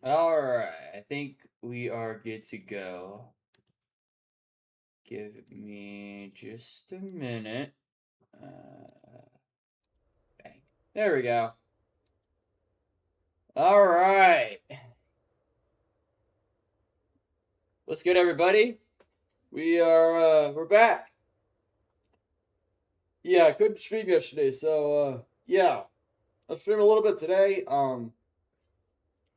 Alright, I think we are good to go. Give me just a minute. Bang. There we go. Alright. What's good, everybody? We're back. Yeah, I couldn't stream yesterday, so, yeah. I'll stream a little bit today.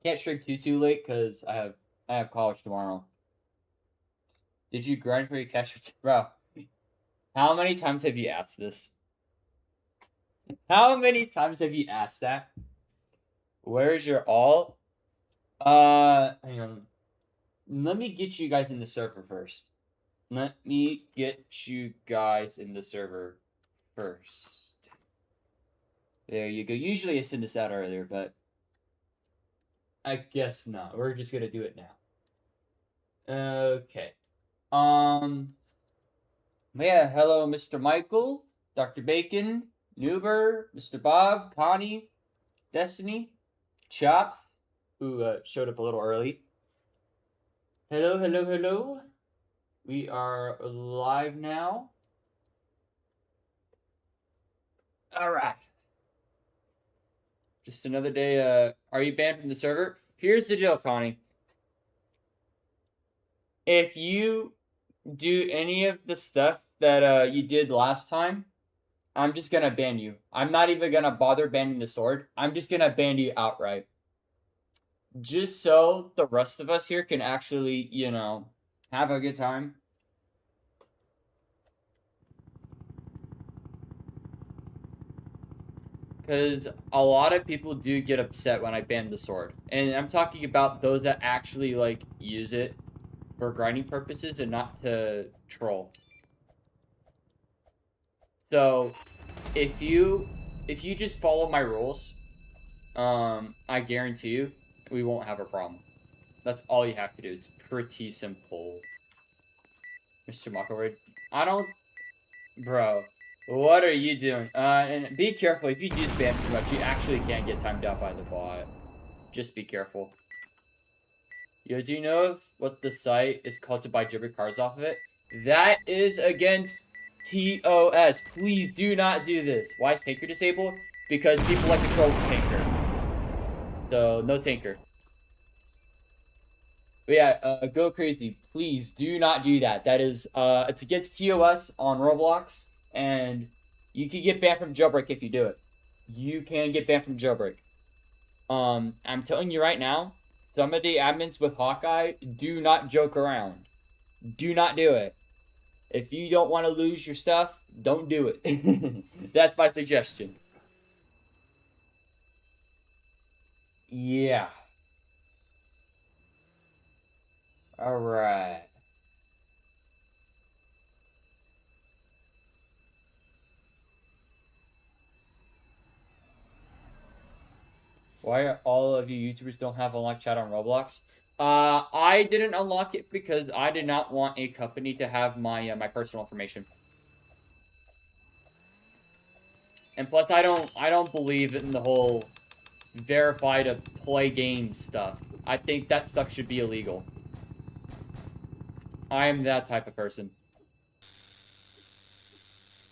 Can't stream too late, because I have college tomorrow. Did you grind for your cash? Bro, how many times have you asked this? How many times have you asked that? Where's your all? Hang on. Let me get you guys in the server first. Let me get you guys in the server first. There you go. Usually I send this out earlier, but I guess not. We're just gonna do it now. Okay. Yeah, hello, Mr. Michael, Dr. Bacon, Nuber, Mr. Bob, Connie, Destiny, Chops, who showed up a little early. Hello. We are live now. Alright. Just another day. Are you banned from the server? Here's the deal, Connie. If you do any of the stuff that you did last time, I'm just gonna ban you. I'm not even gonna bother banning the sword. I'm just gonna ban you outright. Just so the rest of us here can actually, have a good time. Because a lot of people do get upset when I ban the sword. And I'm talking about those that actually, use it for grinding purposes and not to troll. So, if you just follow my rules, I guarantee you, we won't have a problem. That's all you have to do. It's pretty simple. Mr. Mockelwood. I don't... Bro. What are you doing? And be careful. If you do spam too much, you actually can get timed out by the bot. Just be careful. Yo, do you know what the site is called to buy Jailbreak cars off of it? That is against TOS. Please do not do this. Why is Tanker disabled? Because people like to troll Tanker. So, no Tanker. But yeah, go crazy. Please do not do that. That is, it's against TOS on Roblox. And you can get banned from Jailbreak if you do it. You can get banned from Jailbreak. I'm telling you right now, some of the admins with Hawkeye do not joke around. Do not do it. If you don't want to lose your stuff, don't do it. That's my suggestion. Yeah. Alright. Why are all of you YouTubers don't have unlocked chat on Roblox? I didn't unlock it because I did not want a company to have my my personal information. And plus, I don't believe in the whole verify to play games stuff. I think that stuff should be illegal. I am that type of person.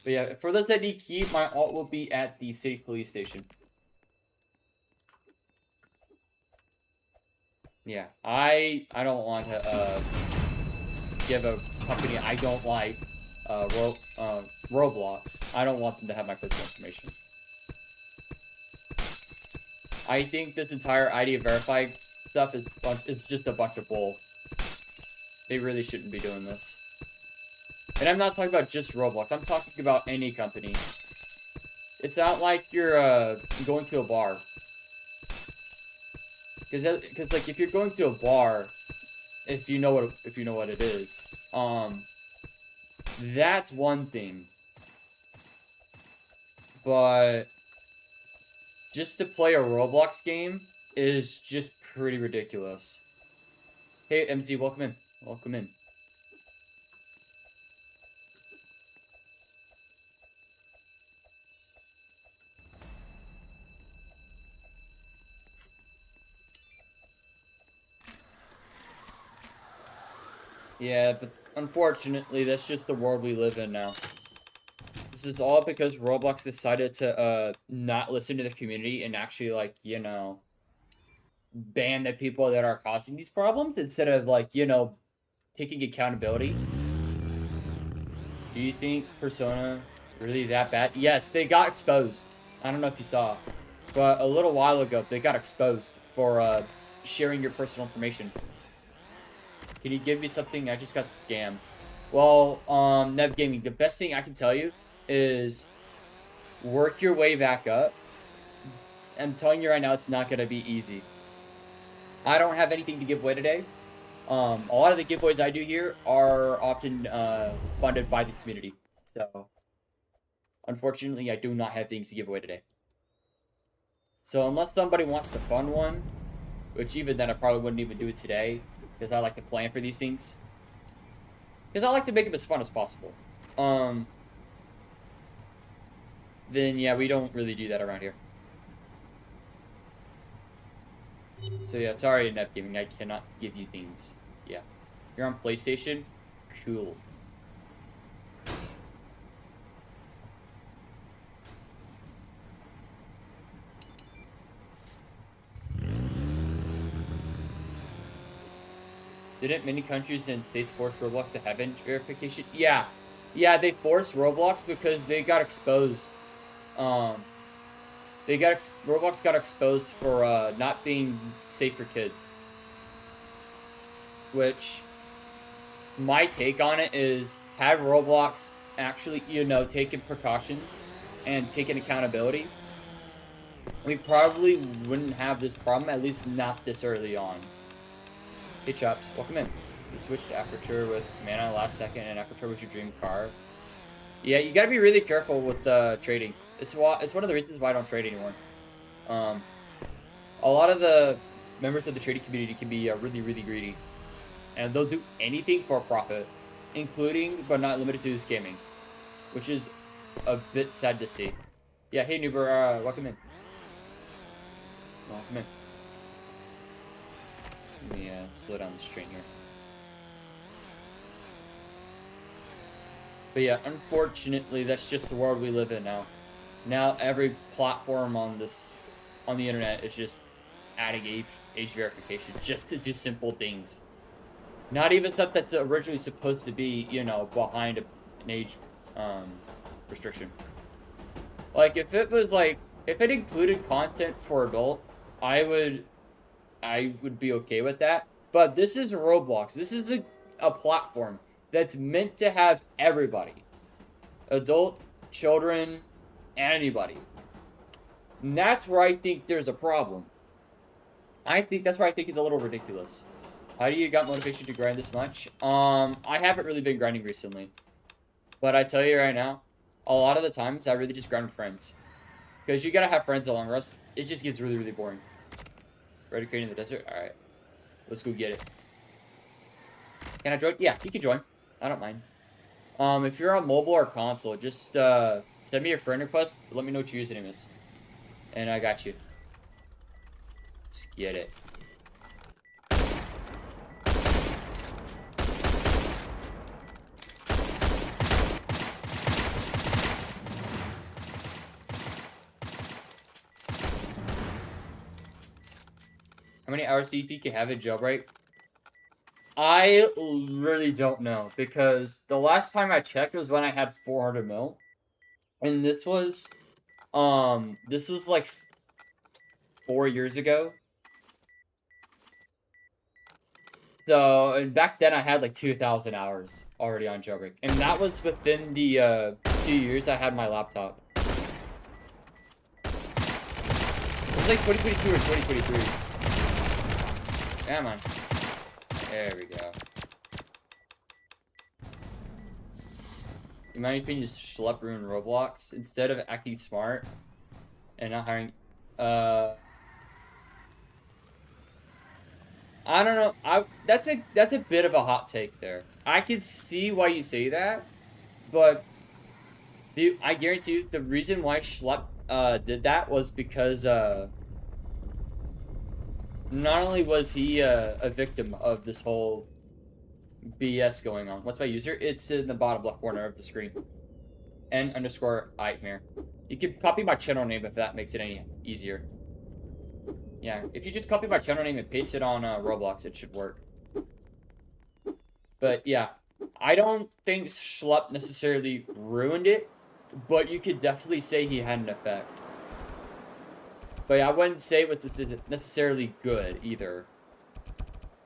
But yeah, for those that need key, my alt will be at the city police station. Yeah, I don't want to give a company I don't like Roblox. I don't want them to have my personal information. I think this entire ID verify stuff is just a bunch of bull. They really shouldn't be doing this. And I'm not talking about just Roblox. I'm talking about any company. It's not like you're going to a bar. Because like if you're going to a bar, if you know what it is, that's one thing. But just to play a Roblox game is just pretty ridiculous. Hey MZ, welcome in. Welcome in. Yeah, but unfortunately, that's just the world we live in now. This is all because Roblox decided to not listen to the community and actually, like, ban the people that are causing these problems instead of, like, taking accountability. Do you think Persona really that bad? Yes, they got exposed. I don't know if you saw, but a little while ago they got exposed for sharing your personal information. Can you give me something? I just got scammed. Well, Nev Gaming, the best thing I can tell you is work your way back up. I'm telling you right now, it's not gonna be easy. I don't have anything to give away today. A lot of the giveaways I do here are often funded by the community. So, unfortunately, I do not have things to give away today. So, unless somebody wants to fund one, which even then I probably wouldn't even do it today, because I like to plan for these things. Because I like to make them as fun as possible. Then yeah, we don't really do that around here. So yeah, sorry, Net Gaming, I cannot give you things. Yeah. You're on PlayStation? Cool. Didn't many countries and states force Roblox to have age verification? Yeah. Yeah, they forced Roblox because they got exposed. Roblox got exposed for not being safe for kids. Which, my take on it is, have Roblox actually, taken precautions and taken accountability, we probably wouldn't have this problem, at least not this early on. Hey Chops, welcome in. You switched to Aperture with Mana last second, and Aperture was your dream car. Yeah, you gotta be really careful with trading. It's one of the reasons why I don't trade anymore. A lot of the members of the trading community can be really, really greedy. And they'll do anything for a profit, including, but not limited to, scamming. Which is a bit sad to see. Yeah, hey Nuber, welcome in. Welcome in. Let me slow down this train here. But yeah, unfortunately, that's just the world we live in now. Now every platform on the internet is just adding age verification just to do simple things. Not even stuff that's originally supposed to be, behind an age restriction. Like, if it included content for adults, I would be okay with that. But this is Roblox. This is a platform that's meant to have everybody. Adults, children, anybody. And that's where I think there's a problem. That's where I think it's a little ridiculous. How do you got motivation to grind this much? I haven't really been grinding recently. But I tell you right now, a lot of the times I really just grind with friends. Because you gotta have friends along, or else it just gets really, really boring. Ready to create in the desert? Alright. Let's go get it. Can I join? Yeah, you can join. I don't mind. If you're on mobile or console, just send me a friend request. Let me know what your username is. And I got you. Let's get it. How many hours do you think you have in Jailbreak? I really don't know, because the last time I checked was when I had 400 mil. And this was like 4 years ago. So, and back then I had like 2,000 hours already on Jailbreak. And that was within the 2 years I had my laptop. It was like 2022 or 2023. Come on. There we go. In my opinion, just schlep ruin Roblox. Instead of acting smart and not hiring... I don't know. That's a bit of a hot take there. I can see why you say that, but I guarantee you the reason why Schlep did that was because not only was he a victim of this whole BS going on. What's my user? It's in the bottom left corner of the screen. N_Ightmare. You can copy my channel name if that makes it any easier. Yeah, if you just copy my channel name and paste it on Roblox, it should work. But yeah, I don't think Schlepp necessarily ruined it, but you could definitely say he had an effect. But I wouldn't say it was necessarily good either.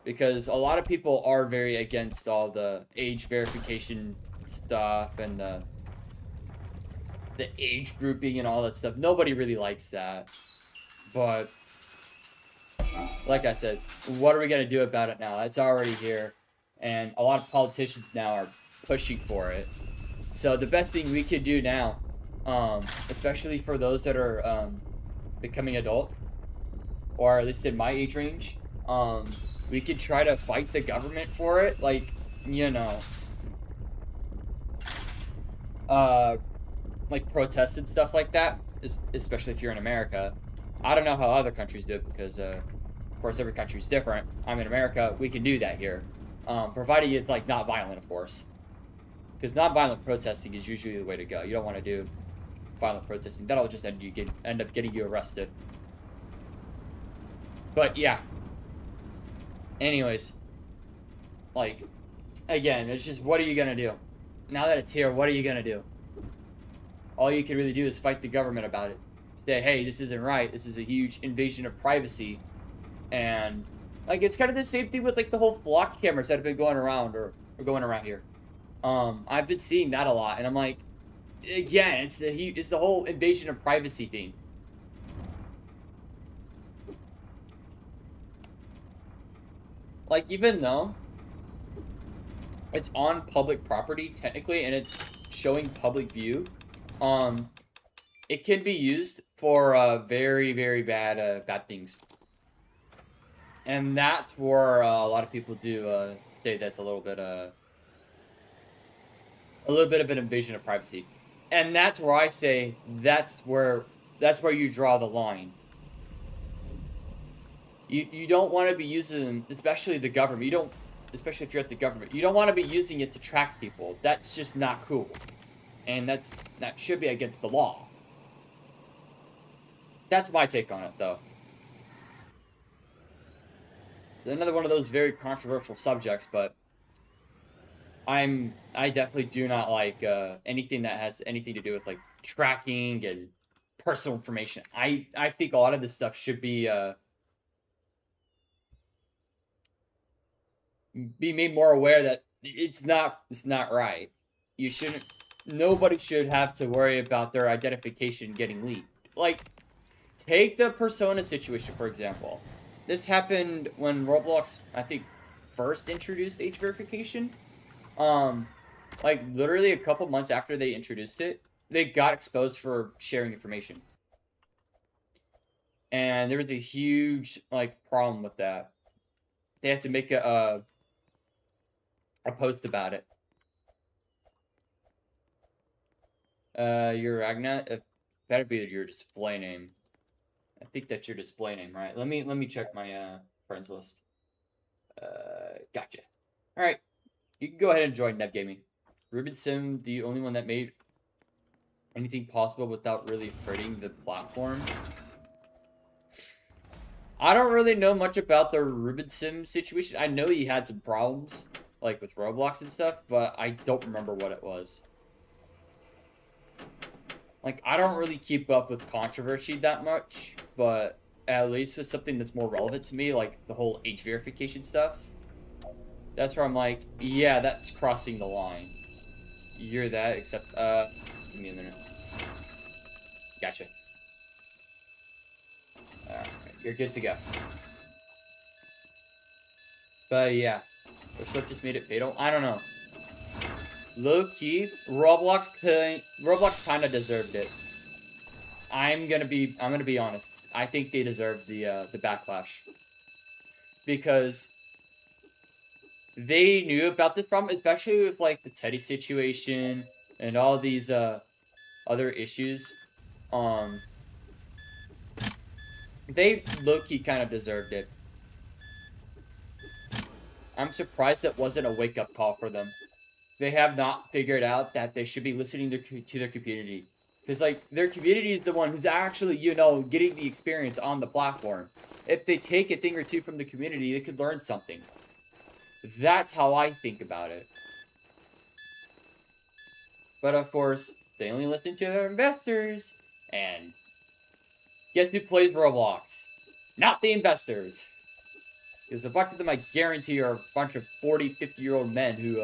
Because a lot of people are very against all the age verification stuff and the age grouping and all that stuff. Nobody really likes that. But like I said, what are we going to do about it now? It's already here. And a lot of politicians now are pushing for it. So the best thing we could do now, especially for those that are becoming adults, or at least in my age range, we could try to fight the government for it. Like, you know, like protests and stuff like that, especially if you're in America. I don't know how other countries do it because, of course, every country's different. I'm in America. We can do that here. Provided it's, like, not violent, of course. Because non-violent protesting is usually the way to go. You don't want to do violent protesting. That'll just end up getting you arrested. But, yeah. Anyways. Like, again, it's just, what are you going to do? Now that it's here, what are you going to do? All you can really do is fight the government about it. Say, hey, this isn't right. This is a huge invasion of privacy. And, like, it's kind of the same thing with, like, the whole block cameras that have been going around, or going around here. I've been seeing that a lot, and I'm like, again, it's the whole invasion of privacy thing. Like, even though it's on public property, technically, and it's showing public view, it can be used for, very, very bad things. And that's where a lot of people do say that's a little bit of an invasion of privacy. And that's where I say that's where you draw the line. You don't want to be using, especially the government. Especially if you're at the government, you don't want to be using it to track people. That's just not cool. And that should be against the law. That's my take on it, though. Another one of those very controversial subjects, but I definitely do not like anything that has anything to do with, like, tracking and personal information. I think a lot of this stuff should be made more aware that it's not right. You shouldn't. Nobody should have to worry about their identification getting leaked. Like, take the Persona situation, for example. This happened when Roblox, I think, first introduced age verification. Like, literally a couple months after they introduced it, they got exposed for sharing information. And there was a huge, like, problem with that. They had to make a post about it. Your Agna, it better be your display name. I think that's your display name, right? Let me check my friends list. Gotcha. All right, you can go ahead and join Neb Gaming. Ruben Sim, the only one that made anything possible without really hurting the platform. I don't really know much about the Ruben Sim situation. I know he had some problems, like with Roblox and stuff, but I don't remember what it was. Like, I don't really keep up with controversy that much, but at least with something that's more relevant to me, like the whole age verification stuff, that's where I'm like, yeah, that's crossing the line. You're that, except, give me a minute. Gotcha. Alright, you're good to go. But yeah, Slip just made it fatal. I don't know. Low key, Roblox kind of deserved it. I'm gonna be honest. I think they deserved the backlash because they knew about this problem, especially with, like, the Teddy situation and all these other issues. They low-key kind of deserved it. I'm surprised that wasn't a wake-up call for them. They have not figured out that they should be listening to their community. Because, like, their community is the one who's actually, you know, getting the experience on the platform. If they take a thing or two from the community, they could learn something. That's how I think about it. But, of course, they only listen to their investors. And guess who plays Roblox? Not the investors. Because a bunch of them, I guarantee, are a bunch of 40, 50-year-old men who,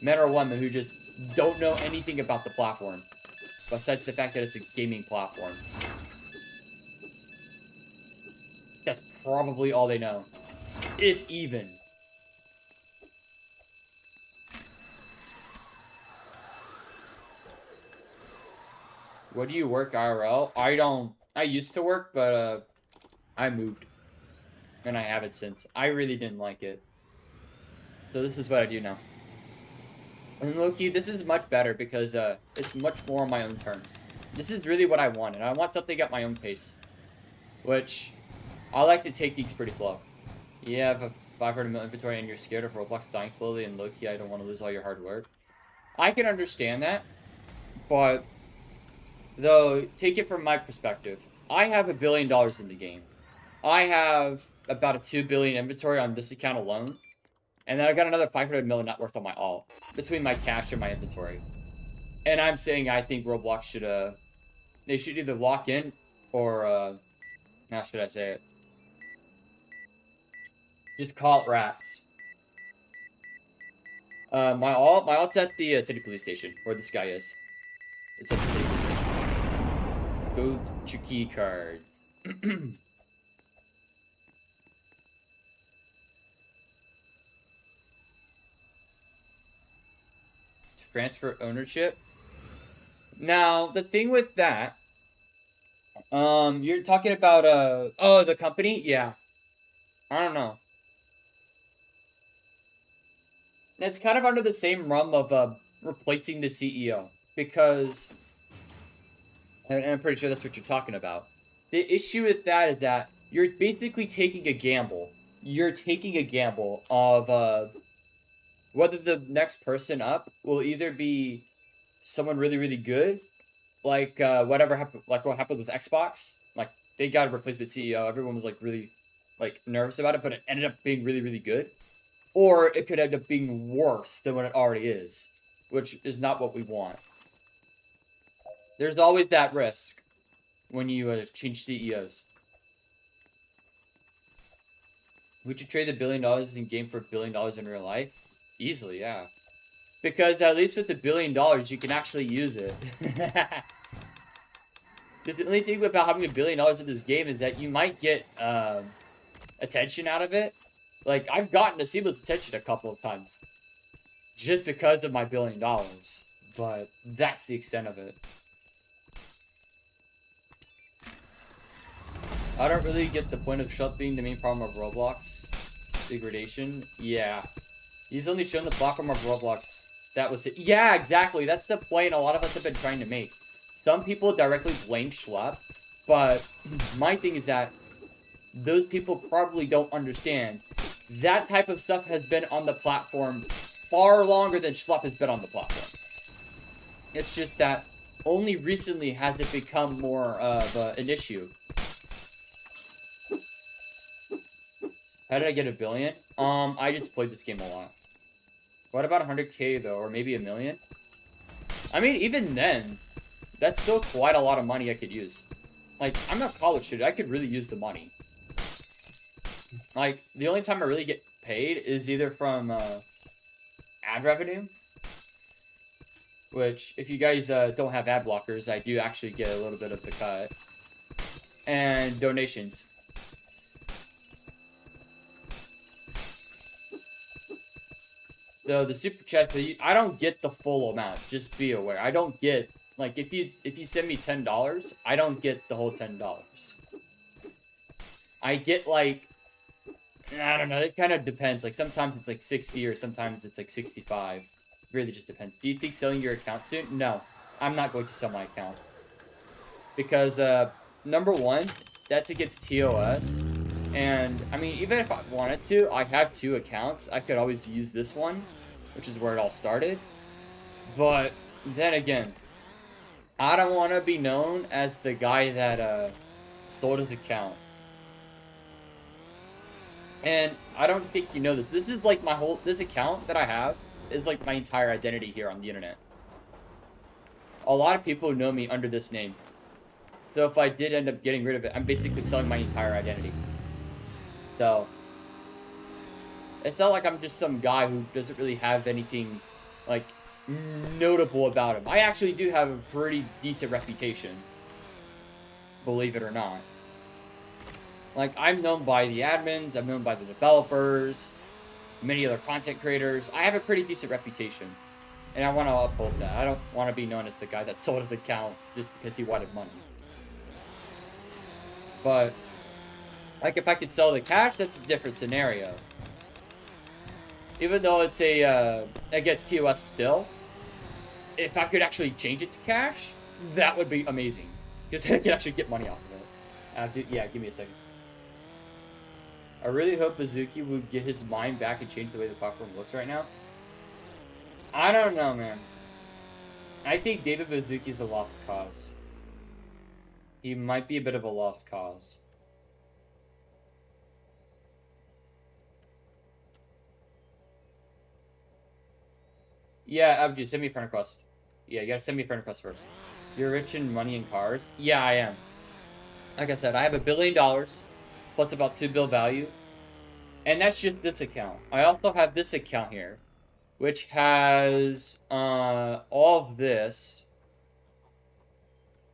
men or women who just don't know anything about the platform. Besides the fact that it's a gaming platform. That's probably all they know. If even. What do you work IRL? I used to work, but, I moved. And I haven't since. I really didn't like it. So this is what I do now. And low-key, this is much better because, it's much more on my own terms. This is really what I want, and I want something at my own pace. Which, I like to take things pretty slow. You have a 500 mil inventory and you're scared of Roblox dying slowly, and low-key, I don't want to lose all your hard work. I can understand that, but, though, take it from my perspective. I have $1 billion in the game. I have about a 2 billion inventory on this account alone. And then I got another 500 million net worth on my alt. Between my cash and my inventory. And I'm saying I think Roblox should, they should either lock in or, how should I say it? Just call it rats. My alt's at the city police station, where this guy is. It's at the city police station. Go to key card. Transfer ownership. Now, the thing with that, you're talking about, oh, the company? Yeah. I don't know. It's kind of under the same realm of, replacing the CEO. Because, and I'm pretty sure that's what you're talking about. The issue with that is that you're basically taking a gamble. You're taking a gamble of, whether the next person up will either be someone really, really good, like whatever happened, like what happened with Xbox. Like they got a replacement CEO, everyone was like really, like nervous about it, but it ended up being really, really good. Or it could end up being worse than what it already is, which is not what we want. There's always that risk when you change CEOs. Would you trade $1 billion in game for $1 billion in real life? Easily, yeah. Because at least with $1 billion, you can actually use it. The only thing about having $1 billion in this game is that you might get attention out of it. Like, I've gotten Nasiba's attention a couple of times. Just because of my $1 billion. But that's the extent of it. I don't really get the point of Shut being the main problem of Roblox. Degradation. Yeah. He's only shown the platform of Roblox. That was it. Yeah, exactly. That's the point a lot of us have been trying to make. Some people directly blame Schlep, but my thing is that those people probably don't understand. That type of stuff has been on the platform far longer than Schlep has been on the platform. It's just that only recently has it become more of an issue. How did I get $1 billion? I just played this game a lot. What about 100K though, or maybe 1 million? I mean, even then, that's still quite a lot of money I could use. Like, I'm not a college student, I could really use the money. Like, the only time I really get paid is either from ad revenue, which, if you guys don't have ad blockers, I do actually get a little bit of the cut, and donations. Though the super chat, I don't get the full amount. Just be aware. I don't get, like, if you send me $10, I don't get the whole $10. I get like, I don't know. It kind of depends. Like sometimes it's like 60 or sometimes it's like 65. It really just depends. Do you think selling your account soon? No, I'm not going to sell my account because number one, that's against TOS. And, I mean, even if I wanted to, I have 2 accounts. I could always use this one, which is where it all started. But, then again, I don't want to be known as the guy that, stole his account. And I don't think you know this. This is like this account that I have is like my entire identity here on the internet. A lot of people know me under this name. So if I did end up getting rid of it, I'm basically selling my entire identity. So, it's not like I'm just some guy who doesn't really have anything, like, notable about him. I actually do have a pretty decent reputation. Believe it or not. Like, I'm known by the admins, I'm known by the developers, many other content creators. I have a pretty decent reputation. And I want to uphold that. I don't want to be known as the guy that sold his account just because he wanted money. But, like, if I could sell the cash, that's a different scenario. Even though it's it gets TOS still, if I could actually change it to cash, that would be amazing. Because I could actually get money off of it. Yeah, give me a second. I really hope Bazuki would get his mind back and change the way the platform looks right now. I don't know, man. I think David Bazuki's a lost cause. He might be a bit of a lost cause. Yeah, Abdu, send me a friend request. Yeah, you gotta send me a friend request first. You're rich in money and cars? Yeah, I am. Like I said, I have $1 billion, plus about 2 bill value. And that's just this account. I also have this account here, which has all of this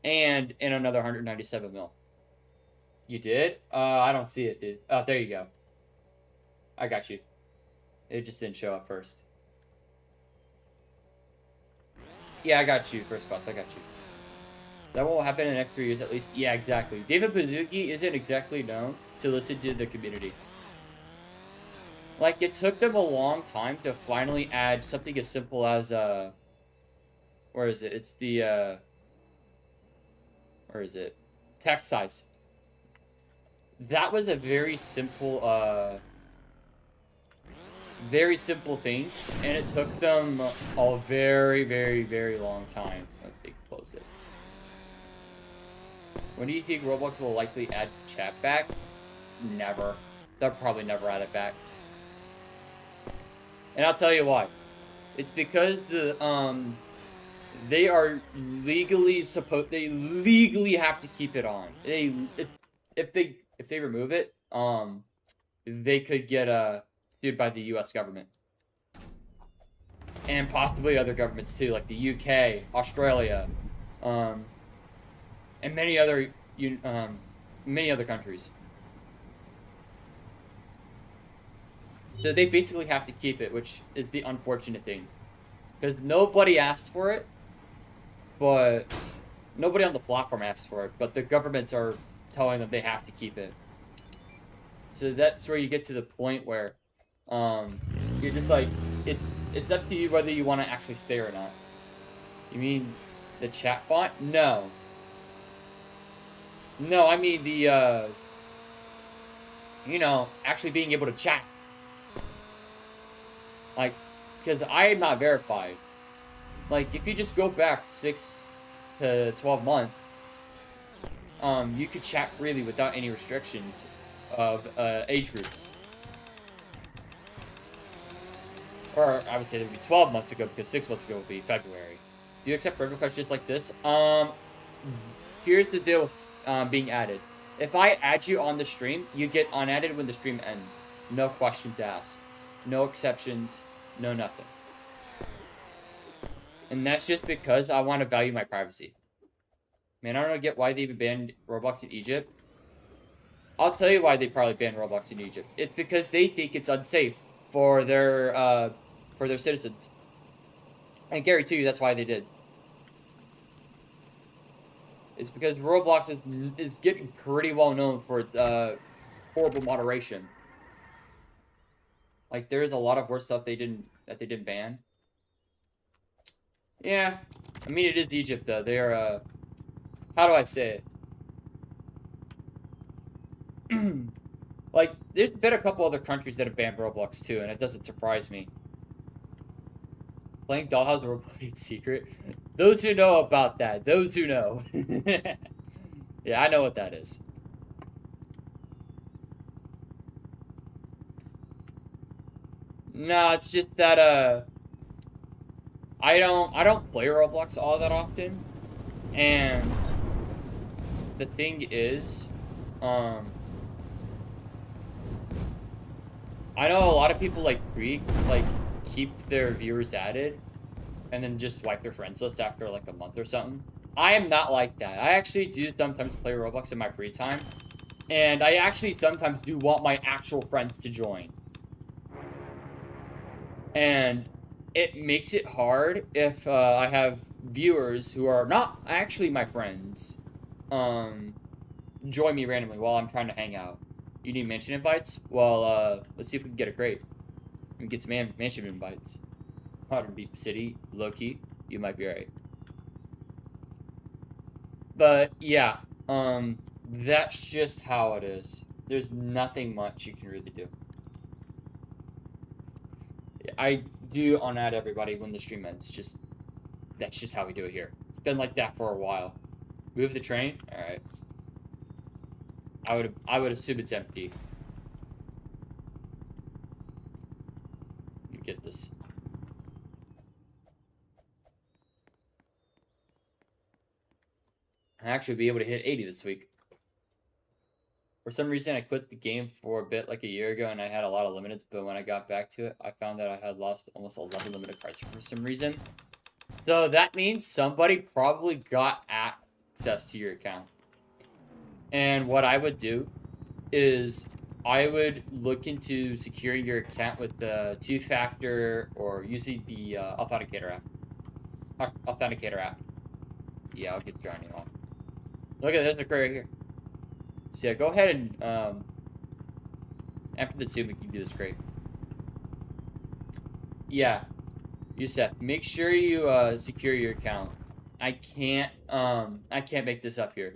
and in another 197 mil. You did? I don't see it, dude. Oh, there you go. I got you. It just didn't show up first. Yeah, I got you, first class. I got you. That won't happen in the next 3 years at least. Yeah, exactly. David Bazuki isn't exactly known to listen to the community. Like, it took them a long time to finally add something as simple as, where is it? It's the, where is it? Text size. That was a very simple thing, and it took them a very, very, very long time. I think closed it. When do you think Roblox will likely add chat back? Never. They'll probably never add it back. And I'll tell you why. It's because they are legally they legally have to keep it on. If they remove it, they could get sued by the US government. And possibly other governments too, like the UK, Australia, and many other countries. So they basically have to keep it, which is the unfortunate thing. Because nobody asked for it, but nobody on the platform asked for it, but the governments are telling them they have to keep it. So that's where you get to the point where you're just like, it's up to you whether you want to actually stay or not. You mean the chat bot? No. No, I mean the, you know, actually being able to chat. Like, because I am not verified. Like, if you just go back 6 to 12 months, you could chat freely without any restrictions of age groups. Or I would say that would be 12 months ago, because 6 months ago would be February. Do you accept friend requests just like this? Here's the deal with being added. If I add you on the stream, you get unadded when the stream ends. No questions asked. No exceptions. No nothing. And that's just because I want to value my privacy. Man, I don't get why they even banned Roblox in Egypt. I'll tell you why they probably banned Roblox in Egypt. It's because they think it's unsafe for their citizens. I guarantee you that's why they did. It's because Roblox is getting pretty well known for its horrible moderation. Like, there's a lot of worse stuff they didn't ban. Yeah. I mean, it is Egypt, though. They're, how do I say it? there's been a couple other countries that have banned Roblox too, and it doesn't surprise me. Playing Dollhouse Roleplay in secret. Those who know about that. Those who know. Yeah, I know what that is. No, it's just that I don't play Roblox all that often. And the thing is, I know a lot of people like keep their viewers added and then just wipe their friends list after like a month or something. I am not like that. I actually do sometimes play Roblox in my free time. And I actually sometimes do want my actual friends to join. And it makes it hard if I have viewers who are not actually my friends join me randomly while I'm trying to hang out. You need mansion invites? Well, let's see if we can get a crate. We can get some mansion invites. Modern Beep City, low-key, you might be right. But, yeah, that's just how it is. There's nothing much you can really do. I do unadd everybody when the stream ends. That's just how we do it here. It's been like that for a while. Move the train? Alright. I would assume it's empty. Let me get this. I'll actually be able to hit 80 this week. For some reason, I quit the game for a bit like a year ago, and I had a lot of limiteds, but when I got back to it, I found that I had lost almost 11 limited cards for some reason. So that means somebody probably got access to your account. And what I would do is I would look into securing your account with the two-factor or using the authenticator app. Yeah, I'll get joining on. Look at this, there's a crate right here. So yeah, go ahead and after the 2 we can do this crate. Yeah, Yusef, make sure you secure your account. I can't make this up here.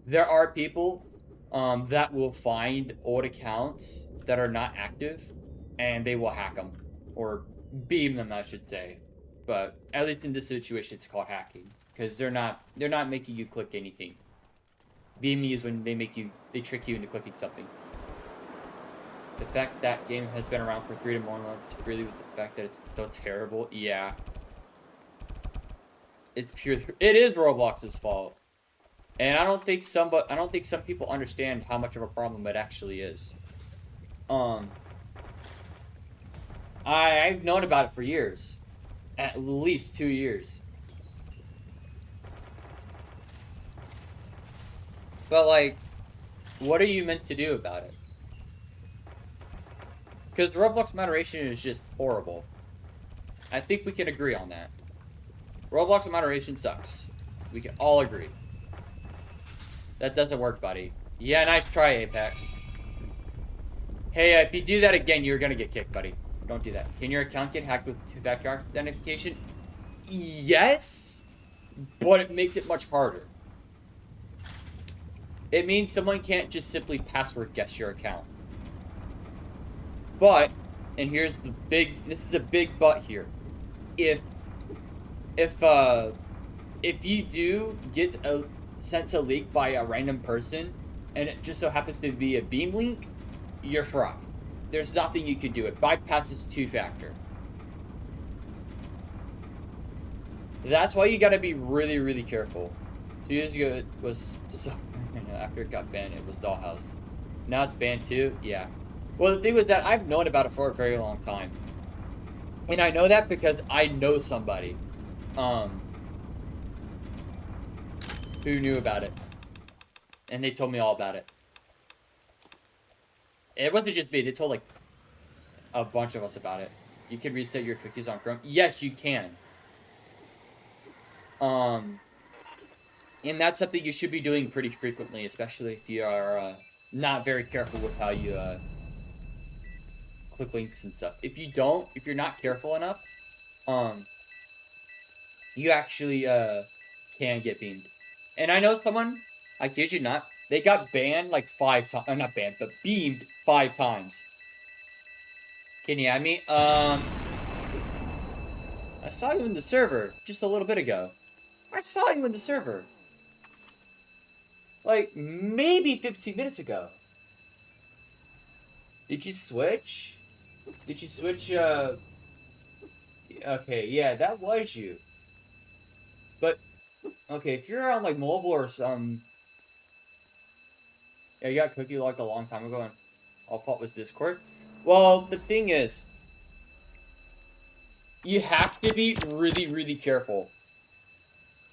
There are people that will find old accounts that are not active, and they will hack them or beam them, I should say. But at least in this situation, it's called hacking because they're not making you click anything. Beaming is when they trick you into clicking something. The fact that game has been around for 3 to more months, really, with the fact that it's still terrible, yeah. It is Roblox's fault. And I don't think some people understand how much of a problem it actually is. I've known about it for years. At least 2 years. But, like, what are you meant to do about it? Because Roblox moderation is just horrible. I think we can agree on that. Roblox moderation sucks. We can all agree. That doesn't work, buddy. Yeah, nice try, Apex. Hey, if you do that again, you're gonna get kicked, buddy. Don't do that. Can your account get hacked with two-factor authentication? Yes, but it makes it much harder. It means someone can't just simply password guess your account. But, and here's the this is a big but here. If you do get sent a leak by a random person, and it just so happens to be a beam link, you're fried. There's nothing you can do. It bypasses two-factor. That's why you gotta be really, really careful. 2 years ago, it was so... after it got banned, it was Dollhouse. Now it's banned too? Yeah. Well, the thing was that I've known about it for a very long time. And I know that because I know somebody who knew about it. And they told me all about it. It wasn't just me. They told, like, a bunch of us about it. You can reset your cookies on Chrome. Yes, you can. And that's something you should be doing pretty frequently, especially if you are not very careful with how you click links and stuff. If you're not careful enough, you actually can get beamed. And I know someone, I kid you not, They got banned like 5 times. Not banned, but beamed 5 times. Can you add me? I saw you in the server just a little bit ago. I saw you in the server. Like, maybe 15 minutes ago. Did you switch? Did you switch, Okay, yeah, that was you. But, okay, if you're on, like, mobile or some... Yeah, you got cookie logged a long time ago and all fault was Discord. Well, the thing is, you have to be really, really careful.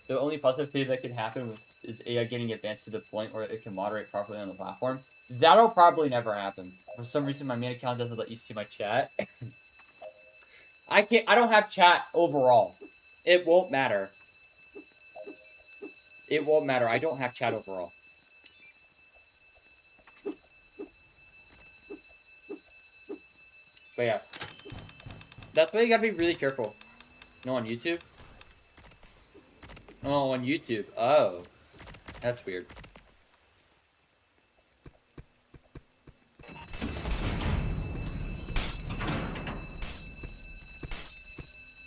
The only positive thing that can happen is AI getting advanced to the point where it can moderate properly on the platform. That'll probably never happen. For some reason, my main account doesn't let you see my chat. I don't have chat overall. It won't matter. It won't matter. I don't have chat overall. But yeah. That's why you gotta be really careful. No, on YouTube? Oh, on YouTube. Oh. That's weird.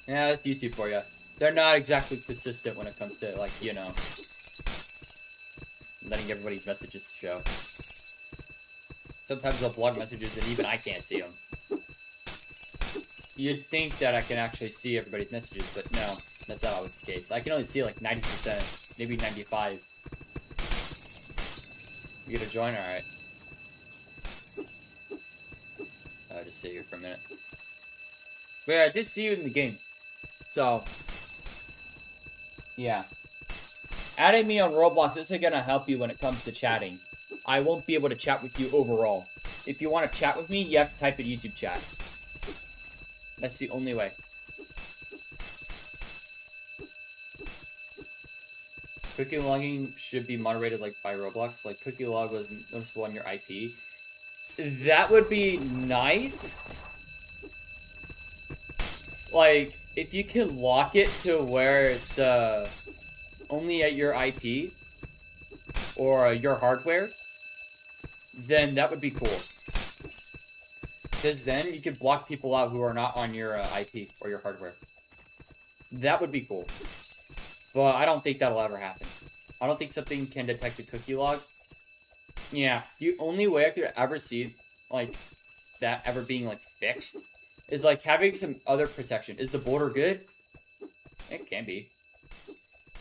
Yeah, that's YouTube for you. They're not exactly consistent when it comes to, like, you know, letting everybody's messages show. Sometimes they'll block messages and even I can't see them. You'd think that I can actually see everybody's messages, but no, that's not always the case. I can only see like 90%, maybe 95%. You gonna join? Alright. I'll just sit here for a minute. But yeah, I did see you in the game. So, yeah. Adding me on Roblox isn't gonna help you when it comes to chatting. I won't be able to chat with you overall. If you want to chat with me, you have to type in YouTube chat. That's the only way. Cookie logging should be moderated like by Roblox. Like cookie log was noticeable on your IP. That would be nice. Like if you can lock it to where it's only at your IP or your hardware, then that would be cool. Because then you could block people out who are not on your IP or your hardware. That would be cool. But I don't think that'll ever happen. I don't think something can detect a cookie log. Yeah, the only way I could ever see, like, that ever being, like, fixed is, like, having some other protection. Is the border good? It can be.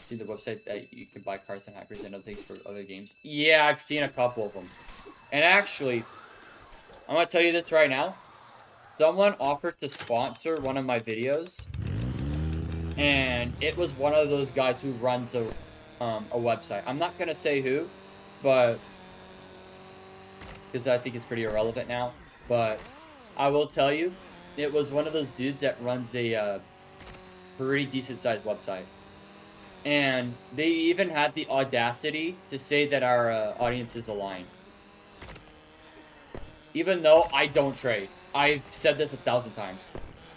See the website that you can buy cars and hackers and other things for other games? Yeah, I've seen a couple of them. And actually, I'm gonna tell you this right now. Someone offered to sponsor one of my videos, and it was one of those guys who runs a website. I'm not gonna say who, but because I think it's pretty irrelevant now. But I will tell you, it was one of those dudes that runs a pretty decent sized website, and they even had the audacity to say that our audience is aligned. Even though I don't trade. I've said this 1,000 times.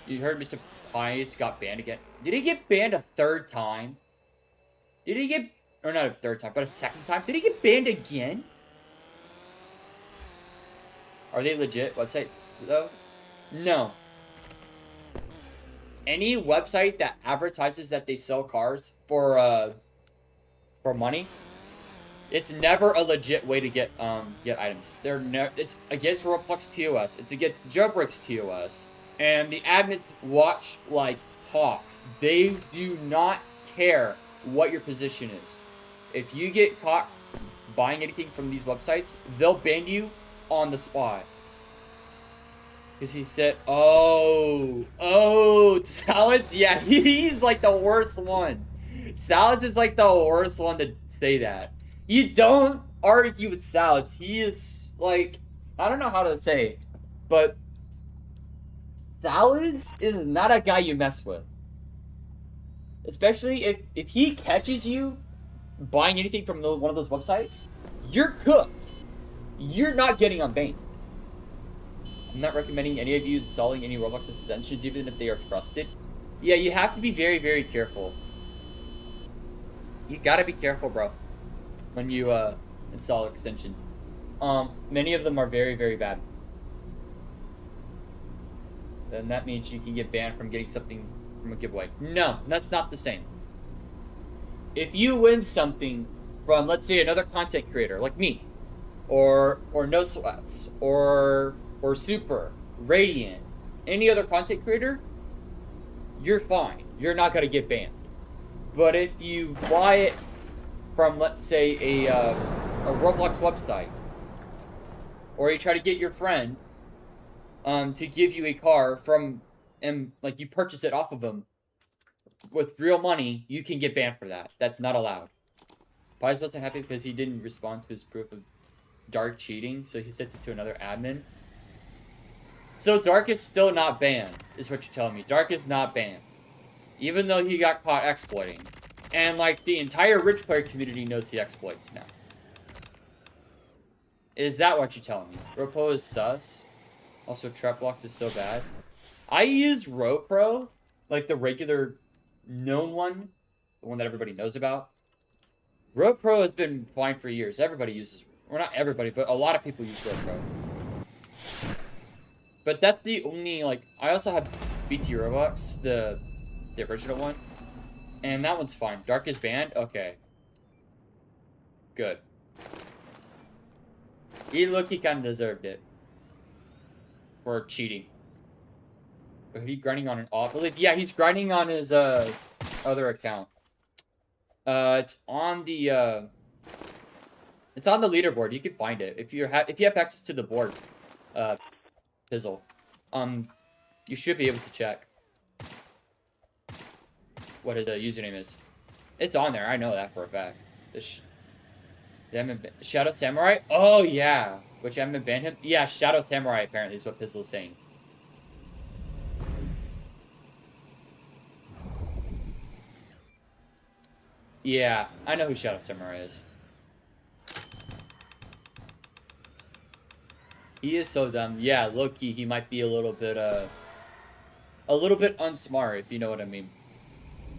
You heard Mr. Pius got banned again. Did he get banned a third time? Did he get... Or not a third time, but a second time? Did he get banned again? Are they legit website, though? No. Any website that advertises that they sell cars for money... It's never a legit way to get items. It's against Roblox TOS. It's against Jailbreak's TOS. And the admins watch like hawks. They do not care what your position is. If you get caught buying anything from these websites, they'll ban you on the spot. Because he said, oh, Salads? Yeah, he's like the worst one. Salads is like the worst one to say that. You don't argue with Salads. He is, like, I don't know how to say, but Salads is not a guy you mess with. Especially if he catches you buying anything from one of those websites, you're cooked. You're not getting unbanned. I'm not recommending any of you installing any Roblox extensions, even if they are trusted. Yeah, you have to be very, very careful. You gotta be careful, bro. When you install extensions. Many of them are very, very bad. Then that means you can get banned from getting something from a giveaway. No, that's not the same. If you win something from, let's say, another content creator like me, or No Sweats, or Super, Radiant, any other content creator, you're fine. You're not gonna get banned. But if you buy it from, let's say, a Roblox website, or you try to get your friend to give you a car from, and like you purchase it off of them with real money, you can get banned for that. That's not allowed. Pies wasn't happy because he didn't respond to his proof of Dark cheating, so he sent it to another admin. So Dark is still not banned, is what you're telling me. Dark is not banned, even though he got caught exploiting. And like the entire rich player community knows he exploits now. Is that what you're telling me? Ropo is sus. Also, Trapblocks is so bad. I use Ropro, like the regular known one, the one that everybody knows about. Ropro has been fine for years. Everybody uses, well, not everybody, but a lot of people use Ropro. But that's the only, like, I also have BT Roblox, the original one, and that one's fine. Dark is banned? Okay. Good. He kind of deserved it. For cheating. But he grinding on an off? Yeah, he's grinding on his other account. It's on the leaderboard. You can find it if you have access to the board. Fizzle. You should be able to check what his username is. It's on there. I know that for a fact. Shadow Samurai? Oh yeah. Which I haven't banned him? Yeah, Shadow Samurai apparently is what Pizzle is saying. Yeah, I know who Shadow Samurai is. He is so dumb. Yeah, low-key, he might be a little bit unsmart, if you know what I mean.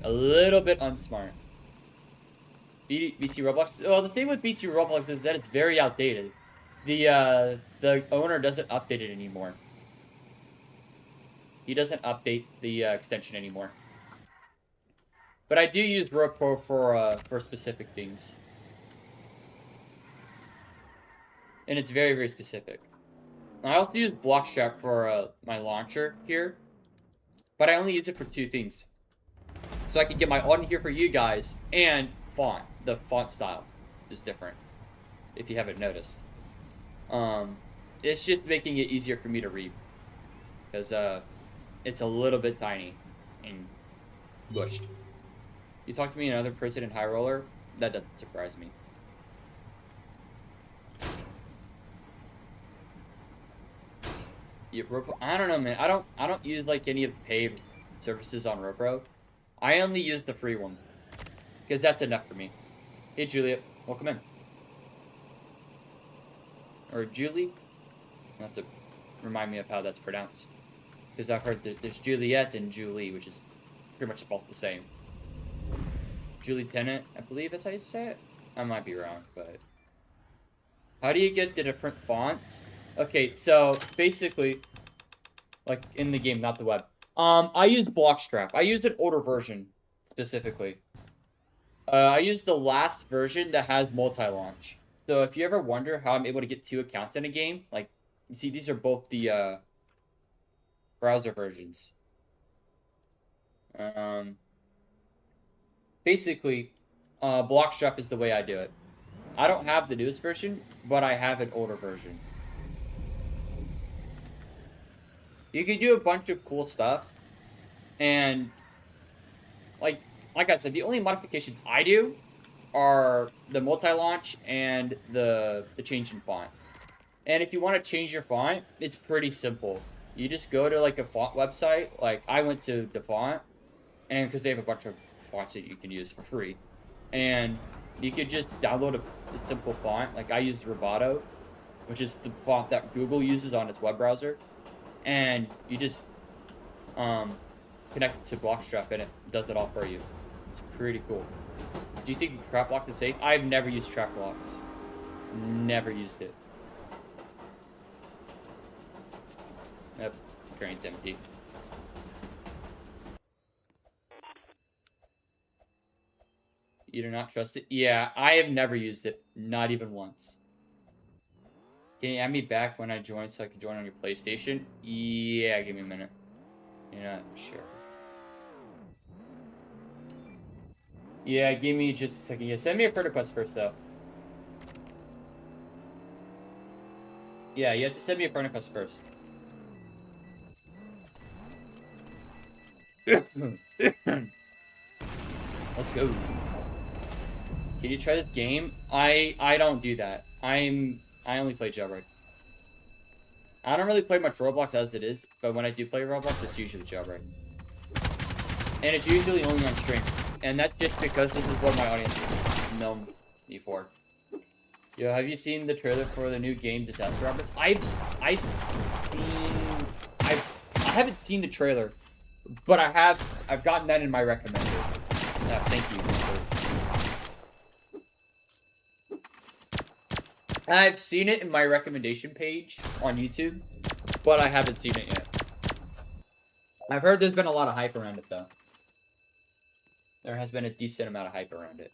A little bit unsmart. BT Roblox? Well, the thing with BT Roblox is that it's very outdated. The owner doesn't update it anymore. He doesn't update the extension anymore. But I do use Ropro for specific things. And it's very, very specific. I also use Blockstrap for my launcher here. But I only use it for 2 things. So I can get my audit here for you guys, and font. The font style is different, if you haven't noticed. It's just making it easier for me to read. Because it's a little bit tiny and bushed. You talk to me another person in High Roller? That doesn't surprise me. Yeah, Ropro, I don't know, man. I don't use like any of the paid services on Ropro. I only use the free one. Because that's enough for me. Hey Juliet, welcome in. Or Julie? You'll have to remind me of how that's pronounced. Because I've heard that there's Juliet and Julie, which is pretty much both the same. Julie Tennant, I believe that's how you say it. I might be wrong, but... How do you get the different fonts? Okay, so basically, like in the game, not the web. I use Blockstrap. I use an older version, specifically. I use the last version that has multi-launch. So if you ever wonder how I'm able to get 2 accounts in a game, like, you see, these are both the browser versions. Basically, Blockstrap is the way I do it. I don't have the newest version, but I have an older version. You can do a bunch of cool stuff, and like I said, the only modifications I do are the multi-launch and the change in font. And if you want to change your font, it's pretty simple. You just go to like a font website. Like I went to the font, and because they have a bunch of fonts that you can use for free, and you could just download a simple font. Like I used Roboto, which is the font that Google uses on its web browser, and you just connect it to Blockstrap and it does it all for you. It's pretty cool. Do you think Trapblocks is safe? I've never used Trapblocks. Never used it. Yep, drain's empty. You do not trust it? Yeah, I have never used it. Not even once. Can you add me back when I join so I can join on your PlayStation? Yeah, give me a minute. Yeah, sure. Yeah, give me just a second. Yeah, send me a friend request first, though. Yeah, you have to send me a friend request first. Let's go. Can you try this game? I don't do that. I only play Jailbreak. I don't really play much Roblox as it is, but when I do play Roblox, it's usually Jailbreak. And it's usually only on stream. And that's just because this is what my audience know me for. Yo, have you seen the trailer for the new game Disaster Roberts? I haven't seen the trailer, but I've gotten that in my recommended. Yeah, thank you. I've seen it in my recommendation page on YouTube, but I haven't seen it yet. I've heard there's been a lot of hype around it, though. There has been a decent amount of hype around it.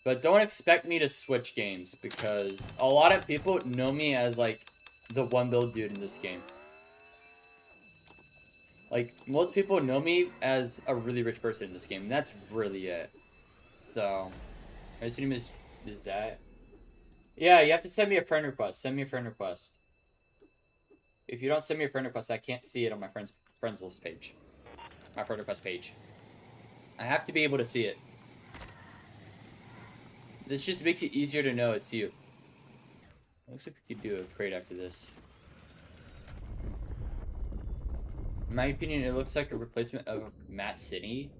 But don't expect me to switch games, because a lot of people know me as, like, the one build dude in this game. Like, most people know me as a really rich person in this game, and that's really it. So, I assume is that. Yeah, you have to send me a friend request. Send me a friend request. If you don't send me a friend request, I can't see it on my friends list page. My friend request page. I have to be able to see it. This just makes it easier to know it's you. Looks like we could do a crate after this. In my opinion, it looks like a replacement of Matt City.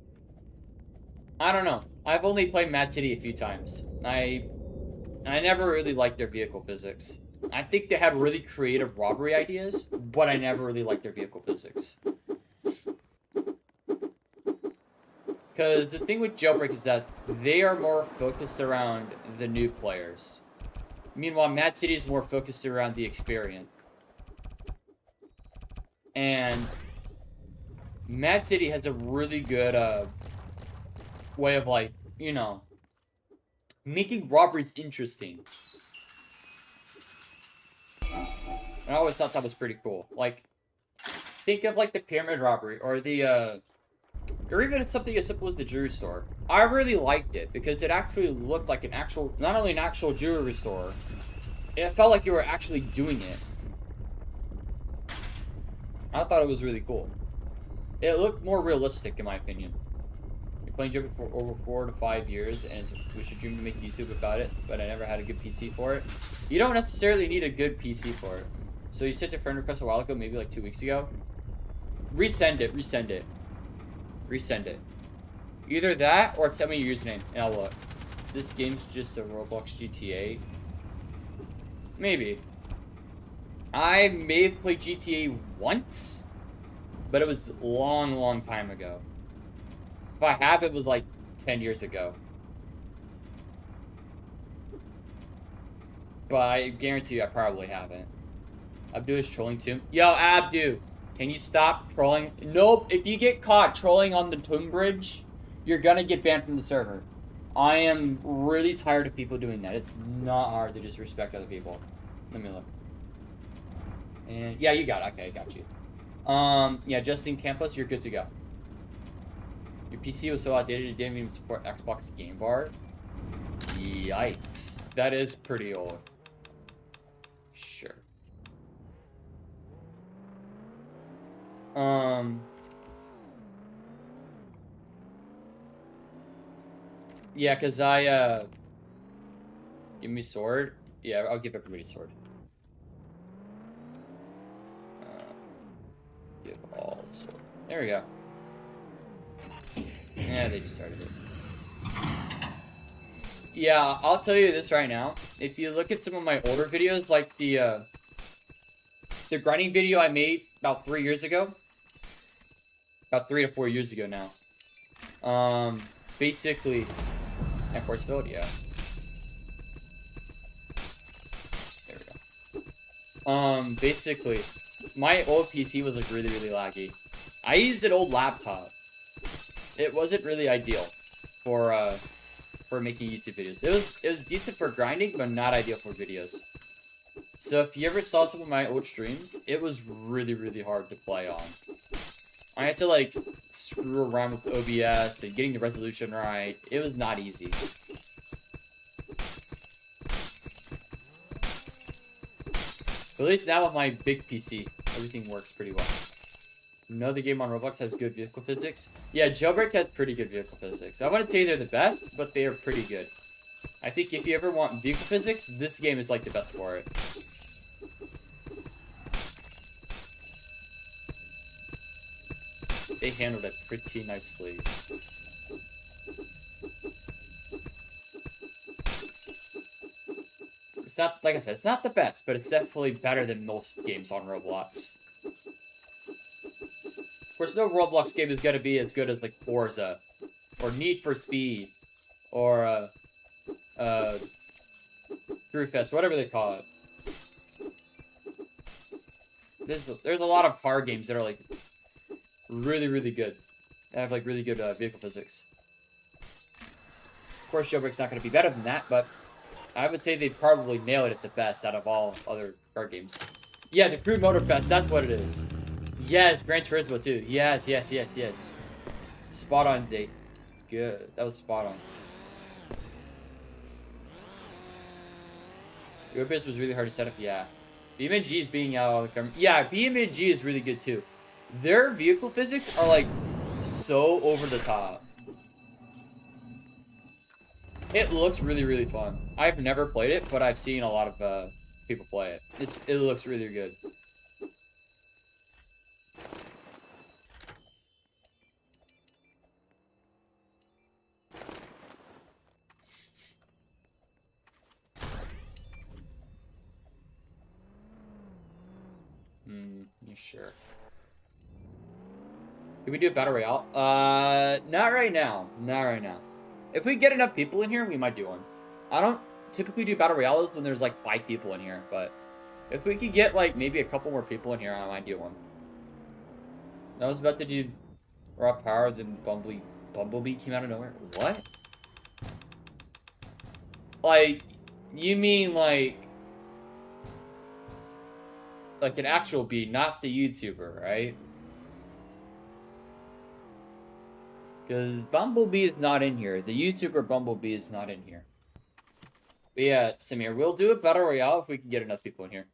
I don't know. I've only played Mad City a few times. I never really liked their vehicle physics. I think they had really creative robbery ideas, but I never really liked their vehicle physics. Because the thing with Jailbreak is that they are more focused around the new players. Meanwhile, Mad City is more focused around the experience. And Mad City has a really good way of, like, you know, making robberies interesting. I always thought that was pretty cool. Like, think of, like, the pyramid robbery, or the, or even something as simple as the jewelry store. I really liked it, because it actually looked like an actual, not only an actual jewelry store, it felt like you were actually doing it. I thought it was really cool. It looked more realistic, in my opinion. You're playing Jailbreak for over 4 to 5 years, and we should dream to make YouTube about it, but I never had a good PC for it. You don't necessarily need a good PC for it. So you sent a friend request a while ago, maybe like 2 weeks ago. Resend it, resend it. Resend it. Either that, or tell me your username, and I'll look. This game's just a Roblox GTA. Maybe. I may have played GTA once, but it was a long, long time ago. If I have, it was like 10 years ago. But I guarantee you I probably haven't. Abdu is trolling too. Yo, Abdu, can you stop trolling? Nope, if you get caught trolling on the Tomb Bridge, you're gonna get banned from the server. I am really tired of people doing that. It's not hard to disrespect other people. Let me look. And yeah, you got it. Okay, I got you. Yeah, Justin Campos, you're good to go. Your PC was so outdated it didn't even support Xbox Game Bar. Yikes. That is pretty old. Sure. Yeah, cause give me sword. Yeah, I'll give everybody sword. Give all sword. There we go. Yeah, they just started it. Yeah, I'll tell you this right now. If you look at some of my older videos, like the grinding video I made about 3 years ago. About 3 to 4 years ago now. Basically, of course, filled, yeah. There we go. Basically, my old PC was like really, really laggy. I used an old laptop. It wasn't really ideal for making YouTube videos. It was decent for grinding, but not ideal for videos. So if you ever saw some of my old streams, it was really, really hard to play on. I had to like screw around with OBS and getting the resolution right. It was not easy. But at least now with my big PC, everything works pretty well. Another game on Roblox has good vehicle physics. Yeah, Jailbreak has pretty good vehicle physics. I wouldn't say they're the best, but they are pretty good. I think if you ever want vehicle physics, this game is like the best for it. They handled it pretty nicely. It's not, like I said, it's not the best, but it's definitely better than most games on Roblox. Of course, no Roblox game is going to be as good as, like, Forza, or Need for Speed, or, Brewfest, whatever they call it. There's a lot of car games that are, like, really, really good. They have, like, really good, vehicle physics. Of course, Jailbreak's not going to be better than that, but I would say they probably nailed it the best out of all other car games. Yeah, the Crude Motor Fest, that's what it is. Yes, Gran Turismo too. Yes, yes, yes, yes. Spot on, Zay. Good. That was spot on. Your base was really hard to set up, yeah. BMG is being out of the camera. Yeah, BMG is really good too. Their vehicle physics are like so over the top. It looks really, really fun. I've never played it, but I've seen a lot of people play it. It looks really good. You sure? Can we do a battle royale? Not right now. Not right now. If we get enough people in here, we might do one. I don't typically do battle royales when there's like 5 people in here, but if we could get like maybe a couple more people in here, I might do one. I was about to do raw power, then Bumblebee came out of nowhere. What? Like, you mean like an actual bee, not the YouTuber, right? Because Bumblebee is not in here. The YouTuber Bumblebee is not in here. But yeah, Samir, we'll do a battle royale if we can get enough people in here.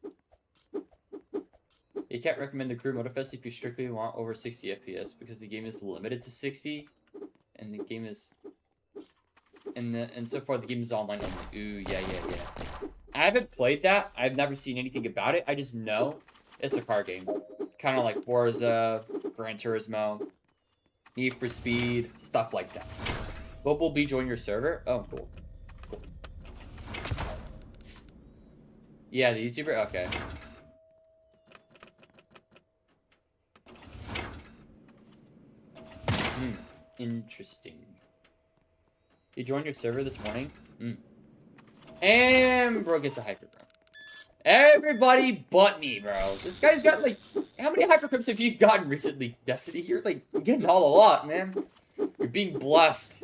You can't recommend the Crew Motorfest if you strictly want over 60 FPS because the game is limited to 60, and the game is, and so far the game is online only. Ooh, yeah. I haven't played that. I've never seen anything about it. I just know it's a car game, kind of like Forza, Gran Turismo, Need for Speed, stuff like that. Bumblebee join your server? Oh, cool. Yeah, the YouTuber? Okay. Interesting. He joined your server this morning? And bro gets a hypercrimp. Everybody but me, bro. This guy's got like, how many hypercrimps have you gotten recently, Destiny? You're like getting all a lot, man. You're being blessed.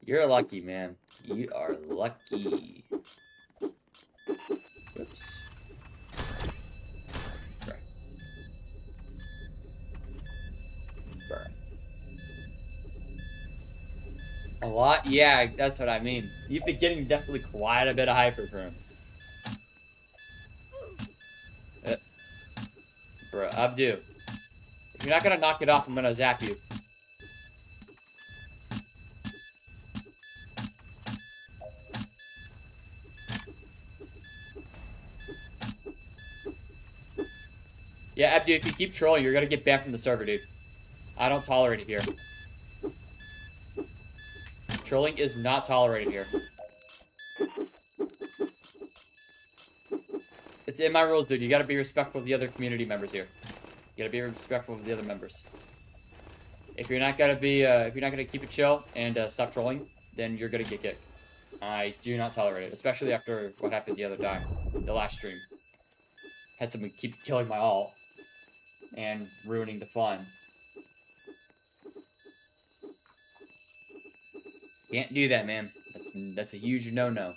You're lucky, man. You are lucky. Oops. A lot? Yeah, that's what I mean. You've been getting definitely quite a bit of hypercrimps. Bro, Abdu. If you're not gonna knock it off, I'm gonna zap you. Yeah, Abdu, if you keep trolling, you're gonna get banned from the server, dude. I don't tolerate it here. Trolling is not tolerated here. It's It's in my rules, dude. You gotta be respectful of the other community members here. You gotta be respectful of the other members. If you're not gonna keep it chill and stop trolling, then you're gonna get kicked. I do not tolerate it, especially after what happened the other time, the last stream. Had someone keep killing my ult and ruining the fun. Can't do that, man. That's a huge no-no.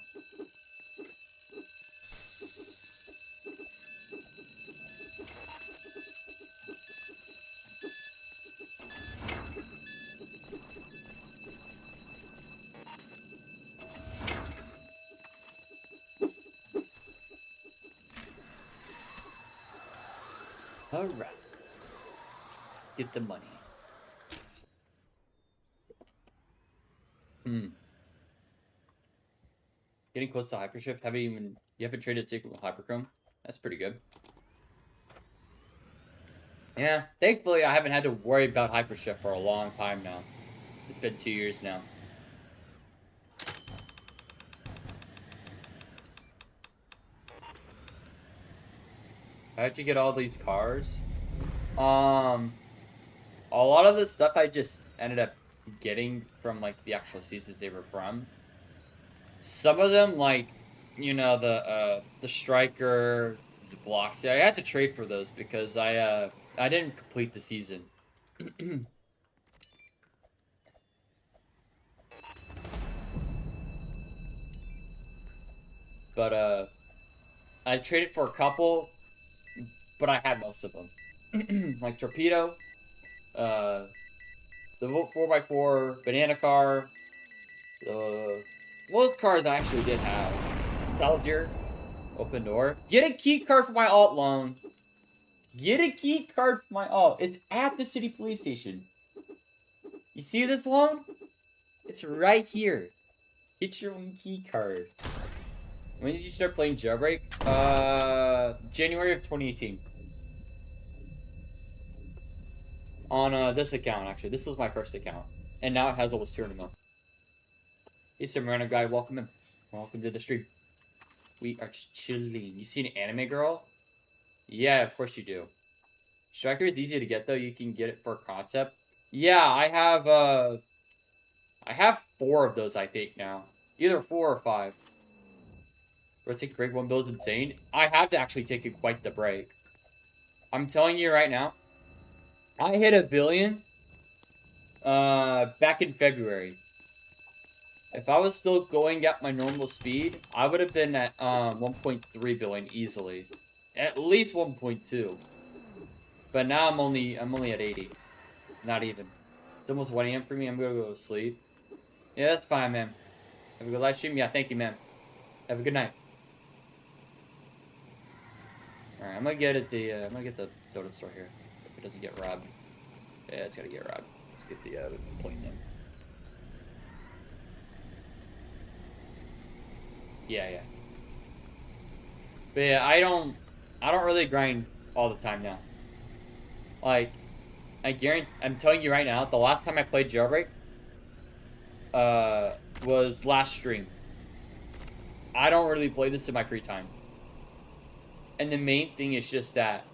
Alright. Get the money. Getting close to hypershift. You haven't traded secret with hyperchrome? That's pretty good. Yeah, thankfully I haven't had to worry about hypershift for a long time now. It's been 2 years now. How'd you get all these cars? A lot of the stuff I just ended up getting from like the actual seasons they were from. Some of them, like, you know, the striker, the blocks. I had to trade for those because I didn't complete the season. But I traded for a couple, but I had most of them. Like torpedo, the 4x4, banana car, most cars I actually did have. Nostalgia, open door. Get a key card for my alt loan. Get a key card for my alt. It's at the city police station. You see this loan? It's right here. Get your own key card. When did you start playing Jailbreak? January of 2018. On this account, actually. This was my first account. And now it has almost 200 mil. Hey, some random guy. Welcome in. Welcome to the stream. We are just chilling. You see an anime girl? Yeah, of course you do. Striker is easy to get, though. You can get it for a concept. Yeah, I have 4 of those, I think, now. Either 4 or 5. Rotate break 1 build is insane. I have to actually take quite the break. I'm telling you right now. I hit 1 billion back in February. If I was still going at my normal speed, I would have been at 1.3 billion easily. At least 1.2. But now I'm only at 80. Not even. It's almost 1 AM for me. I'm gonna go to sleep. Yeah, that's fine, man. Have a good live stream. Yeah, thank you, man. Have a good night. Alright, I'm gonna get the donut store here. If it doesn't get robbed. Yeah, it's gotta get robbed. Let's get the plane in. Yeah. But yeah, I don't really grind all the time now. Like, I'm telling you right now, the last time I played Jailbreak was last stream. I don't really play this in my free time. And the main thing is just that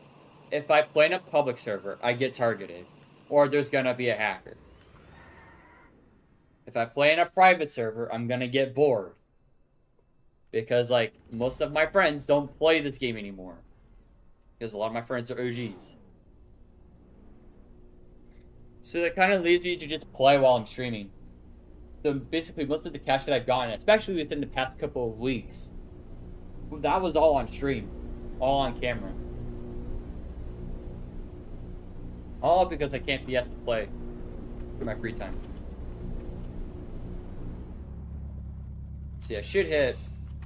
if I play in a public server, I get targeted. Or there's gonna be a hacker. If I play in a private server, I'm gonna get bored. Because, like, most of my friends don't play this game anymore. Because a lot of my friends are OGs. So that kind of leaves me to just play while I'm streaming. So basically, most of the cash that I've gotten, especially within the past couple of weeks, that was all on stream. All on camera. All because I can't be asked to play for my free time. So yeah, should hit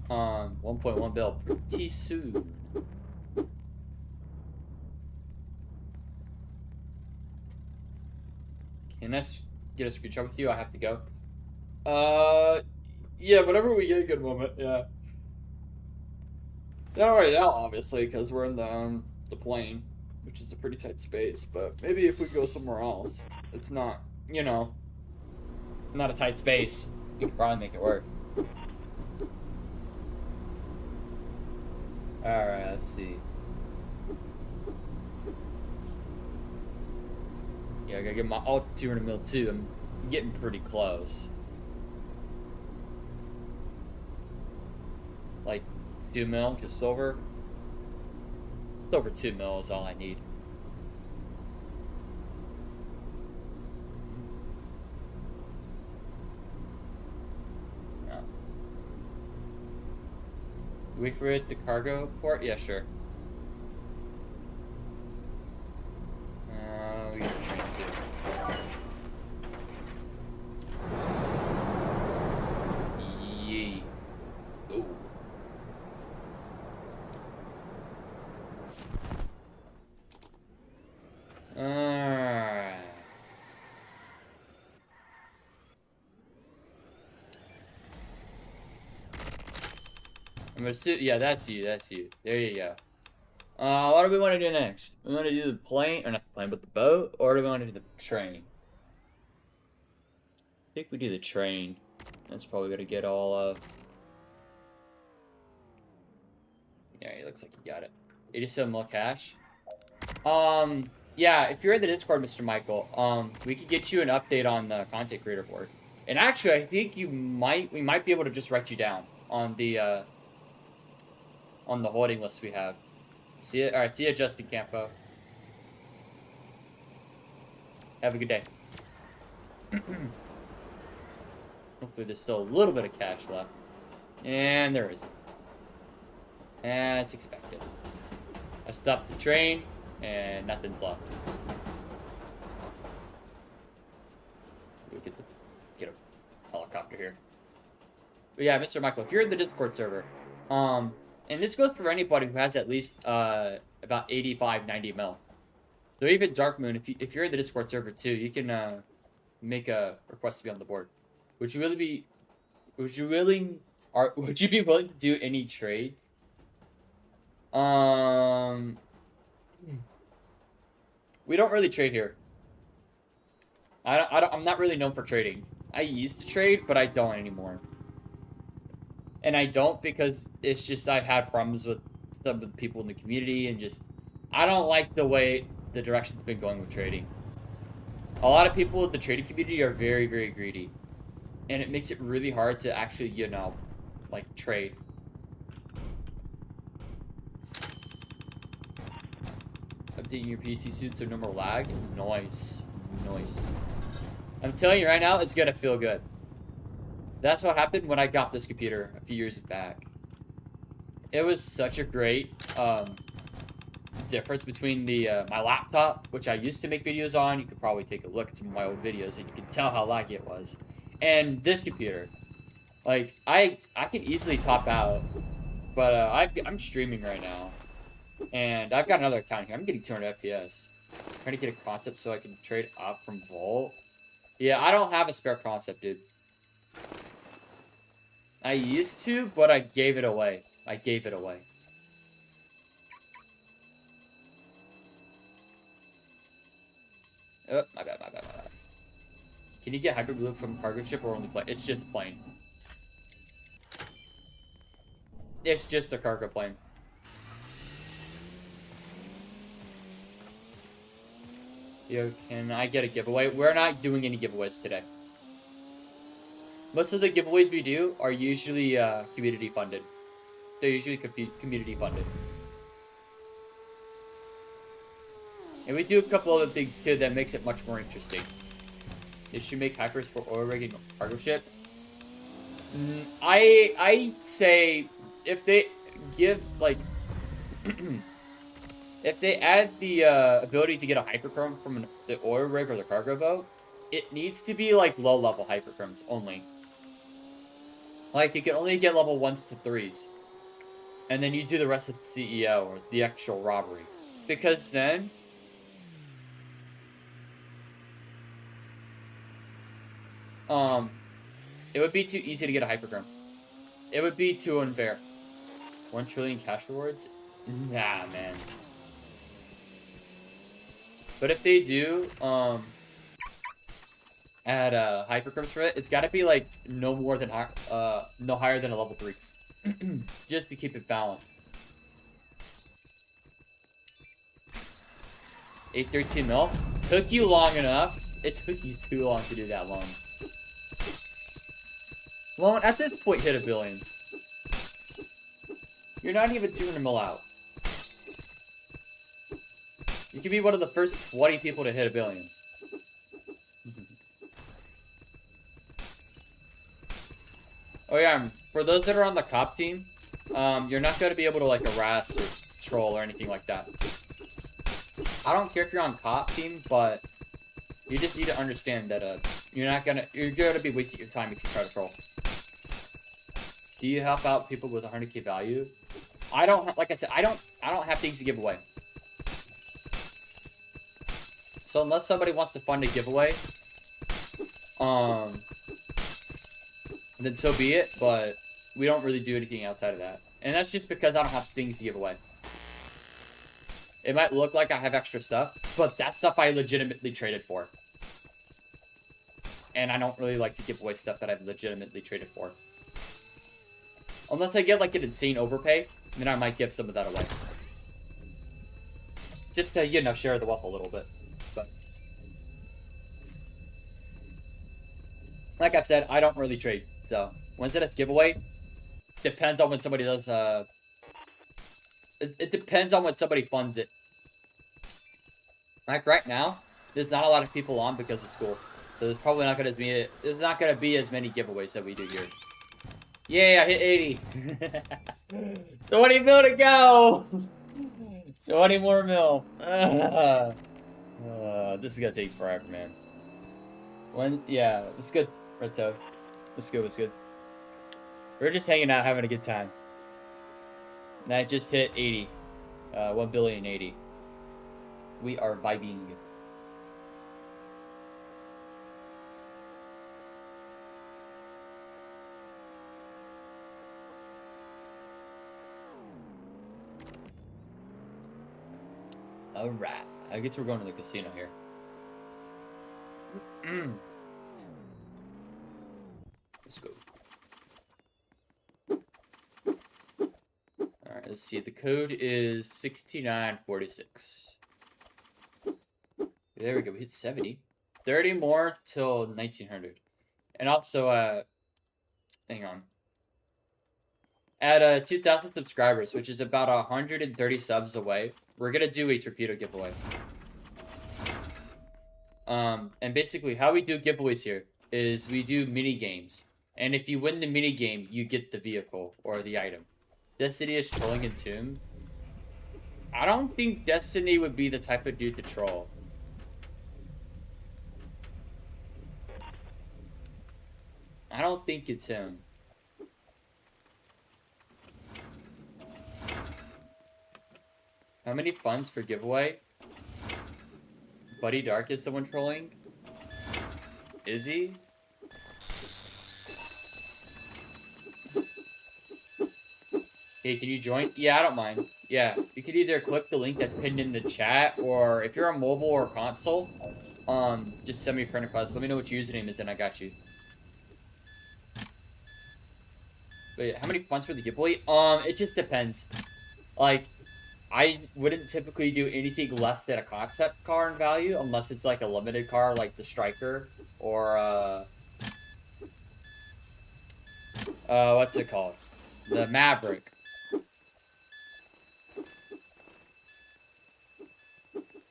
1.1 bill pretty soon. Can I get a screenshot with you? I have to go. Yeah, whenever we get a good moment, yeah. Not right now, obviously, because we're in the plane, which is a pretty tight space, but maybe if we go somewhere else, it's not, you know, not a tight space, we could probably make it work. Alright, let's see. Yeah, I gotta get my alt 200 mil too. I'm getting pretty close. Like 2 mil, just over. Just over 2 mil is all I need. Wait for it, the cargo port? Yeah, sure. We get the train too. Yee. Ooh. Alright. I'm gonna sit. Yeah, that's you. That's you. There you go. What do we want to do next? We want to do the plane, or not the plane, but the boat, or do we want to do the train? I think we do the train. That's probably gonna get all Yeah, it looks like you got it. 87 mil cash. Yeah, if you're in the Discord, Mr. Michael, we could get you an update on the content creator board. And actually, I think we might be able to just write you down on the holding list we have. See it? All right, see you, Justin Campo. Have a good day. Hopefully there's still a little bit of cash left. And there isn't. As expected. I stopped the train, and nothing's left. We'll get a helicopter here. But yeah, Mr. Michael, if you're in the Discord server, and this goes for anybody who has at least about 85, 90 mil. So even Dark Moon, if you're in the Discord server too, you can make a request to be on the board. Would you be willing to do any trade? We don't really trade here. I'm not really known for trading. I used to trade, but I don't anymore. And I don't because it's just I've had problems with some of the people in the community and just I don't like the way the direction's been going with trading. A lot of people in the trading community are very, very greedy. And it makes it really hard to actually, you know, like trade. Updating your PC soon so no more lag. Nice. Nice. I'm telling you right now, it's gonna feel good. That's what happened when I got this computer a few years back. It was such a great difference between the my laptop, which I used to make videos on. You could probably take a look at some of my old videos and you can tell how laggy it was. And this computer, like I can easily top out, but I'm streaming right now, and I've got another account here. I'm getting 200 FPS. I'm trying to get a concept so I can trade up from Volt. Yeah, I don't have a spare concept, dude. I used to, but I gave it away. I gave it away. Oh, my bad. Can you get hyperloop from cargo ship or only plane? It's just a plane. It's just a cargo plane. Yo, can I get a giveaway? We're not doing any giveaways today. Most of the giveaways we do are usually community funded. They're usually community funded. And we do a couple other things too that makes it much more interesting. They should make hypers for oil rig and cargo ship. I say if they give like if they add the ability to get a hyperchrome from the oil rig or the cargo boat, it needs to be like low level hyperchromes only. Like, you can only get level 1s to 3s. And then you do the rest of the CEO, or the actual robbery. Because then... it would be too easy to get a hyperchrome. It would be too unfair. 1 trillion cash rewards? Nah, man. But if they do, add hyperchromes for it, it's got to be like no more than no higher than a level 3, just to keep it balanced. 813 mil. Took you long enough. It took you too long to do that long. Well, at this point, hit $1 billion. You're not even 200 mil out. You could be one of the first 20 people to hit $1 billion. Oh yeah, for those that are on the cop team, you're not going to be able to like harass or troll or anything like that. I don't care if you're on cop team, but you just need to understand that you're gonna be wasting your time if you try to troll. Do you help out people with 100k value? I don't, like I said, I don't have things to give away. So unless somebody wants to fund a giveaway, then so be it, but we don't really do anything outside of that. And that's just because I don't have things to give away. It might look like I have extra stuff, but that stuff I legitimately traded for. And I don't really like to give away stuff that I've legitimately traded for. Unless I get like an insane overpay, then I might give some of that away. Just to, you know, share the wealth a little bit. But like I've said, I don't really trade. So when's the next giveaway? Depends on when somebody does it depends on when somebody funds it. Like right now, there's not a lot of people on because of school. So there's probably not gonna be as many giveaways that we do here. Yeah, I hit 80. 20 mil to go. 20 more mil. This is gonna take forever, man. Yeah, it's good, Red Toad. It's good. We're just hanging out, having a good time. And I just hit 80. 1,000,000,080. We are vibing. Alright. I guess we're going to the casino here. Let's go. Alright, let's see. The code is 6946. There we go. We hit 70. 30 more till 1900. And also, hang on. At 2,000 subscribers, which is about 130 subs away, we're going to do a torpedo giveaway. And basically how we do giveaways here is we do mini games. And if you win the mini game, you get the vehicle or the item. Destiny is trolling in Tomb. I don't think Destiny would be the type of dude to troll. I don't think it's him. How many funds for giveaway? Buddy Dark is the one trolling? Is he? Hey, can you join? Yeah, I don't mind. Yeah, you could either click the link that's pinned in the chat, or if you're on mobile or console, just send me a friend request. Let me know what your username is, and I got you. Wait, how many funds for the giveaway? It just depends. Like, I wouldn't typically do anything less than a concept car in value, unless it's like a limited car, like the Striker, or, what's it called? The Maverick.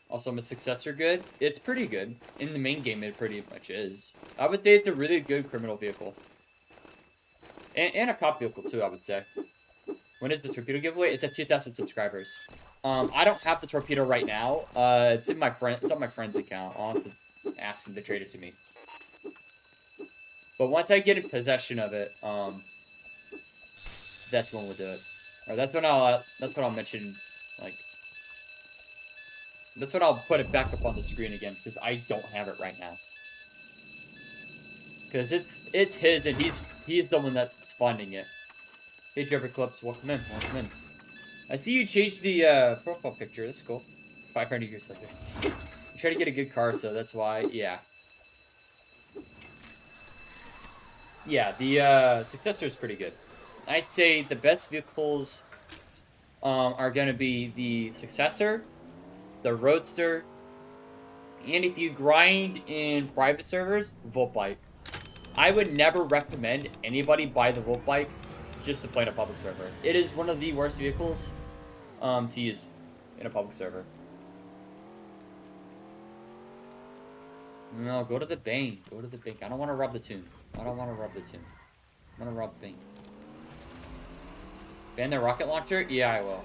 Also, my successor good? It's pretty good. In the main game, it pretty much is. I would say it's a really good criminal vehicle. And a cop vehicle, too, I would say. When is the torpedo giveaway? It's at 2,000 subscribers. I don't have the torpedo right now. It's on my friend's account. I'll have to ask him to trade it to me. But once I get in possession of it, that's when we'll do it. Or that's when I'll mention, like, that's when I'll put it back up on the screen again, because I don't have it right now. Because it's his, and he's the one that's funding it. Hey, Trevor Clips, welcome in. I see you changed the profile picture. That's cool. 500 years later. You try to get a good car, so that's why. Yeah. Yeah, the successor is pretty good. I'd say the best vehicles are going to be the successor, the roadster, And if you grind in private servers, Volt Bike. I would never recommend anybody buy the Volt Bike just to play in a public server. It is one of the worst vehicles to use in a public server. No, go to the bank. Go to the bank. I don't want to rob the tomb. I don't want to rob the tomb. I want to rob the bank. Ban the rocket launcher? Yeah, I will.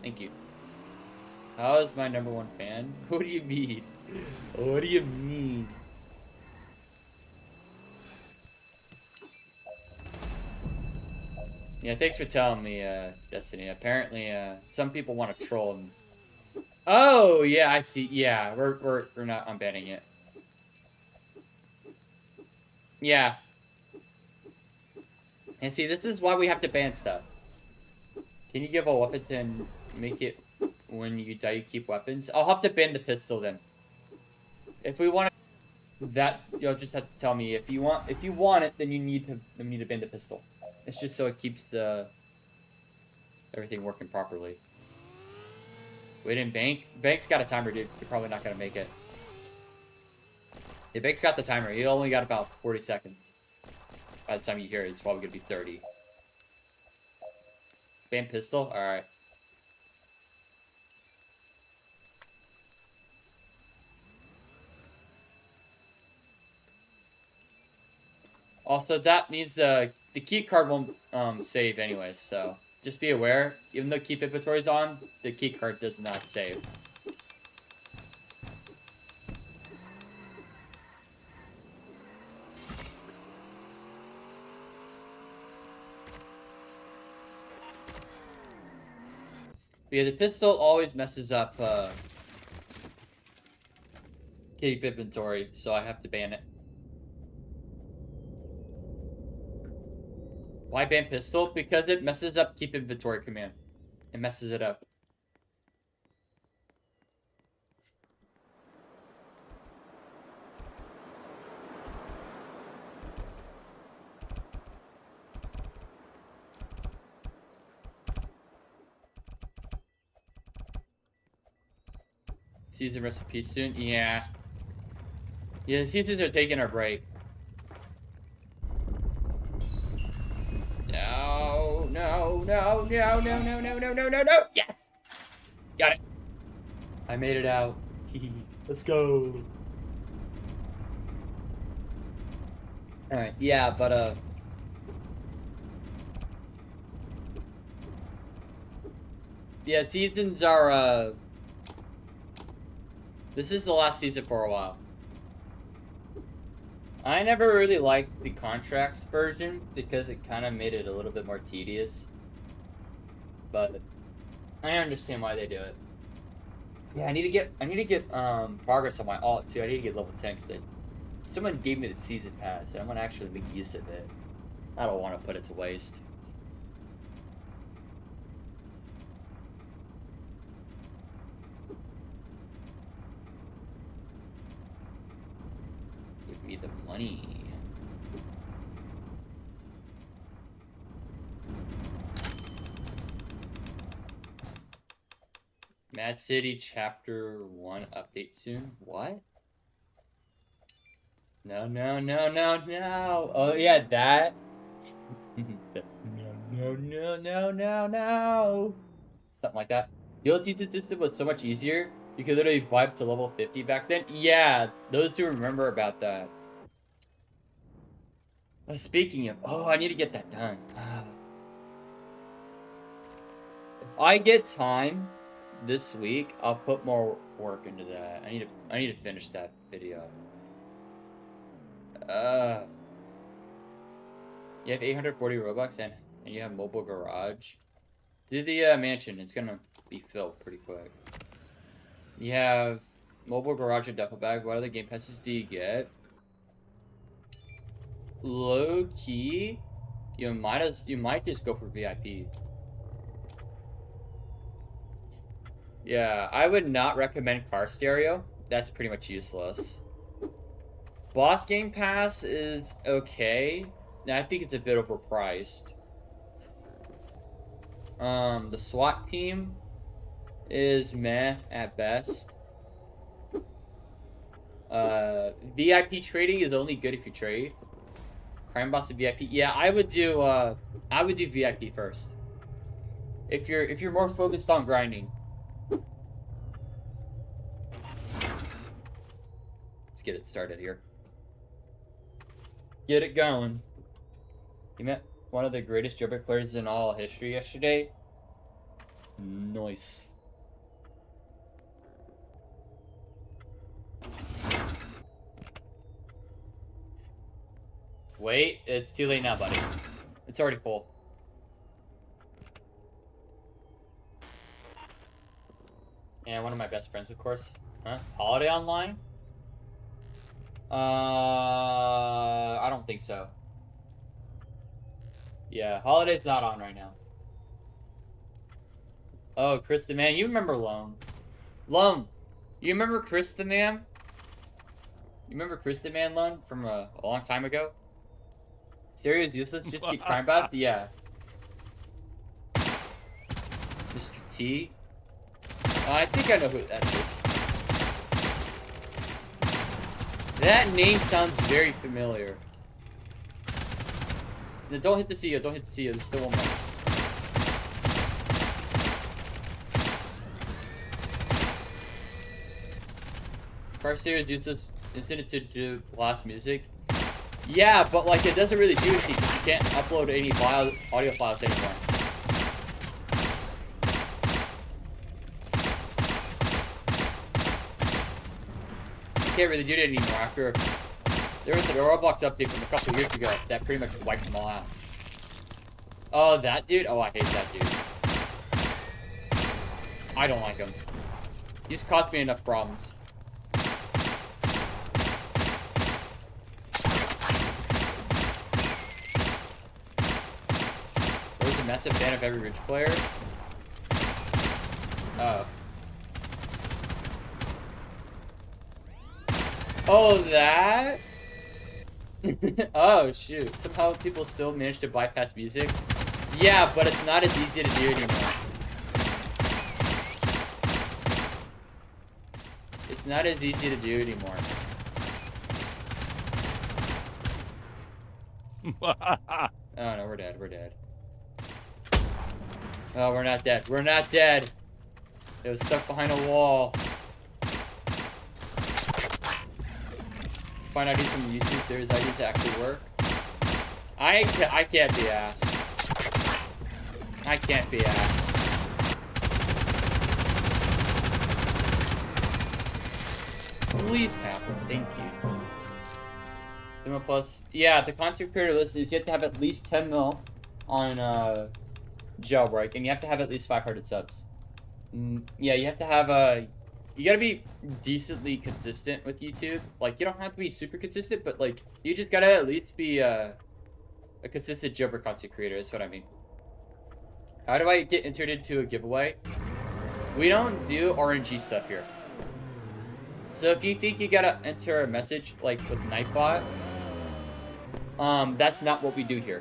Thank you. How is my #1 fan? What do you mean? What do you mean? Yeah, thanks for telling me, Destiny. Apparently, some people want to troll him. Oh, yeah, I see. Yeah, we're not unbanning it. Yeah. And see, this is why we have to ban stuff. Can you give a weapon and make it when you die you keep weapons? I'll have to ban the pistol then. If we want that, you'll just have to tell me. If you want it, then you need to ban the pistol. It's just so it keeps everything working properly. Wait in bank. Bank's got a timer, dude. You're probably not gonna make it. Yeah, bank's got the timer. You only got about 40 seconds. By the time you hear it, it's probably gonna be 30. Ban pistol? Alright. Also, that means the key card won't save anyways, so just be aware. Even though keep inventory is on, the key card does not save. Yeah, the pistol always messes up keep inventory, so I have to ban it. Why ban pistol? Because it messes up keep inventory command. It messes it up. Season recipe soon? Yeah. Yeah, the seasons are taking a break. No, no, no, no, no, no, no, no, no, no, no! Yes! Got it. I made it out. Let's go. Alright, yeah, but, yeah, seasons are, this is the last season for a while. I never really liked the contracts version because it kind of made it a little bit more tedious. But I understand why they do it. Yeah, I need to get progress on my alt too. I need to get level 10 because someone gave me the season pass and I'm gonna actually make use of it. I don't want to put it to waste. Give me the money. Mad City Chapter 1 update soon? What? No, no, no, no, no. Oh, yeah, that. No, no, no, no, no. Something like that. The old teaching system was so much easier. You could literally vibe to level 50 back then. Yeah, those who remember about that. Speaking of, oh, I need to get that done. If I get time this week, I'll put more work into that. I need to finish that video. You have 840 Robux and you have mobile garage. Do the mansion. It's gonna be filled pretty quick. You have mobile garage and duffel bag. What other game passes do you get? Low key, you might just go for VIP. Yeah, I would not recommend car stereo. That's pretty much useless. Boss game pass is okay. I think it's a bit overpriced. The SWAT team is meh at best. VIP trading is only good if you trade. Crime boss and VIP. Yeah, I would do VIP first. If you're more focused on grinding. Let's get it started here. Get it going. You met one of the greatest jailbreak players in all history yesterday. Nice. Wait, it's too late now, buddy. It's already full. And one of my best friends, of course. Huh? Holiday Online? I don't think so. Yeah, Holiday's not on right now. Oh, Chris the Man. You remember Lone. Lone. You remember Chris the Man? You remember Chris the Man, Lone? From a long time ago? Stereo's useless. Just get crime bots? Yeah. Mr. T? I think I know who that is. That name sounds very familiar. No, don't hit the CEO. Don't hit the CEO. There's still one more. Car series uses instead to do blast music. Yeah, but like it doesn't really do anything because you can't upload any audio files anymore. You can't really do it anymore after there was a Roblox update from a couple years ago that pretty much wiped them all out. Oh, that dude? Oh, I hate that dude. I don't like him. He's caused me enough problems. There's a massive fan of every rich player. Oh. Oh, that? Oh, shoot. Somehow people still manage to bypass music. Yeah, but it's not as easy to do anymore. It's not as easy to do anymore. Oh, no, we're dead. We're dead. Oh, we're not dead. We're not dead. It was stuck behind a wall. Find IDs from YouTube. There's IDs that actually work. I can't be asked. I can't be asked. Please happen. Thank you. 10 mil plus. Yeah, the content creator list is you have to have at least 10 mil on Jailbreak, and you have to have at least 500 subs. Yeah, you have to have you gotta be decently consistent with YouTube. Like, you don't have to be super consistent, but like, you just gotta at least be a consistent Jailbreak content creator. That's what I mean. How do I get entered into a giveaway? We don't do RNG stuff here. So if you think you gotta enter a message like with Nightbot, that's not what we do here.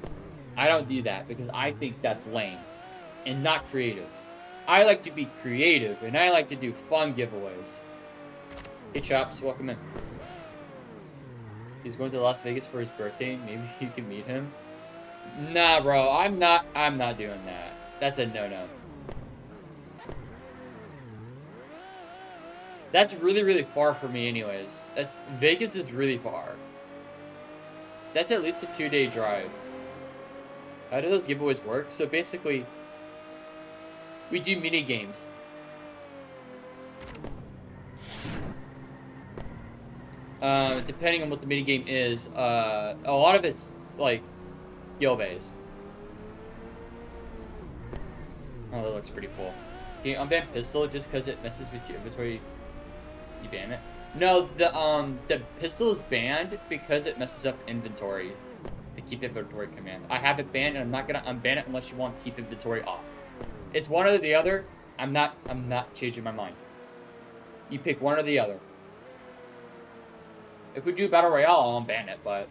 I don't do that because I think that's lame and not creative. I like to be creative and I like to do fun giveaways. Hey Chops, welcome in. He's going to Las Vegas for his birthday. Maybe you can meet him. Nah, bro, I'm not doing that. That's a no-no. That's really, really far for me anyways. Vegas is really far. That's at least a 2-day drive. How do those giveaways work? So basically, we do mini games. Depending on what the mini game is, a lot of it's like skill-based. Oh, that looks pretty cool. Can you unban pistol just because it messes with your inventory? You ban it? No, the pistol is banned because it messes up inventory. The keep inventory command. I have it banned and I'm not gonna unban it unless you want to keep inventory off. It's one or the other. I'm not changing my mind. You pick one or the other. If we do Battle Royale, I'll unban it, but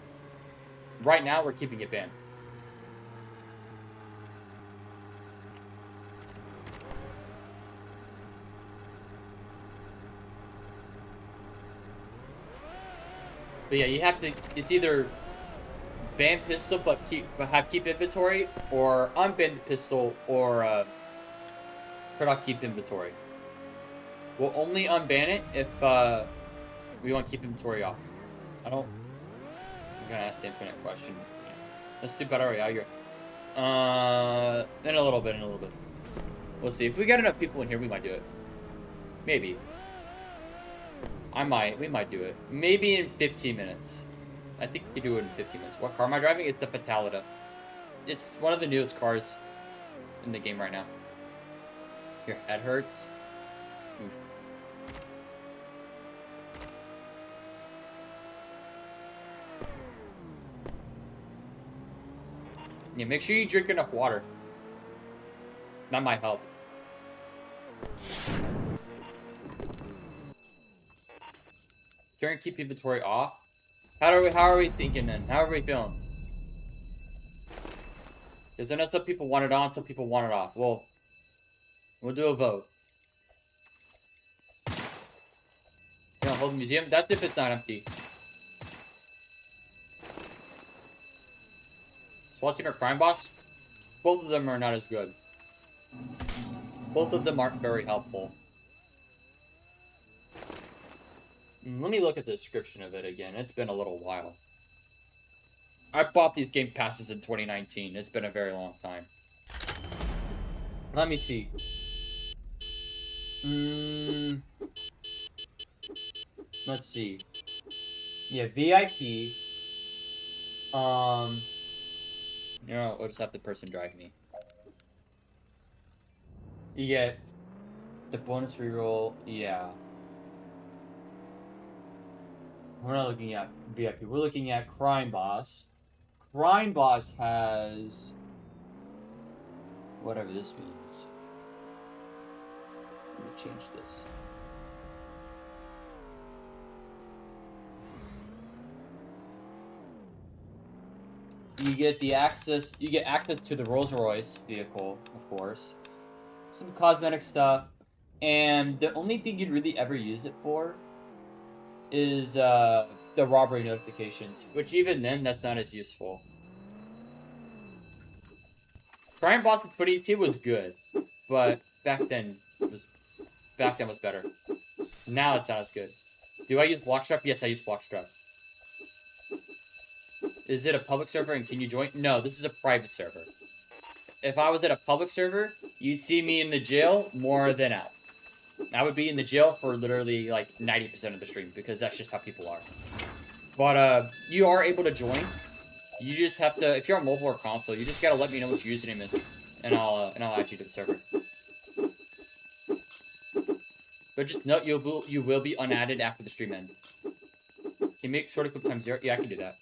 right now we're keeping it banned. But yeah, you have to. It's either ban pistol but keep inventory, or unban the pistol, or put off keep inventory. We'll only unban it if we want to keep inventory off. I'm gonna ask the infinite question. Yeah. Let's do better. Yeah, you're. In a little bit. We'll see. If we got enough people in here, we might do it. Maybe. We might do it. Maybe in 15 minutes. I think we can do it in 15 minutes. What car am I driving? It's the Fatalita. It's one of the newest cars in the game right now. Your head hurts. Oof. Yeah, make sure you drink enough water. That might help. Turn keep inventory off. How are we thinking then? How are we feeling? Because I know some people want it on, some people want it off. Well, we'll do a vote. You know, hold the museum. That's if it's not empty. Watching our crime boss. Both of them are not as good. Both of them aren't very helpful. Let me look at the description of it again. It's been a little while. I bought these game passes in 2019. It's been a very long time. Let me see. Let's see. Yeah, VIP. You know, we'll just have the person drive me. You get the bonus reroll. Yeah. We're not looking at VIP. We're looking at Crime Boss. Crime Boss has whatever this means. Let me change this. You get access to the Rolls Royce vehicle, of course. Some cosmetic stuff. And the only thing you'd really ever use it for is the robbery notifications, which even then, that's not as useful. Crime Boss with 2018 was good, but back then was better. Now it's not as good. Do I use Blockstrap? Yes, I use Blockstrap. Is it a public server and can you join? No, this is a private server. If I was at a public server, you'd see me in the jail more than out. I would be in the jail for literally like 90% of the stream because that's just how people are. But you are able to join. You just have to, if you're on mobile or console, you just gotta let me know what your username is, and I'll add you to the server. But just note you will be unadded after the stream ends. Can you make sort of clip times 0? Yeah, I can do that.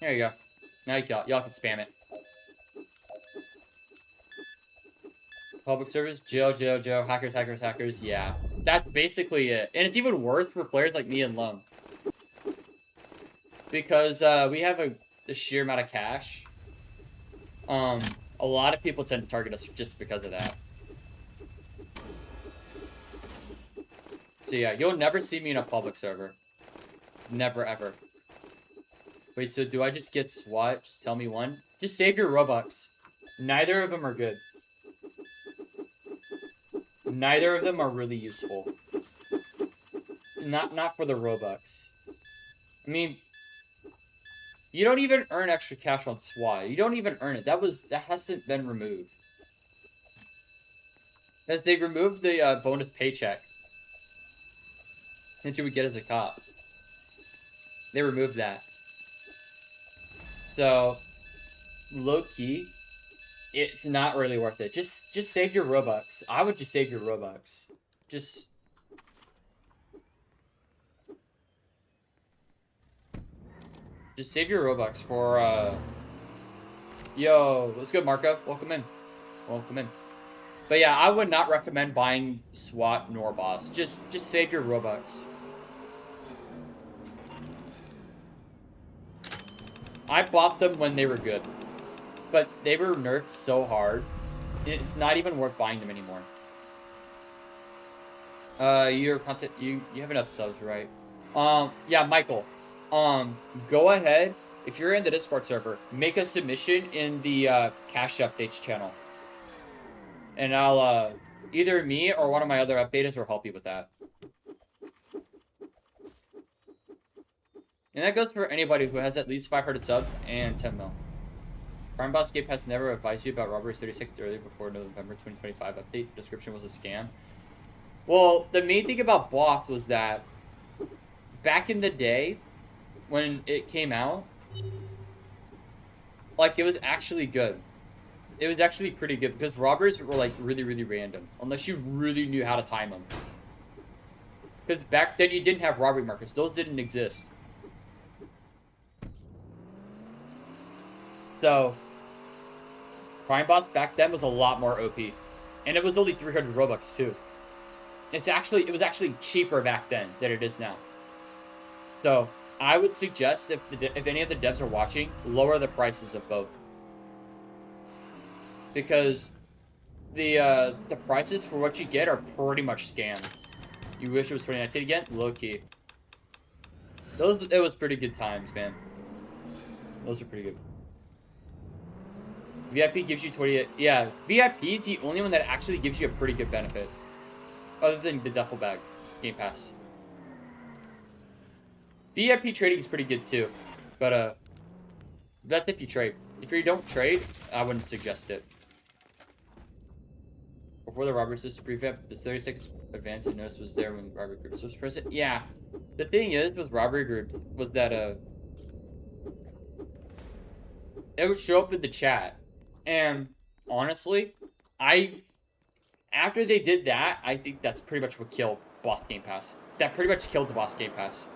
There you go. Now y'all can spam it. Public service, jail, hackers, yeah. That's basically it. And it's even worse for players like me and Lum. Because we have a sheer amount of cash. A lot of people tend to target us just because of that. So yeah, you'll never see me in a public server. Never, ever. Wait, so do I just get SWAT? Just tell me one. Just save your Robux. Neither of them are good. Neither of them are really useful. Not for the Robux. I mean, you don't even earn extra cash on SWAT. You don't even earn it. That hasn't been removed. As they removed the bonus paycheck that you would get as a cop. They removed that. So, low-key, it's not really worth it. Just save your Robux. I would just save your Robux. Just save your Robux for, Yo, what's good, Marco? Welcome in. Welcome in. But yeah, I would not recommend buying SWAT nor Boss. Just save your Robux. I bought them when they were good. But they were nerfed so hard, it's not even worth buying them anymore. Your content, you have enough subs, right? Yeah, Michael. Go ahead. If you're in the Discord server, make a submission in the cache updates channel, and I'll either me or one of my other updaters will help you with that. And that goes for anybody who has at least 500 subs and 10 mil. Crime Boss Game Pass never advised you about Robberies 30 seconds earlier before November 2025 update. Description was a scam. Well, the main thing about Boss was that back in the day, when it came out, like, it was actually good. It was actually pretty good because robberies were, like, really, really random. Unless you really knew how to time them. Because back then you didn't have robbery markers. Those didn't exist. So, Crime Boss back then was a lot more OP. And it was only 300 Robux, too. It was actually cheaper back then than it is now. So, I would suggest, if any of the devs are watching, lower the prices of both. Because the prices for what you get are pretty much scams. You wish it was 2019 again? Low key. It was pretty good times, man. Those are pretty good. VIP gives you 28. Yeah, VIP is the only one that actually gives you a pretty good benefit. Other than the duffel bag Game Pass. VIP trading is pretty good too. But that's if you trade. If you don't trade, I wouldn't suggest it. Before the robbery system revamp, the 30 seconds advance I noticed was there when robbery groups was present. Yeah. The thing is with robbery groups was that it would show up in the chat. And honestly, after they did that, I think that's pretty much what killed Boss Game Pass. That pretty much killed the Boss Game Pass.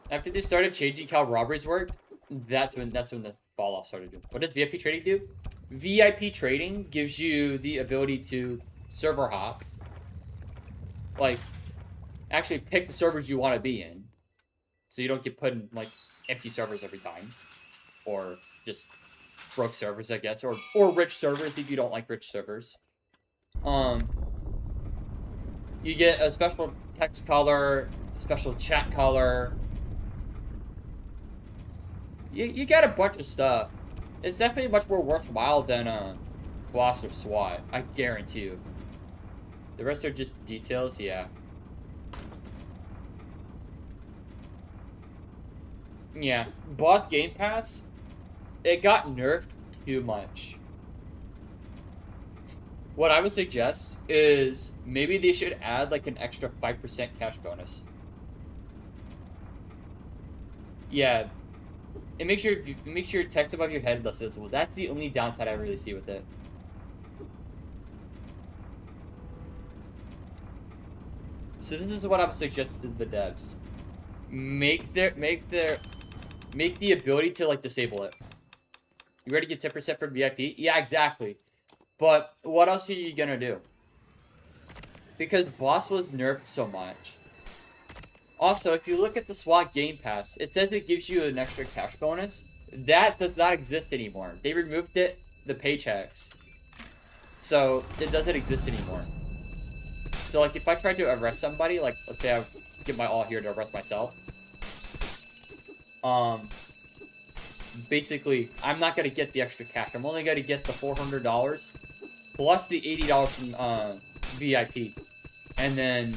After they started changing how robberies worked, that's when the fall off started. What does VIP trading do? VIP trading gives you the ability to server hop. Like, actually pick the servers you want to be in. So you don't get put in, like, empty servers every time. Or just broke servers, I guess. Or rich servers if you don't like rich servers. You get a special text color, special chat color. You get a bunch of stuff. It's definitely much more worthwhile than Boss or SWAT. I guarantee you. The rest are just details, yeah. Yeah, Boss Game Pass, it got nerfed too much. What I would suggest is maybe they should add like an extra 5% cash bonus. Yeah. And make sure text above your head less visible. That's the only downside I really see with it. So this is what I've suggested to the devs. Make the ability to like disable it. You ready to get 10% for VIP? Yeah, exactly. But what else are you gonna do? Because Boss was nerfed so much. Also, if you look at the SWAT Game Pass, it says it gives you an extra cash bonus. That does not exist anymore. They removed it, the paychecks. So, it doesn't exist anymore. So, like, if I tried to arrest somebody, like, let's say I get my all here to arrest myself. Basically, I'm not going to get the extra cash. I'm only going to get the $400 plus the $80 from VIP. And then,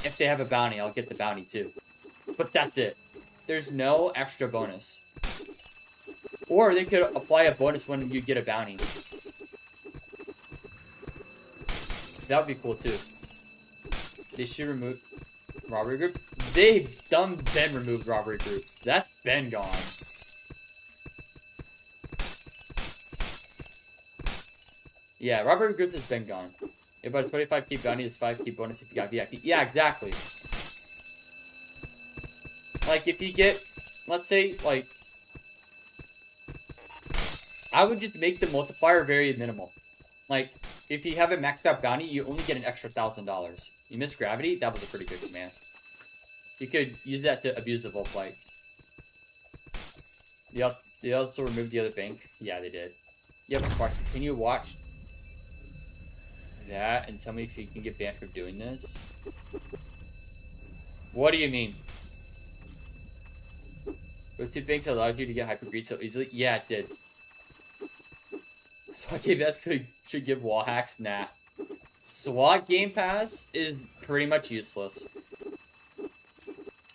if they have a bounty, I'll get the bounty too. But that's it. There's no extra bonus. Or they could apply a bonus when you get a bounty. That would be cool too. They should remove robbery groups. They've been removed robbery groups. That's been gone. Yeah, robbery groups has been gone. About a 25k bounty, it's 5k bonus if you got VIP. Yeah, exactly. Like, if you get, let's say, like, I would just make the multiplier very minimal. Like, if you have a maxed out bounty, you only get an extra $1,000. You miss gravity? That was a pretty good command. You could use that to abuse the Volt Flight. They also removed the other bank? Yeah, they did. You have a question. Can you watch that and tell me if you can get banned for doing this. What do you mean? Rotate banks allowed you to get hyper greed so easily? Yeah, it did. SWAT Game Pass should give wall hacks? Nah. SWAT Game Pass is pretty much useless.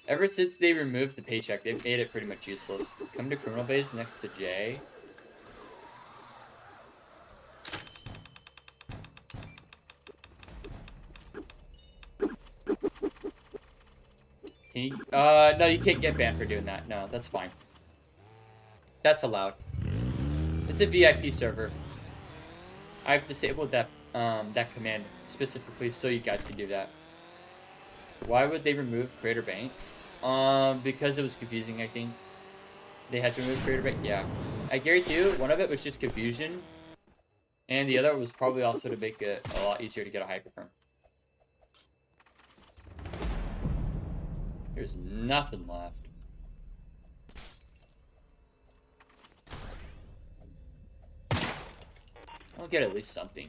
Ever since they removed the paycheck, they've made it pretty much useless. Come to criminal base next to Jay. Can you, no, you can't get banned for doing that. No, that's fine. That's allowed. It's a VIP server. I've disabled that, that command specifically so you guys can do that. Why would they remove Creator Bank? Because it was confusing, I think. They had to remove Creator Bank? Yeah. I guarantee you, one of it was just confusion. And the other was probably also to make it a lot easier to get a hyperperm. There's nothing left. I'll get at least something.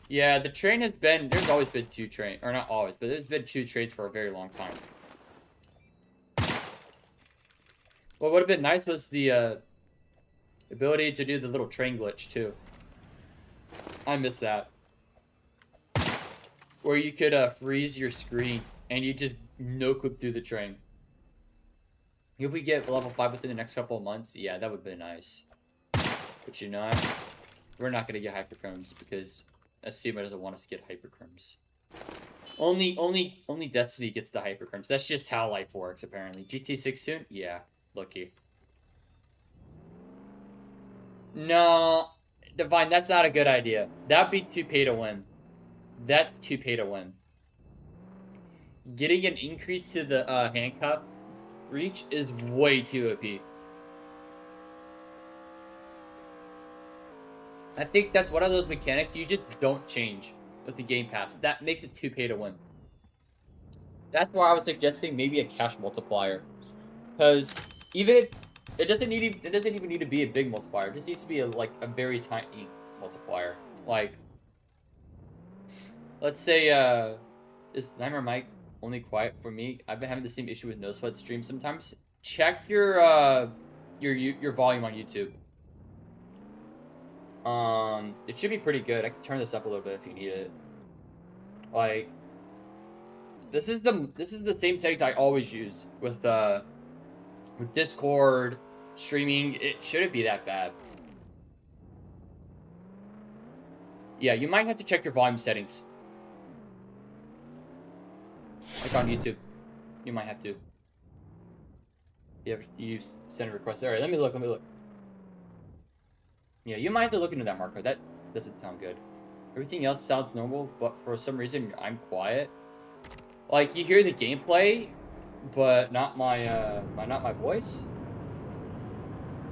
Yeah, the train has been... There's always been two trains. Or not always, but there's been two trains for a very long time. What would have been nice was the ability to do the little train glitch, too. I miss that. Where you could freeze your screen and you just no-clip through the train. If we get level 5 within the next couple of months, yeah, that would be nice. But you know what? We're not going to get hyperchromes because Asuma doesn't want us to get hyperchromes. Only Destiny gets the hyperchromes. That's just how life works, apparently. GT 6 soon? Yeah, lucky. No, Divine, that's not a good idea. That'd be too pay to win. That's too pay to win. Getting an increase to the handcuff reach is way too OP. I think that's one of those mechanics you just don't change with the Game Pass. That makes it too pay to win. That's why I was suggesting maybe a cash multiplier, because even if it doesn't even need to be a big multiplier. It just needs to be like a very tiny multiplier. Like, let's say is Nightmare Mike only quiet for me? I've been having the same issue with No Sweat stream sometimes. Check your volume on YouTube. It should be pretty good. I can turn this up a little bit if you need it. Like, this is the same settings I always use with Discord streaming. It shouldn't be that bad. Yeah, you might have to check your volume settings. Like on YouTube. You might have to. You send a request. Alright, let me look. Yeah, you might have to look into that, Marco. That doesn't sound good. Everything else sounds normal, but for some reason I'm quiet. Like, you hear the gameplay, but not my voice.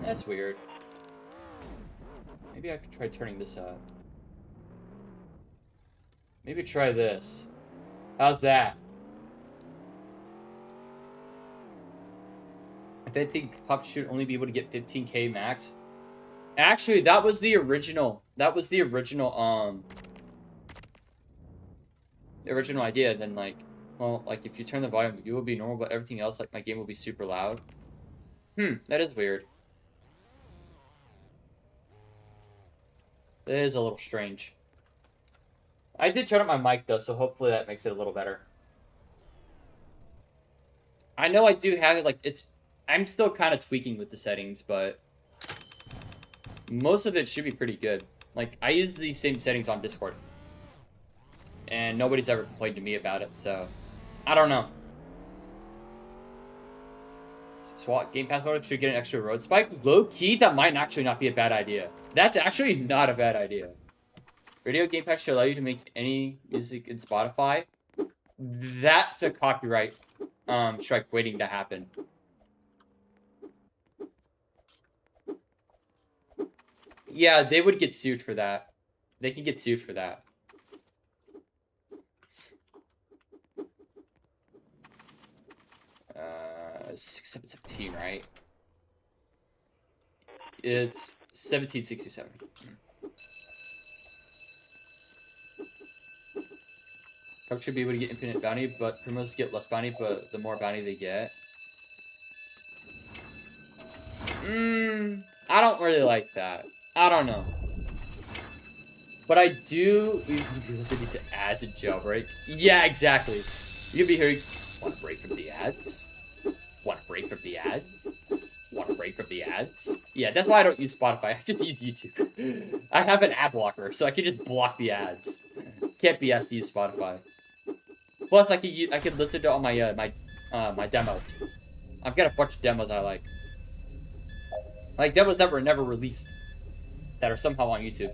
That's weird. Maybe I could try turning this up. Maybe try this. How's that? I think Pop should only be able to get 15k max. Actually, that was the original. The original idea. Then, like, well, like, if you turn the volume, it will be normal, but everything else, like, my game will be super loud. That is weird. That is a little strange. I did turn up my mic, though, so hopefully that makes it a little better. I know I do have it, like, I'm still kind of tweaking with the settings, but most of it should be pretty good. Like, I use these same settings on Discord, and nobody's ever complained to me about it, so I don't know. SWAT Game Pass mode should get an extra road spike. Low key, that might actually not be a bad idea. That's actually not a bad idea. Radio Game Pass should allow you to make any music in Spotify. That's a copyright strike waiting to happen. Yeah, they would get sued for that. They can get sued for that. Uh, 6, 7, 17, right? It's 1767. Probably should be able to get infinite bounty, but criminals get less bounty, but the more bounty they get. I don't really like that. I don't know. But I do... We also need to add to Jailbreak. Yeah, exactly. You could be hearing, want a break from the ads? Want a break from the ads? Want a break from the ads? Yeah, that's why I don't use Spotify. I just use YouTube. I have an ad blocker, so I can just block the ads. Can't be asked to use Spotify. Plus, I could listen to all my my demos. I've got a bunch of demos I like. Like demos that were never released, that are somehow on YouTube.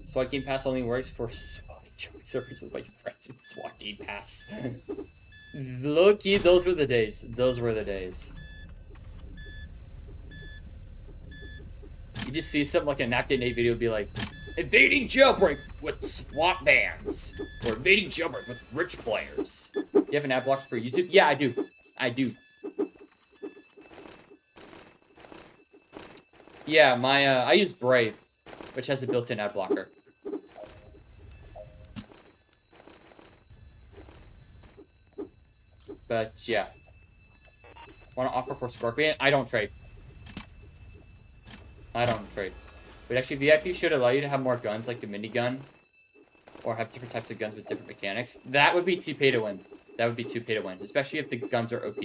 SWAT Game Pass only works for SWAT servers with my friends with SWAT Game Pass. Low-key, those were the days. Those were the days. You just see something like a Napkin 8 video be like, invading Jailbreak with SWAT bands. Or invading Jailbreak with rich players. You have an ad block for YouTube? Yeah, I do. I do. Yeah, my, I use Brave, which has a built-in ad blocker. But, yeah. Want to offer for Scorpion? I don't trade. I don't trade. But actually, VIP should allow you to have more guns, like the minigun. Or have different types of guns with different mechanics. That would be too pay to win. That would be too pay to win. Especially if the guns are OP.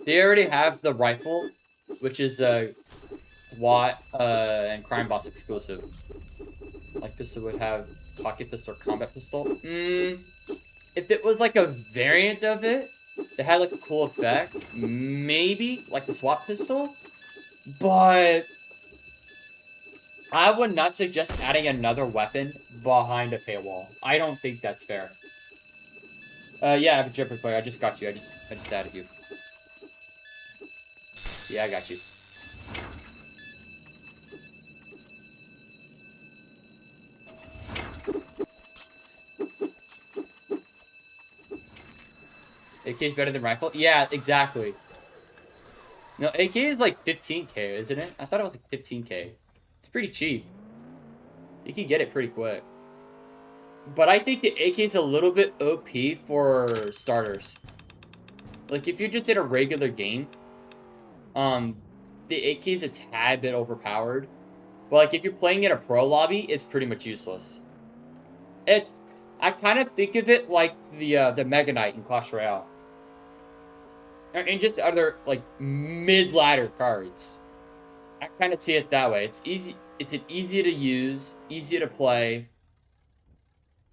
They already have the rifle, which is a SWAT and Crime Boss exclusive. Like pistol would have pocket pistol or combat pistol. If it was like a variant of it that had like a cool effect, maybe like the SWAT pistol. But I would not suggest adding another weapon behind a paywall. I don't think that's fair. Yeah, I have a Jailbreak player. I just got you. I just added you. Yeah, I got you. AK is better than rifle? Yeah, exactly. No, AK is like 15k, isn't it? I thought it was like 15k. It's pretty cheap. You can get it pretty quick. But I think the AK is a little bit OP for starters. Like, if you're just in a regular game, the AK is a tad bit overpowered. But, like, if you're playing in a pro lobby, it's pretty much useless. I kind of think of it like the Mega Knight in Clash Royale. And just other, like, mid-ladder cards. I kind of see it that way. It's easy. It's an easy to use, easy to play,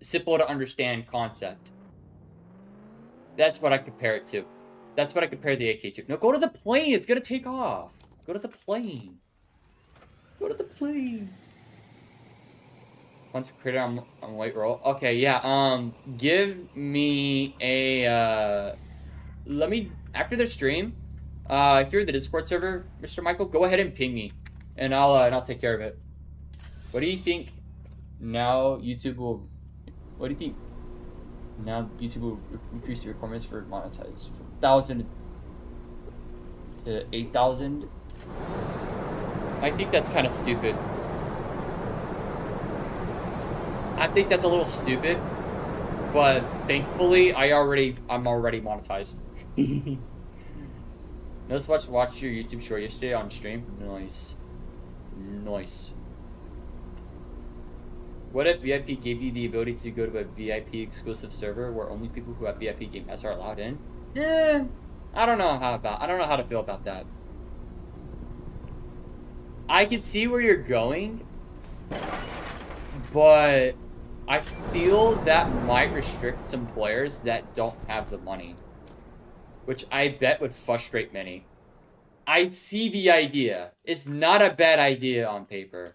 simple to understand concept. That's what I compare it to. That's what I compare the AK to. No, go to the plane. It's going to take off. Go to the plane. Go to the plane. Once created on white roll. Okay, yeah. Give me a, let me, after the stream, if you're in the Discord server, Mr. Michael, go ahead and ping me. And I'll take care of it. What do you think now YouTube will, what do you think now YouTube will increase the requirements for monetize from 1,000 to 8,000? I think that's kind of stupid. I think that's a little stupid, but thankfully I'm already monetized. No Swatch watched your YouTube short yesterday on stream. Nice. Nice. What if VIP gave you the ability to go to a VIP exclusive server where only people who have VIP Game Pass are allowed in? I don't know how to feel about that. I can see where you're going, but I feel that might restrict some players that don't have the money, which I bet would frustrate many. I see the idea. It's not a bad idea on paper.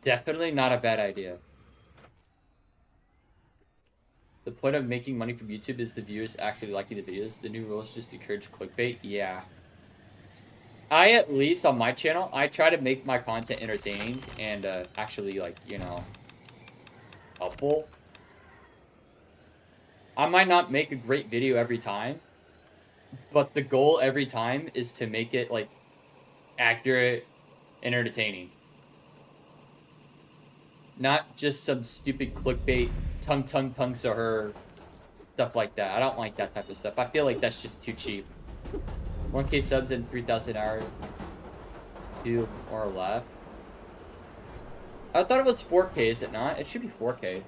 Definitely not a bad idea. The point of making money from YouTube is the viewers actually liking the videos. The new rules just encourage clickbait. Yeah. I, at least on my channel, I try to make my content entertaining and actually, like, you know, helpful. I might not make a great video every time, but the goal every time is to make it like accurate and entertaining. Not just some stupid clickbait, tongue to her, stuff like that. I don't like that type of stuff. I feel like that's just too cheap. 1K subs and 3,000 hours. 2 more left. I thought it was 4K, is it not? It should be 4K.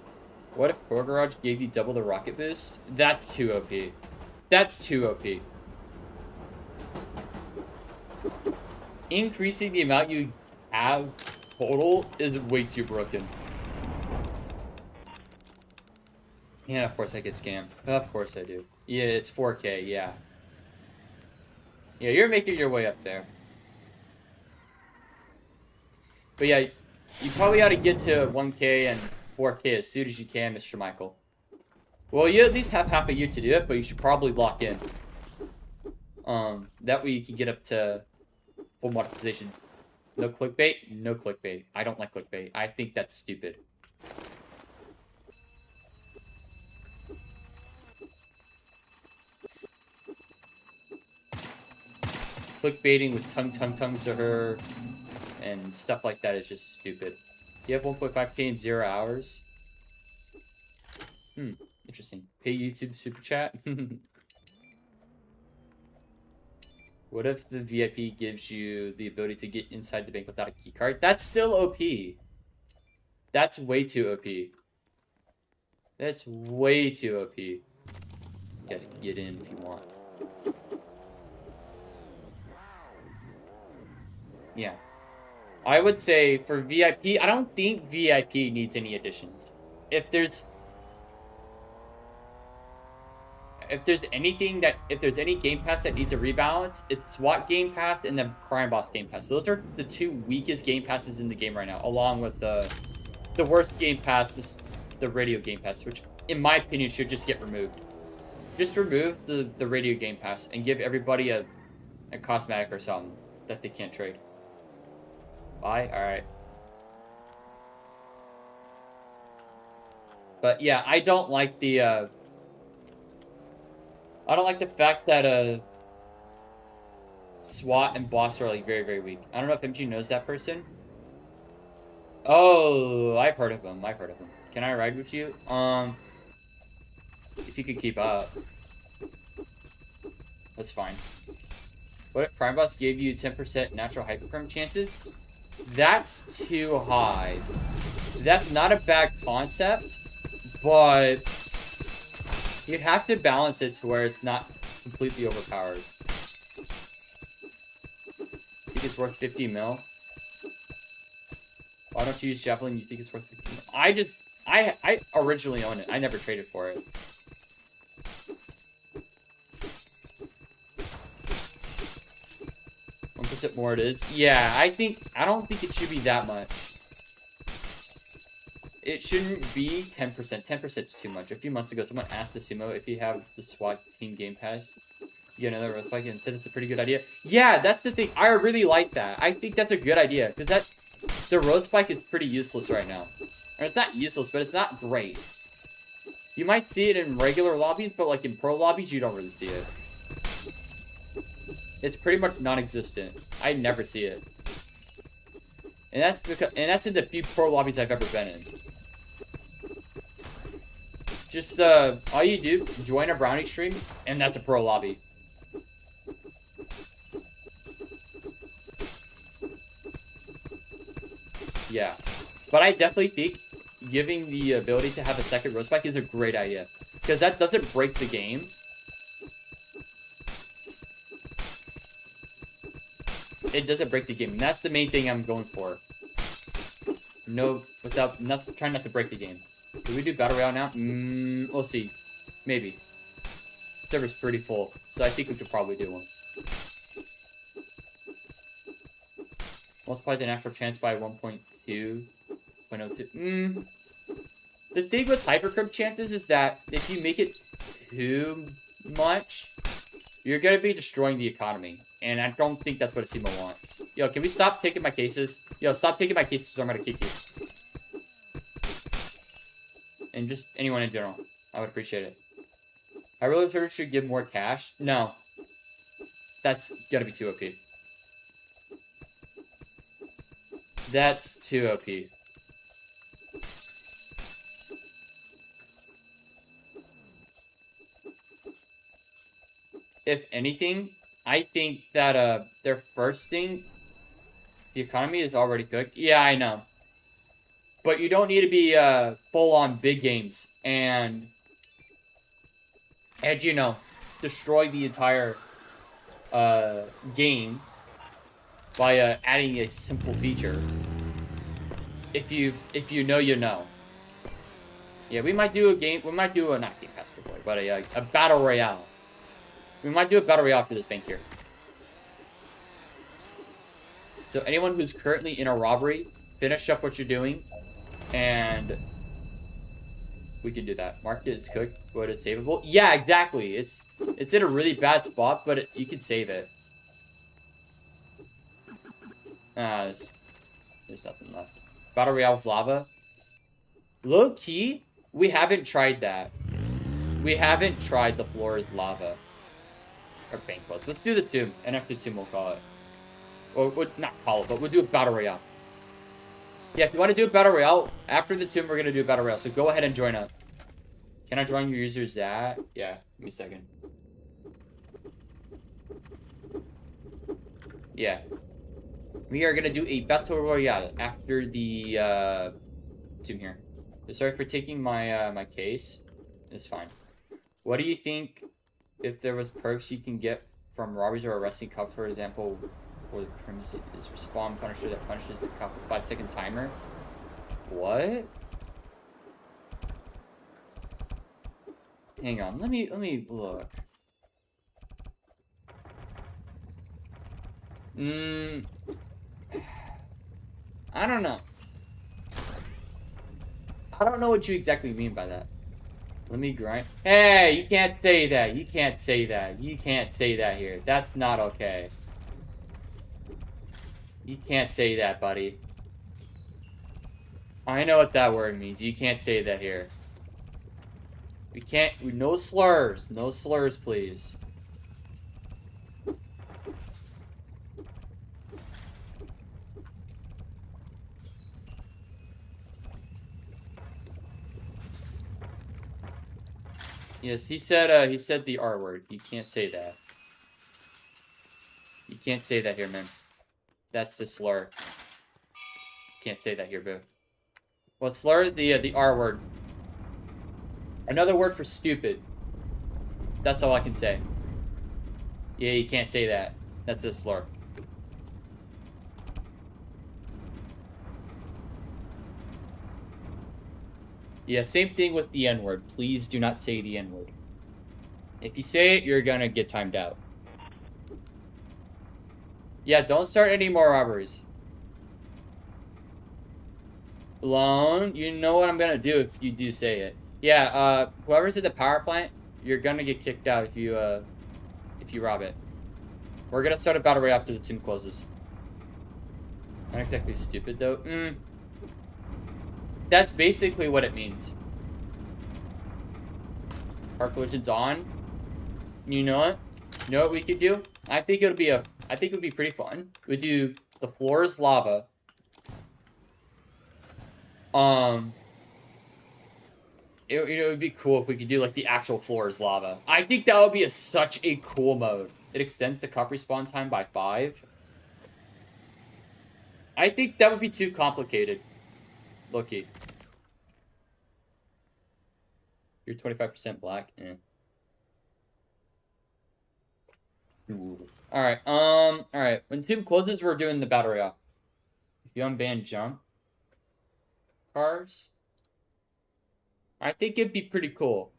What if Core Garage gave you double the rocket boost? That's too OP. That's too OP. Increasing the amount you have total is way too broken. And of course I get scammed. Of course I do. Yeah, it's 4K, yeah. Yeah, you're making your way up there. But yeah, you probably ought to get to 1K and 4K as soon as you can, Mr. Michael. Well, you at least have half a year to do it, but you should probably lock in. That way you can get up to full monetization. No clickbait? No clickbait. I don't like clickbait. I think that's stupid. Clickbaiting with tongues to her and stuff like that is just stupid. You have 1.5K in 0 hours? Interesting. Pay YouTube super chat? What if the VIP gives you the ability to get inside the bank without a key card? That's still OP. That's way too OP. That's way too OP. You guys can get in if you want. Yeah. I would say for VIP, I don't think VIP needs any additions. If there's any Game Pass that needs a rebalance, it's SWAT Game Pass and then Crime Boss Game Pass. Those are the two weakest Game Passes in the game right now, along with the worst Game Pass, the Radio Game Pass, which in my opinion should just get removed. Just remove the Radio Game Pass and give everybody a cosmetic or something that they can't trade. Bye? Alright. But yeah, I don't like the fact that SWAT and Boss are like very, very weak. I don't know if MG knows that person. Oh, I've heard of him. Can I ride with you? If you could keep up. That's fine. What if Crime Boss gave you 10% natural hyperchrome chances? That's too high. That's not a bad concept, but you'd have to balance it to where it's not completely overpowered. Think it's worth 50 mil? Why don't you use Javelin? You think it's worth 50 mil? I originally owned it. I never traded for it. More it is. Yeah, I don't think it should be that much. It shouldn't be 10%. 10% is too much. A few months ago, someone asked the Sumo if you have the SWAT Team Game Pass, you get another Road Spike, and said it's a pretty good idea. Yeah, that's the thing. I really like that. I think that's a good idea, because the Road Spike is pretty useless right now. Or it's not useless, but it's not great. You might see it in regular lobbies, but like in pro lobbies, you don't really see it. It's pretty much non-existent. I never see it. And that's in the few pro lobbies I've ever been in. Just all you do, join a brownie stream, and that's a pro lobby. Yeah. But I definitely think giving the ability to have a second road spike is a great idea. Because that doesn't break the game. It doesn't break the game, and that's the main thing I'm going for. Trying not to break the game. Do we do Battle Royale now? We'll see. Maybe. Server's pretty full, so I think we could probably do one. Multiply the natural chance by 1.2.02. The thing with hypercrypt chances is that if you make it too much, you're gonna be destroying the economy. And I don't think that's what a Simo wants. Yo, can we stop taking my cases? Yo, stop taking my cases or I'm gonna kick you. And just anyone in general. I would appreciate it. I really should give more cash. No. That's gotta be too OP. That's too OP. If anything, I think that their first thing, the economy is already cooked. Yeah, I know. But you don't need to be full on big games and you know, destroy the entire game by adding a simple feature. If you know, you know. Yeah, we might do a game. We might do a not game pass boy, but a battle royale. We might do a battle royale for this bank here. So anyone who's currently in a robbery, finish up what you're doing, and we can do that. Mark is cooked, but it's savable. Yeah, exactly. It's in a really bad spot, but you can save it. There's nothing left. Battle royale with lava. Low key, we haven't tried that. We haven't tried the floor is lava. Or bank close. Let's do the tomb. And after the tomb, we'll call it. Or we'll not call it, but we'll do a battle royale. Yeah, if you want to do a battle royale, after the tomb, we're going to do a battle royale. So go ahead and join up. Can I join your users that? Yeah, give me a second. Yeah. We are going to do a battle royale after the tomb here. Sorry for taking my my case. It's fine. What do you think if there was perks you can get from robberies or arresting cops, for example, where the premise is respawn punisher that punishes the cop with 5-second timer? What? Hang on, let me look. I don't know. I don't know what you exactly mean by that. Let me grind. Hey, you can't say that. You can't say that. You can't say that here. That's not okay. You can't say that, buddy. I know what that word means. You can't say that here. We can't. No slurs. No slurs, please. Yes, he said the R word. You can't say that. You can't say that here, man. That's a slur. Can't say that here, boo. Well, slur the R word. Another word for stupid. That's all I can say. Yeah, you can't say that. That's a slur. Yeah, same thing with the N-word. Please do not say the N-word. If you say it, you're gonna get timed out. Yeah, don't start any more robberies. Lone, you know what I'm gonna do if you do say it. Yeah, whoever's at the power plant, you're gonna get kicked out if you rob it. We're gonna start a battle right after the tomb closes. Not exactly stupid, though. That's basically what it means. Car collision's on. You know what? You know what we could do? I think it would be pretty fun. We do the floor is lava. It would be cool if we could do like the actual floor is lava. I think that would be such a cool mode. It extends the cup respawn time by 5. I think that would be too complicated. Low-key. You're 25% black. Alright, alright. When the tomb closes, we're doing the battle royale. If you unban jump cars, I think it'd be pretty cool.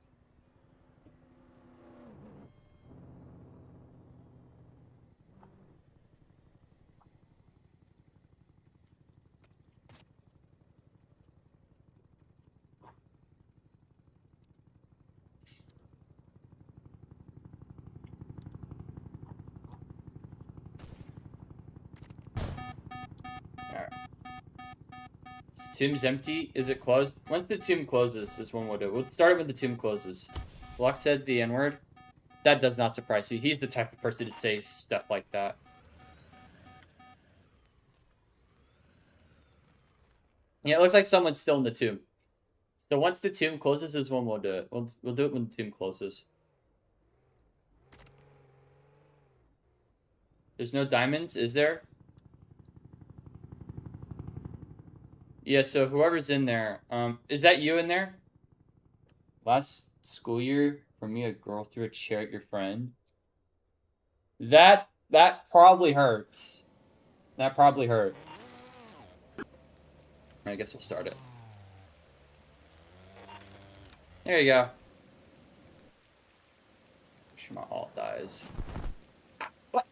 Alright. This tomb's empty. Is it closed? Once the tomb closes, is when we'll do. We'll start it when the tomb closes. Block said the N-word. that does not surprise me. He's the type of person to say stuff like that. Yeah, it looks like someone's still in the tomb. So once the tomb closes is when we'll do it. We'll do it when the tomb closes. There's no diamonds, is there? Yeah, so whoever's in there, is that you in there? Last school year, for me, a girl threw a chair at your friend. That probably hurts. That probably hurt. I guess we'll start it. There you go. Make sure my alt dies. What?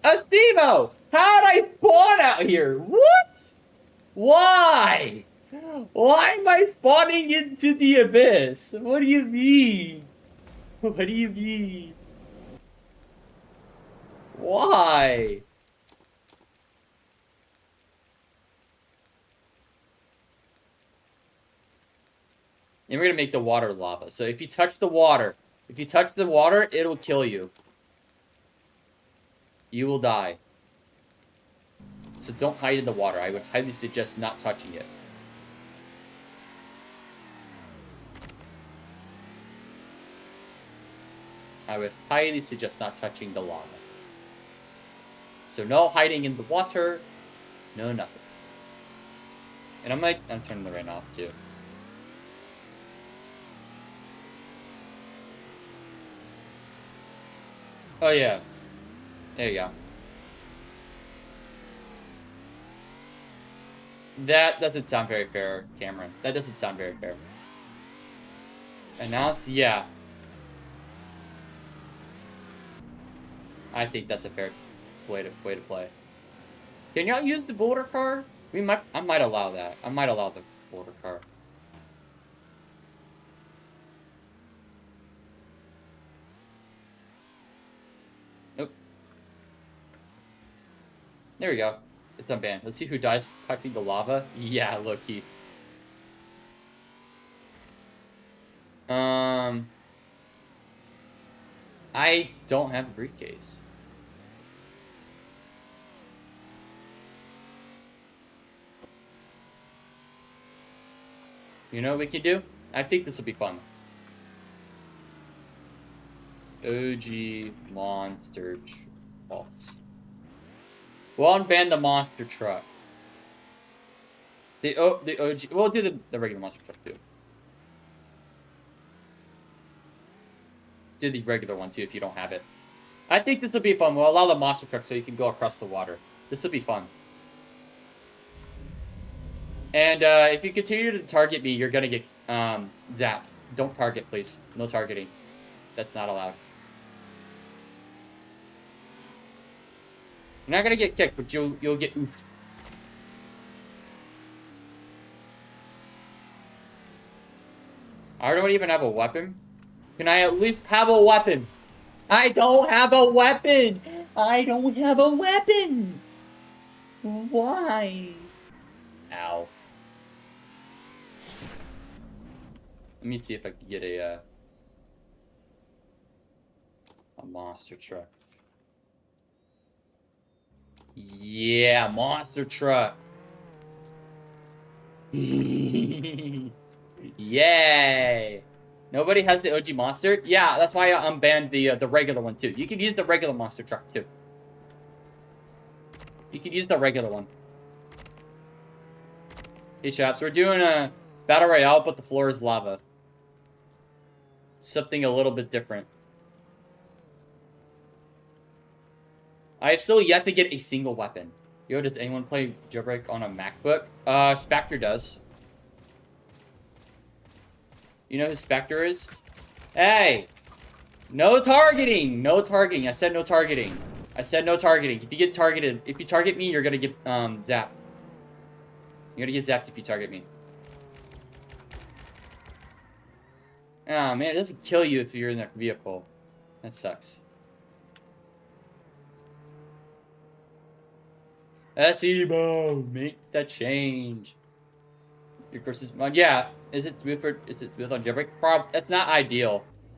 Estimo! How'd I spawn out here? What? Why? Why am I spawning into the abyss? What do you mean? What do you mean? Why? And we're gonna make the water lava. So if you touch the water, it'll kill you. You will die. So don't hide in the water. I would highly suggest not touching it. I would highly suggest not touching the lava. So no hiding in the water. No nothing. And I'm turning the rain off too. Oh yeah. There you go. That doesn't sound very fair, Cameron. That doesn't sound very fair. And now it's, yeah. I think that's a fair way to play. Can y'all use the border car? I might allow that. I might allow the border car. Nope. There we go. It's unbanned. Let's see who dies touching the lava. Yeah, low-key. I don't have a briefcase. You know what we can do? I think this will be fun. OG monster false. We'll unban the monster truck. The OG. We'll do the regular monster truck too. Do the regular one too if you don't have it. I think this will be fun. We'll allow the monster truck so you can go across the water. This will be fun. And if you continue to target me, you're gonna get zapped. Don't target, please. No targeting. That's not allowed. You're not gonna get kicked, but you'll get oofed. I don't even have a weapon. Can I at least have a weapon? I don't have a weapon! I don't have a weapon! Why? Ow. Let me see if I can get a monster truck. Yeah, monster truck. Yay! Nobody has the OG monster? Yeah, that's why I unbanned the regular one too. You can use the regular monster truck too. You can use the regular one. Hey chaps, we're doing a battle royale, but the floor is lava. Something a little bit different. I have still yet to get a single weapon. Yo, does anyone play Jailbreak on a MacBook? Spectre does. You know who Spectre is? Hey! No targeting! No targeting. I said no targeting. I said no targeting. If you get targeted, if you target me, you're gonna get zapped. You're gonna get zapped if you target me. Oh man, it doesn't kill you if you're in that vehicle. That sucks. SEBO, make the change. Your course is yeah. Is it smooth on Jailbreak? That's not ideal.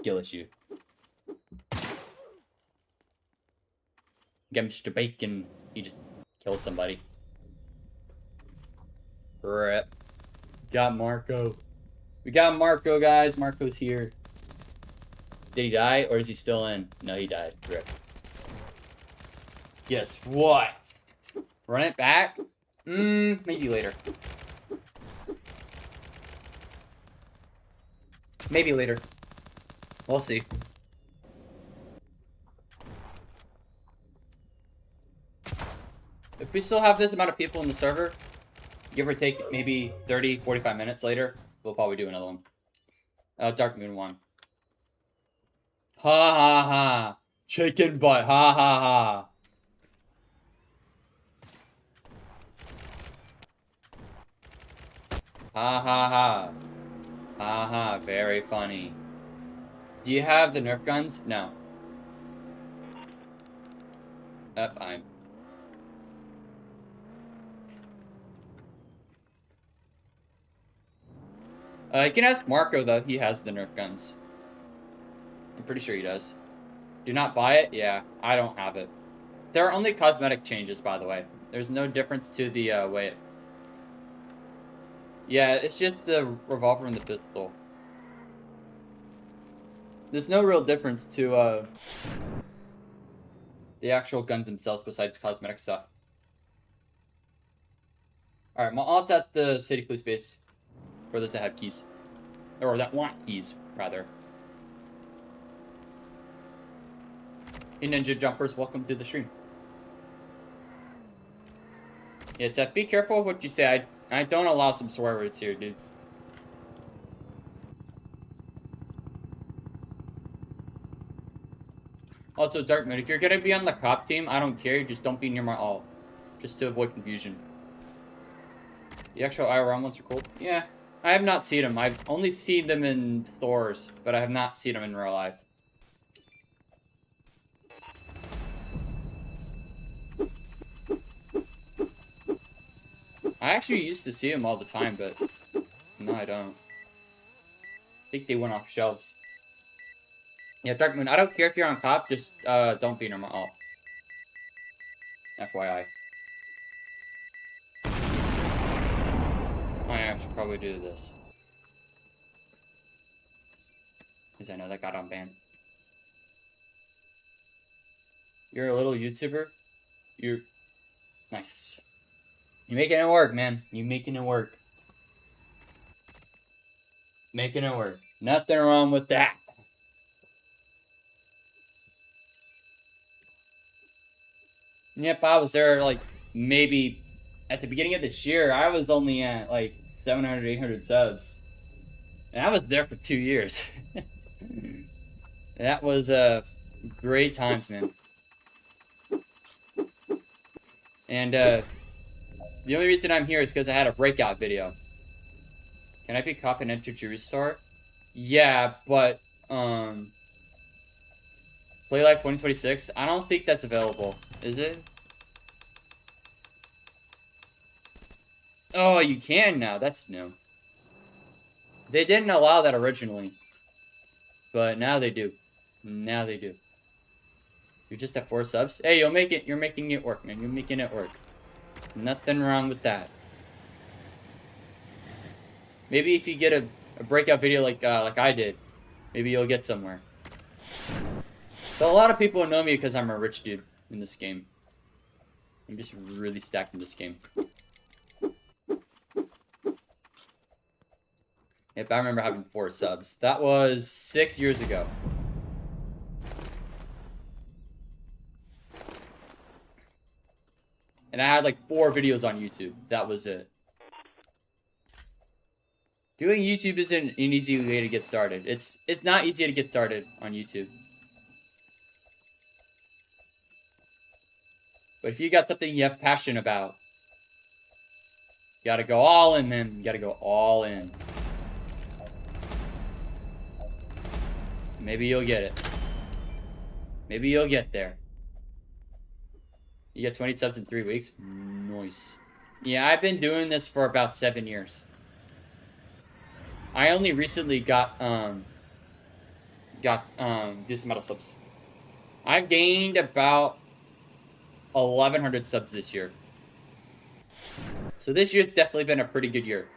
skill issue. Get Mr. Bacon. He just killed somebody. Rip. Got Marco. We got Marco, guys. Marco's here. Did he die, or is he still in? No, he died. Rip. Guess what? Run it back? Maybe later. Maybe later. We'll see. If we still have this amount of people in the server, give or take maybe 30, 45 minutes later, we'll probably do another one. Dark Moon 1. Ha ha ha. Chicken butt. Ha ha ha. Ha ha ha. Ha ha. Very funny. Do you have the Nerf guns? No. Fine. You can ask Marco, though. He has the Nerf guns. I'm pretty sure he does. Do not buy it? Yeah, I don't have it. There are only cosmetic changes, by the way. There's no difference to the way it... Yeah, it's just the revolver and the pistol. There's no real difference to the actual guns themselves besides cosmetic stuff. Alright, my aunt's at the city police base. For those that have keys. Or that want keys, rather. Hey, Ninja Jumpers, welcome to the stream. Yeah, Tef, be careful of what you say. I don't allow some swear words here, dude. Also, Darkman, if you're gonna be on the cop team, I don't care. Just don't be near my alt. Just to avoid confusion. The actual IRL ones are cool. Yeah. I have not seen them. I've only seen them in stores, but I have not seen them in real life. I actually used to see them all the time, but no, I don't. I think they went off shelves. Yeah, Dark Moon, I don't care if you're on cop, just don't be normal. Oh. FYI. I should probably do this. Because I know that got unbanned. You're a little YouTuber? You're... Nice. You're making it work, man. You're making it work. Making it work. Nothing wrong with that. Yep, I was there, like, maybe... At the beginning of this year, I was only at, like, 700, 800 subs. And I was there for 2 years. That was, great times, man. And, the only reason I'm here is because I had a breakout video. Can I be cop and enter to restart? Yeah, but, Play Life 2026? I don't think that's available. Is it? Oh, you can now. That's new. They didn't allow that originally. But now they do. Now they do. You're just at 4 subs? Hey, you're making it work, man. You're making it work. Nothing wrong with that. Maybe if you get a breakout video like I did, maybe you'll get somewhere. So a lot of people know me because I'm a rich dude in this game. I'm just really stacked in this game. Yep, I remember having 4 subs. That was 6 years ago. And I had like 4 videos on YouTube. That was it. Doing YouTube isn't an easy way to get started. It's not easy to get started on YouTube. But if you got something you have passion about, you gotta go all in, man. You gotta go all in. Maybe you'll get it. Maybe you'll get there. You get 20 subs in 3 weeks? Nice. Yeah, I've been doing this for about 7 years. I only recently got got this amount of subs. I've gained about 1,100 subs this year. So this year's definitely been a pretty good year,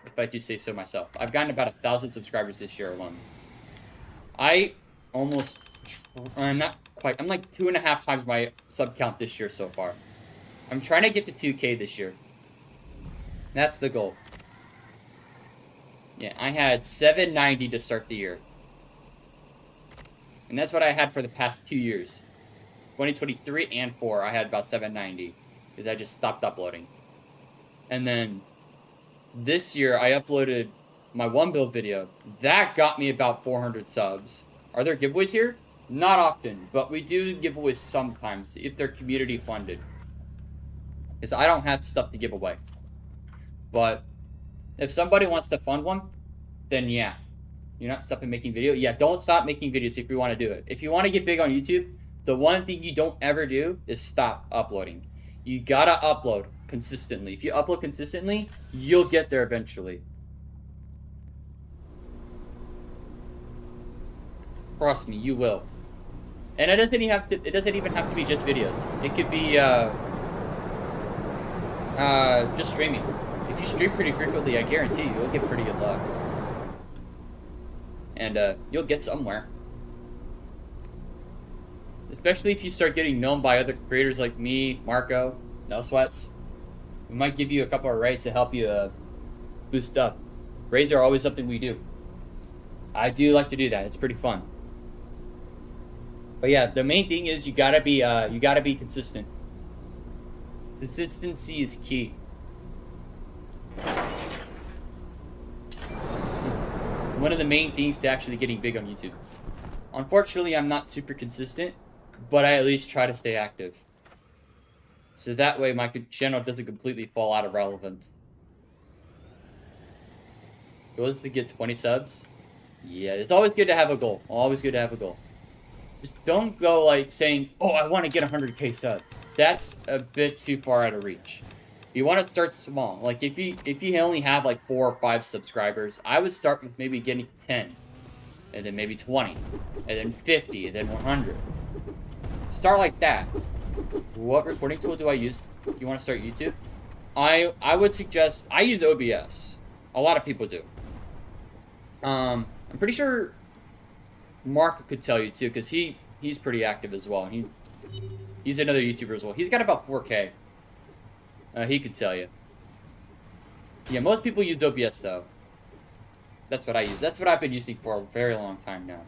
if I do say so myself. I've gotten about 1,000 subscribers this year alone. I almost, not quite, I'm like 2.5 times my sub count this year so far. I'm trying to get to 2K this year. That's the goal. Yeah, I had 790 to start the year. And that's what I had for the past 2 years. 2023 and 4, I had about 790. Because I just stopped uploading. And then this year, I uploaded my one build video. That got me about 400 subs. Are there giveaways here? Not often, but we do giveaways sometimes if they're community funded. Because I don't have stuff to give away. But if somebody wants to fund one, then yeah. You're not stopping making videos? Yeah, don't stop making videos if you want to do it. If you want to get big on YouTube, the one thing you don't ever do is stop uploading. You gotta upload consistently. If you upload consistently, you'll get there eventually. Trust me, you will. And it doesn't even have to be just videos. It could be just streaming. If you stream pretty frequently, I guarantee you'll get pretty good luck. And you'll get somewhere. Especially if you start getting known by other creators like me, Marco, No Sweats. We might give you a couple of raids to help you boost up. Raids are always something we do. I do like to do that. It's pretty fun. But yeah, the main thing is you gotta be consistent. Consistency is key. It's one of the main things to actually getting big on YouTube. Unfortunately, I'm not super consistent, but I at least try to stay active. So that way my channel doesn't completely fall out of relevance. Goals to get 20 subs? Yeah, it's always good to have a goal. Always good to have a goal. Just don't go like saying, oh, I want to get 100k subs. That's a bit too far out of reach. You want to start small. Like if you only have like 4 or 5 subscribers, I would start with maybe getting 10. And then maybe 20. And then 50. And then 100. Start like that. What recording tool do I use? You want to start YouTube? I would suggest, I use OBS. A lot of people do. I'm pretty sure Mark could tell you too, because he's pretty active as well. And he's another YouTuber as well. He's got about 4K. He could tell you. Yeah, most people use OBS though. That's what I use. That's what I've been using for a very long time now.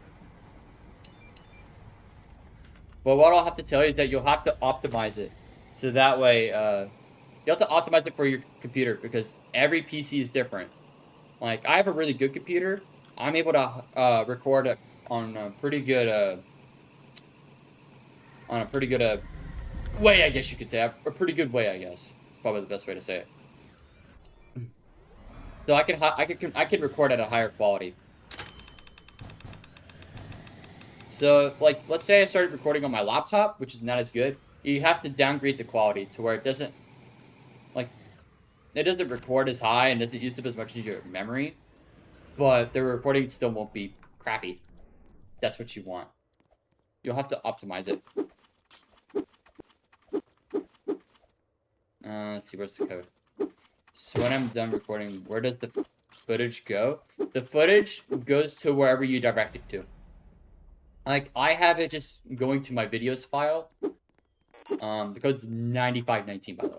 But what I'll have to tell you is that you'll have to optimize it. So that way, you have to optimize it for your computer because every PC is different. Like, I have a really good computer. I'm able to record on a pretty good, way, I guess you could say. A pretty good way, I guess. It's probably the best way to say it. So I can record at a higher quality. So, like, let's say I started recording on my laptop, which is not as good. You have to downgrade the quality to where it doesn't, like, it doesn't record as high and doesn't use up as much as your memory. But the recording still won't be crappy. That's what you want. You'll have to optimize it. Let's see, where's the code? So when I'm done recording, where does the footage go? The footage goes to wherever you direct it to. Like, I have it just going to my videos file. The code's 9519, by the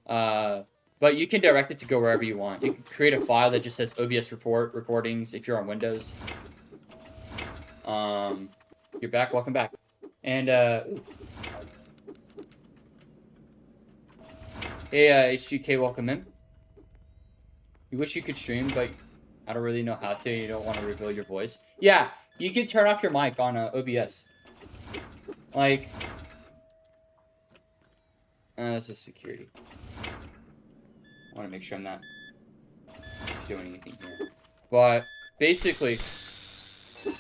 way. But you can direct it to go wherever you want. You can create a file that just says OBS recordings if you're on Windows. You're back. Welcome back. And, hey, H2K, welcome in. You wish you could stream, but I don't really know how to. You don't want to reveal your voice. Yeah, you can turn off your mic on OBS. Like, that's just security. I want to make sure I'm not doing anything here. But basically,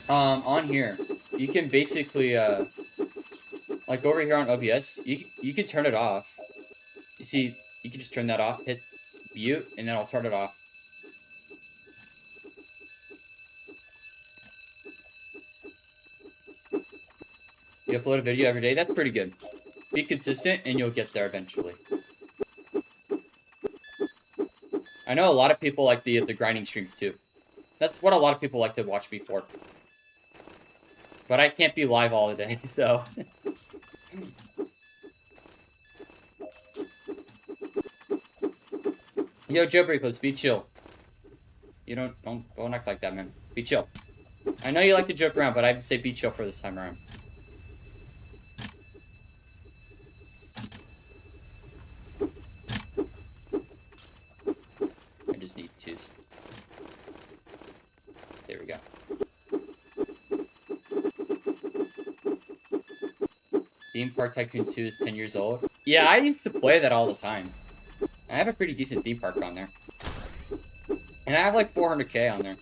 on here, you can basically, like over here on OBS, you can turn it off. You see, you can just turn that off, hit mute, and then I'll turn it off. You upload a video every day. That's pretty good. Be consistent, and you'll get there eventually. I know a lot of people like the grinding streams too. That's what a lot of people like to watch me for. But I can't be live all the day, so. Yo, Jailbreak, let's be chill. You don't act like that, man. Be chill. I know you like to joke around, but I'd say be chill for this time around. I just need to. There we go. Theme Park Tycoon 2 is 10 years old. Yeah, I used to play that all the time. I have a pretty decent theme park on there. And I have like 400k on there.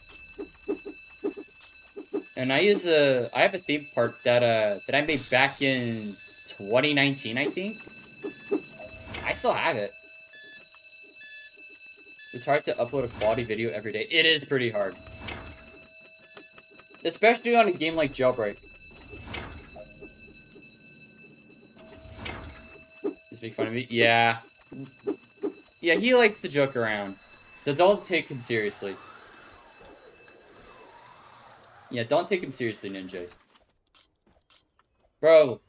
And I have a theme park that I made back in 2019, I think. I still have it. It's hard to upload a quality video every day. It is pretty hard. Especially on a game like Jailbreak. Just make fun of me? Yeah. Yeah, he likes to joke around. So don't take him seriously. Yeah, don't take him seriously, Ninja. Bro.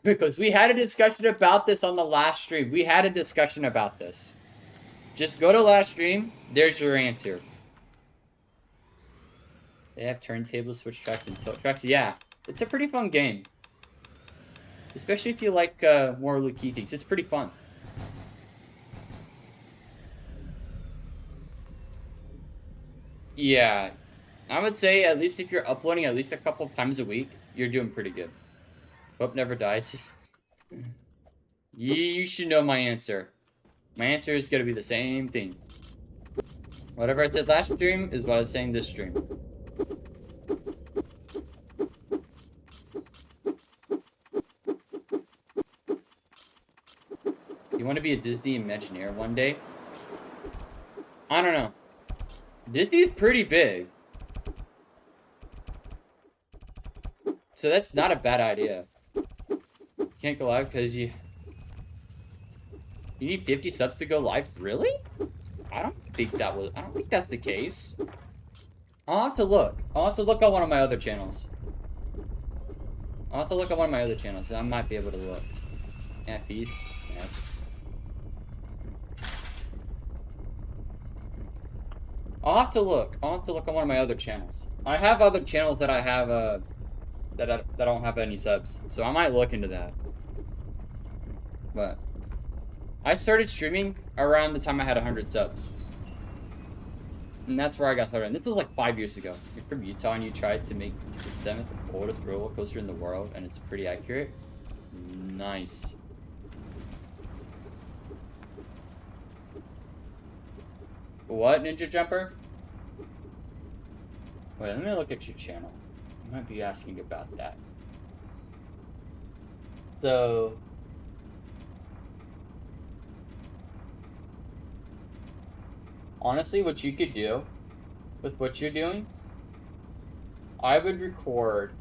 Because we had a discussion about this on the last stream. We had a discussion about this. Just go to last stream. There's your answer. They have turntables, switch tracks, and tilt tracks. Yeah, it's a pretty fun game. Especially if you like more low-key things. It's pretty fun. Yeah, I would say at least if you're uploading at least a couple of times a week, you're doing pretty good. Hope never dies. You should know my answer. My answer is going to be the same thing. Whatever I said last stream is what I was saying this stream. You want to be a Disney Imagineer one day? I don't know. Disney's pretty big. So that's not a bad idea. Can't go live because you need 50 subs to go live? Really? I don't think that's the case. I'll have to look. I'll have to look on one of my other channels. I might be able to look. Yeah, peace. Yeah. I'll have to look on one of my other channels. I have other channels that I have that don't have any subs, so I might look into that. But I started streaming around the time I had 100 subs, and that's where I got started. And this was like 5 years ago. You're from Utah and you tried to make the 7th oldest roller coaster in the world, and it's pretty accurate. Nice. What, Ninja Jumper? Wait, let me look at your channel. You might be asking about that. So... honestly, what you could do with what you're doing, I would record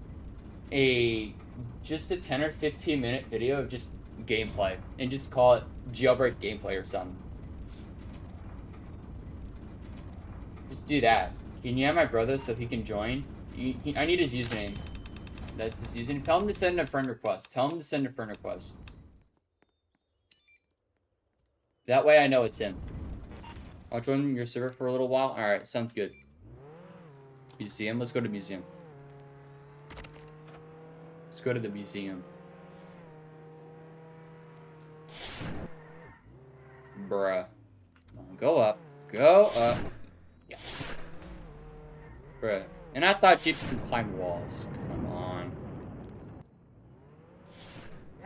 just a 10 or 15 minute video of just gameplay and just call it Jailbreak gameplay or something. Just do that. Can you have my brother so he can join? I need his username. That's his username. Tell him to send a friend request. That way I know it's him. I'll join your server for a little while. Alright, sounds good. Museum? Let's go to museum. Let's go to the museum. Bruh. Go up. Go up. Yeah. Bruh. And I thought Jeeps could climb walls. Come on.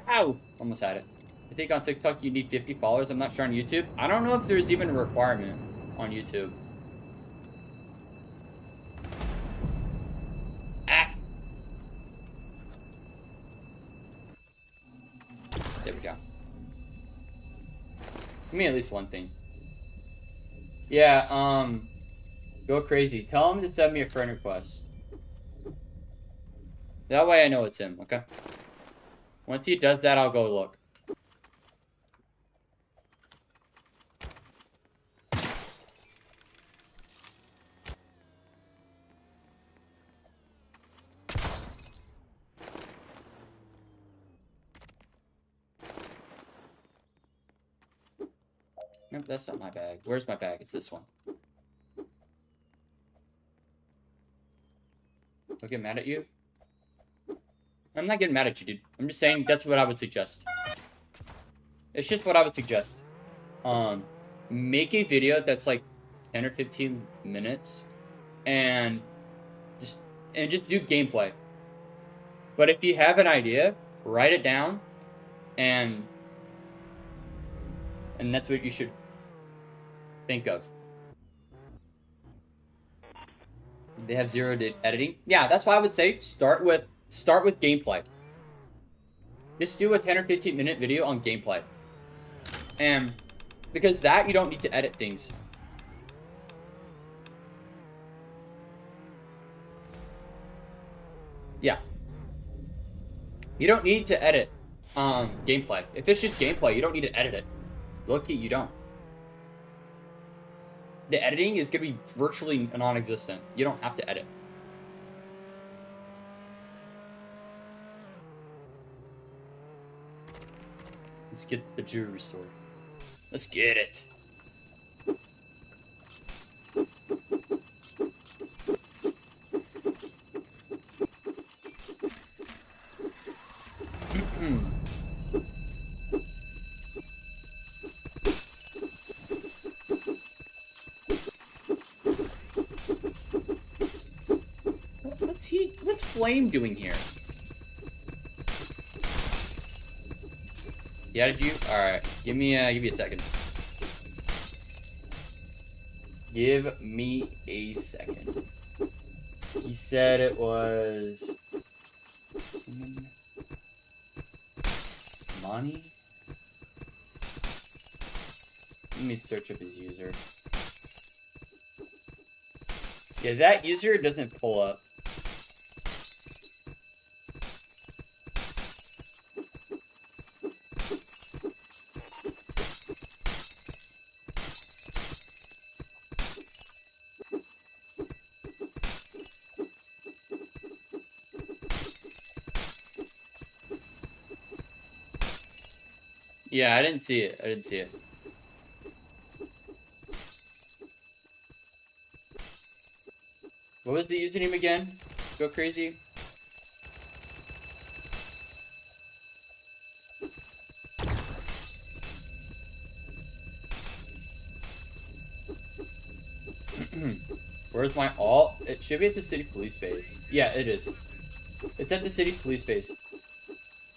Ow! Almost had it. I think on TikTok you need 50 followers. I'm not sure on YouTube. I don't know if there's even a requirement on YouTube. Ah! There we go. Give me at least one thing. Yeah, go crazy. Tell him to send me a friend request. That way I know it's him, okay? Once he does that, I'll go look. Nope, that's not my bag. Where's my bag? It's this one. I'll get mad at you? I'm not getting mad at you, dude. I'm just saying that's what I would suggest. It's just what I would suggest. Make a video that's like 10 or 15 minutes and just do gameplay. But if you have an idea, write it down and that's what you should think of. They have zero editing. Yeah, that's why I would say start with gameplay. Just do a 10 or 15 minute video on gameplay. And because that you don't need to edit things. Yeah. You don't need to edit gameplay. If it's just gameplay, you don't need to edit it. Look, you don't. The editing is going to be virtually non-existent. You don't have to edit. Let's get the jewelry store. Let's get it. What's Flame doing here? Yeah, did you? Alright. Give me a second. Give me a second. He said it was money. Let me search up his user. Yeah, that user doesn't pull up. Yeah, I didn't see it. I didn't see it. What was the username again? Go crazy. Where's my alt? It should be at the city police base. Yeah, it is. It's at the city police base.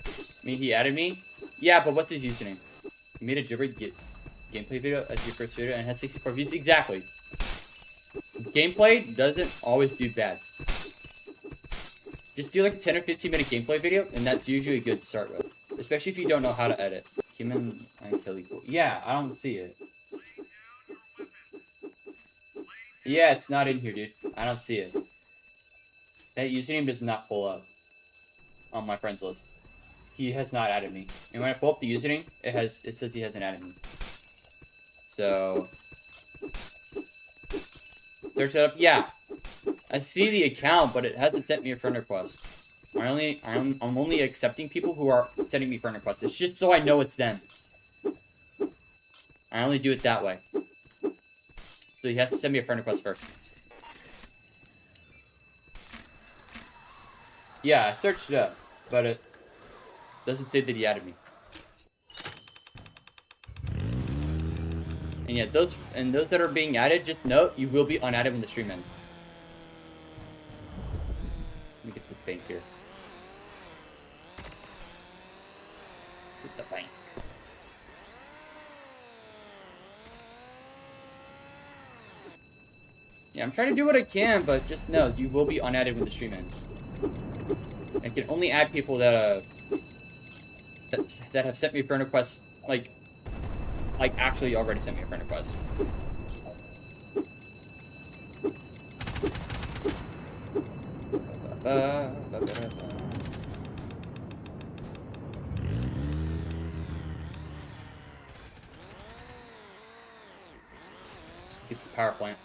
I mean, he added me. Yeah, but what's his username? He made a Jailbreak gameplay video as your first video and had 64 views. Exactly. Gameplay doesn't always do bad. Just do like a 10 or 15 minute gameplay video, and that's usually a good start with. Especially if you don't know how to edit. Human and kill equal. Yeah, I don't see it. Yeah, it's not in here, dude. I don't see it. That username does not pull up on my friends list. He has not added me. And when I pull up the username, it says he hasn't added me. So search it up. Yeah. I see the account, but it hasn't sent me a friend request. I'm only accepting people who are sending me friend requests. It's just so I know it's them. I only do it that way. So he has to send me a friend request first. Yeah, I searched it up, but it doesn't say that he added me. And yeah, those that are being added, just note you will be unadded when the stream ends. Let me get the bank here. Get the bank. Yeah, I'm trying to do what I can, but just know you will be unadded when the stream ends. I can only add people that have sent me friend requests, like actually already sent me a friend request. power plant.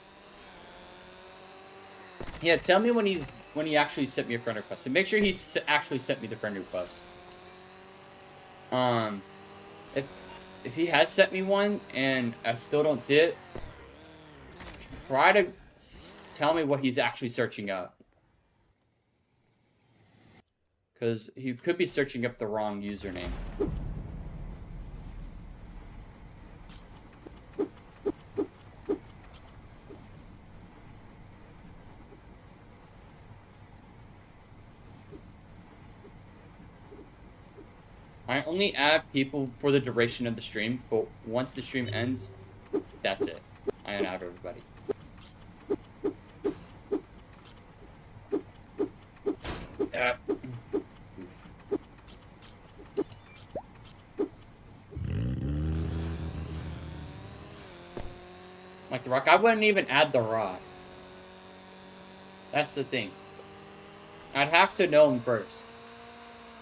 Yeah, tell me when he actually sent me a friend request. And make sure he actually sent me the friend request. If he has sent me one and I still don't see it, try to tell me what he's actually searching up. Because he could be searching up the wrong username. I only add people for the duration of the stream, but once the stream ends, that's it. I unadd everybody. Like the Rock, I wouldn't even add the Rock. That's the thing. I'd have to know him first.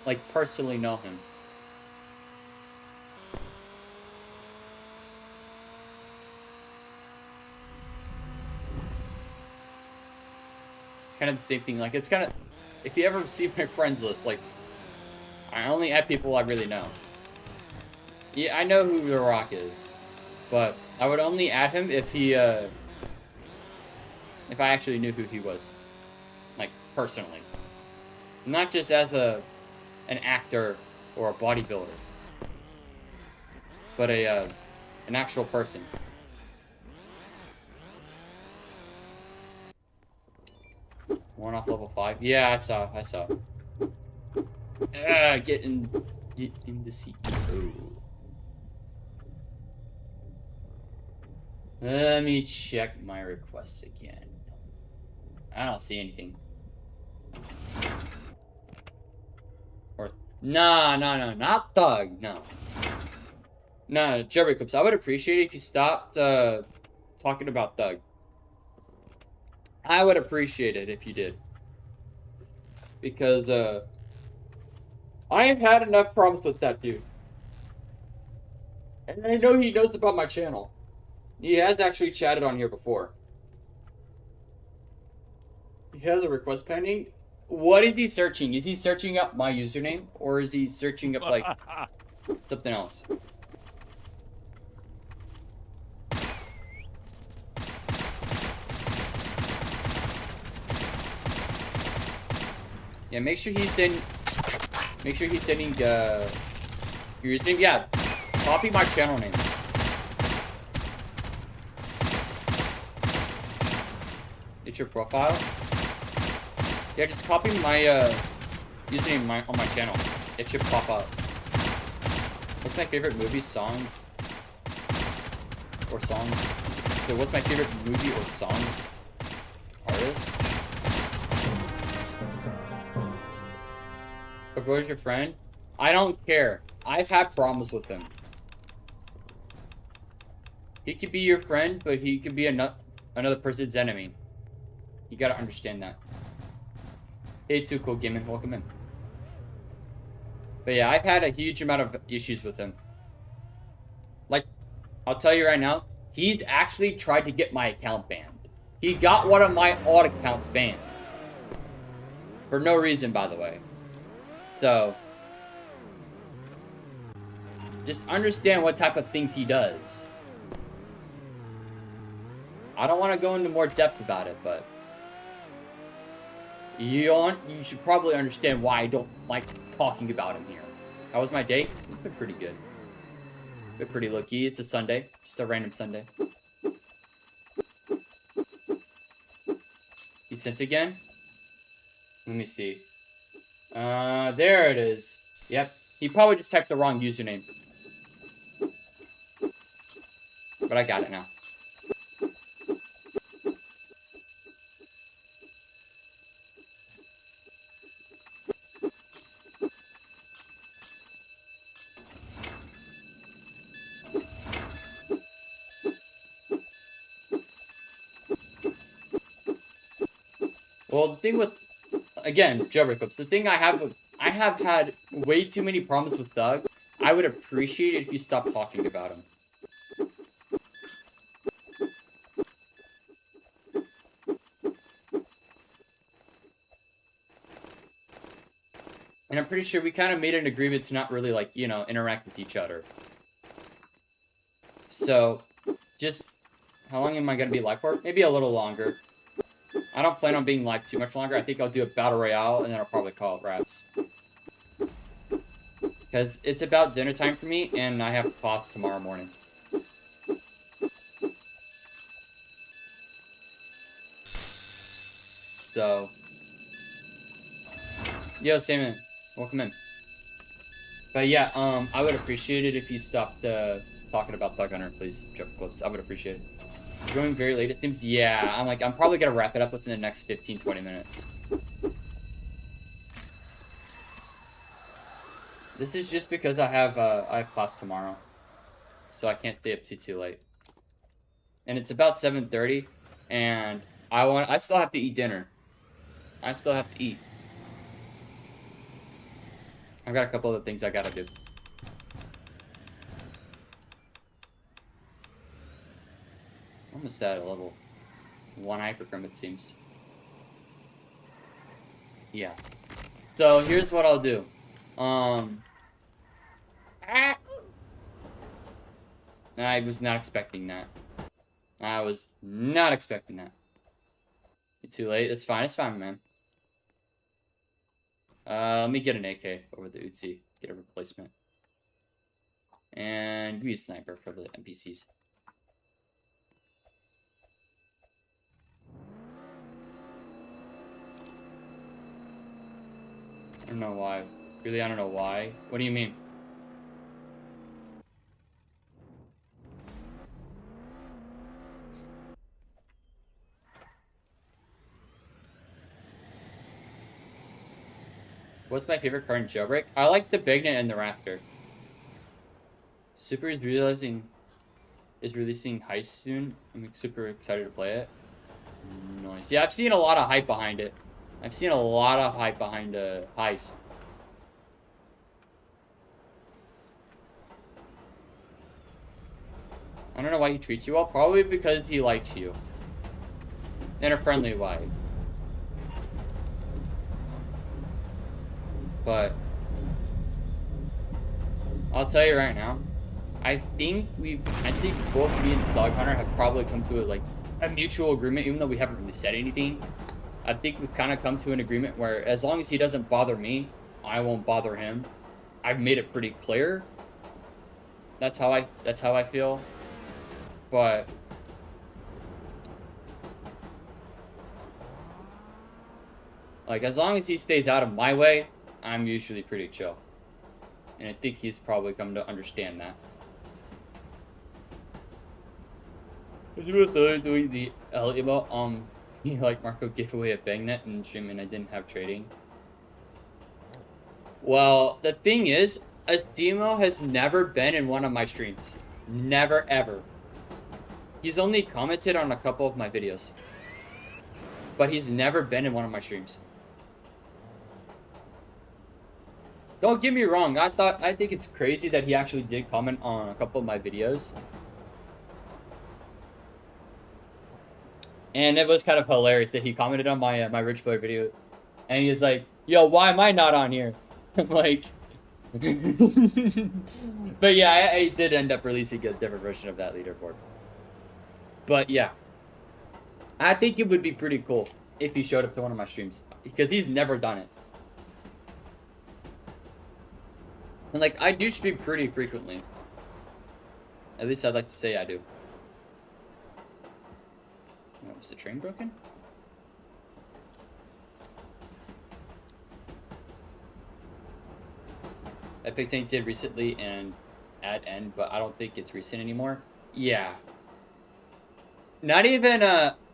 Like, personally know him. It's kind of the same thing. Like, it's kind of... If you ever see my friends list, like... I only add people I really know. Yeah, I know who The Rock is. But I would only add him if he, if I actually knew who he was. Like, personally. Not just as an actor or a bodybuilder. But an actual person. One off level 5. Yeah, I saw. Get in the seat. Oh. Let me check my requests again. I don't see anything. Or no, not Thug. No, Jailbreak Clips. I would appreciate it if you stopped talking about Thug. I would appreciate it if you did. Because I have had enough problems with that dude. And I know he knows about my channel. He has actually chatted on here before. He has a request pending. What is he searching? Is he searching up my username? Or is he searching up, like, something else? Yeah, make sure he's sending your username. Yeah, copy my channel name. It's your profile. Yeah, just copy my username on my channel. It should pop up. What's my favorite movie, song, or song? So what's my favorite movie or song? Artist? Or where's your friend? I don't care. I've had problems with him. He could be your friend, but he could be another person's enemy. You gotta understand that. Hey, Too Cool Gaming, welcome in. But yeah, I've had a huge amount of issues with him. Like, I'll tell you right now, he's actually tried to get my account banned. He got one of my odd accounts banned. For no reason, by the way. So, just understand what type of things he does. I don't want to go into more depth about it, but you should probably understand why I don't like talking about him here. How was my day? It's been pretty good. Been pretty low-key. It's a Sunday. Just a random Sunday. He sent again? Let me see. There it is. Yep. He probably just typed the wrong username. But I got it now. Well, the thing with, again, Jailbreak Clips, the thing I have had way too many problems with Doug. I would appreciate it if you stopped talking about him. And I'm pretty sure we kind of made an agreement to not really, like, you know, interact with each other. So, just... How long am I going to be live for? Maybe a little longer. I don't plan on being live too much longer. I think I'll do a battle royale, and then I'll probably call it wraps. Because it's about dinner time for me, and I have class tomorrow morning. So... Yo, Simon. Welcome in. But yeah, I would appreciate it if you stopped talking about Thug Hunter, please. Triple clips. I would appreciate it. You're going very late, it seems. Yeah, I'm probably gonna wrap it up within the next 15-20 minutes. This is just because I have class tomorrow, so I can't stay up too late. And it's about 7:30, and I still have to eat dinner. I still have to eat. I've got a couple other things I gotta do. Almost at a level 1 hypercrim, it seems. Yeah. So here's what I'll do. I was not expecting that. I was not expecting that. You're too late. It's fine. It's fine, man. Let me get an AK over the Uzi. Get a replacement. And give me a sniper for the NPCs. I don't know why. Really, I don't know why. What do you mean? What's my favorite car in Jailbreak? I like the Bignet and the Raptor. Super is releasing Heist soon. I'm super excited to play it. Nice. Yeah, I've seen a lot of hype behind it. I've seen a lot of hype behind Heist. I don't know why he treats you well. Probably because he likes you. In a friendly way. But I'll tell you right now, I think both me and Dog Hunter have probably come to a mutual agreement, even though we haven't really said anything. I think we've kind of come to an agreement where as long as he doesn't bother me, I won't bother him. I've made it pretty clear. That's how I feel. But like, as long as he stays out of my way, I'm usually pretty chill. And I think he's probably come to understand that. As you were doing the L emote, like Marco gave away a Bangnet and stream and I didn't have trading. Well, the thing is, Astemo has never been in one of my streams. Never, ever. He's only commented on a couple of my videos. But he's never been in one of my streams. Don't get me wrong, I think it's crazy that he actually did comment on a couple of my videos. And it was kind of hilarious that he commented on my my Rich Boy video. And he was like, yo, why am I not on here? I'm like... But yeah, I did end up releasing a different version of that leaderboard. But yeah. I think it would be pretty cool if he showed up to one of my streams. Because he's never done it. And like, I do stream pretty frequently. At least I'd like to say I do. Oh, was the train broken? Epic Tank did recently and add end, but I don't think it's recent anymore. Yeah. Not even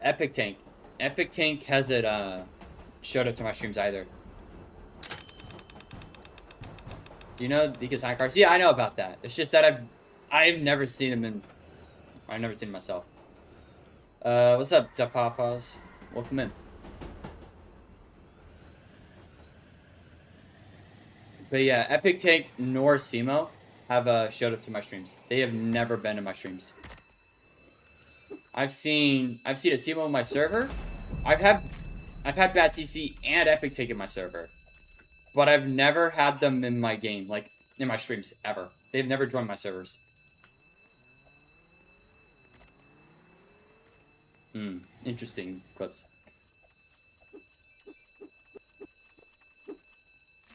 Epic Tank. Epic Tank hasn't showed up to my streams either. You know the design cards? Yeah, I know about that. It's just that I've never seen him in... I've never seen him myself. What's up, Papas? Welcome in. But yeah, Epic Tank nor Simo have showed up to my streams. They have never been in my streams. I've seen a Simo in my server. I've had Bad CC and Epic Tank in my server. but I've never had them in my game, like, in my streams, ever. They've never joined my servers. Interesting clips.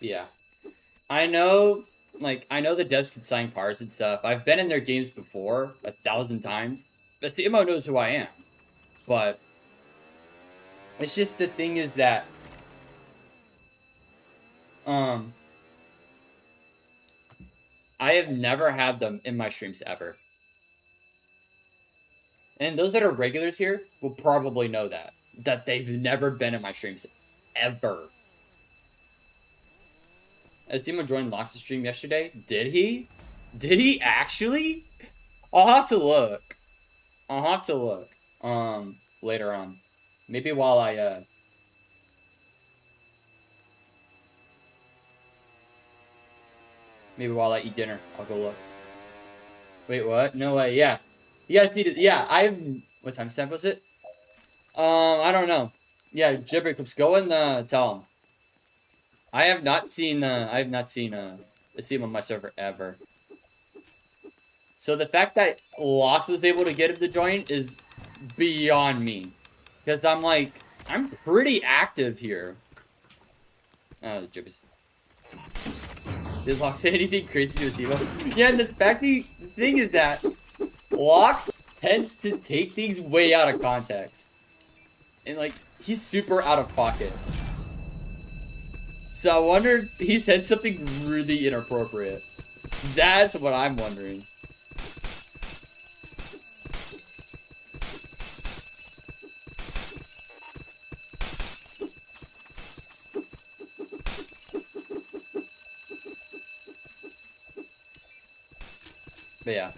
Yeah. I know, like, I know the devs can sign cards and stuff. I've been in their games before 1,000 times. The CMO knows who I am. But it's just the thing is that I have never had them in my streams ever. And those that are regulars here will probably know that they've never been in my streams ever. As Demo joined Lox's stream yesterday, did he? Did he actually? I'll have to look. I'll have to look. Later on. Maybe while I eat dinner, I'll go look. Wait, what? No way, yeah. You guys need to, yeah, what time stamp was it? I don't know. Yeah, Jailbreak clips, go and, tell him. I have not seen him on my server ever. So the fact that Lox was able to get him to join is beyond me. Because I'm like, I'm pretty active here. Oh, the Jibbers. Did Lox say anything crazy to Asimo? Yeah, and the thing is that Lox tends to take things way out of context. And like, he's super out of pocket. So I wonder if he said something really inappropriate. That's what I'm wondering. But yeah.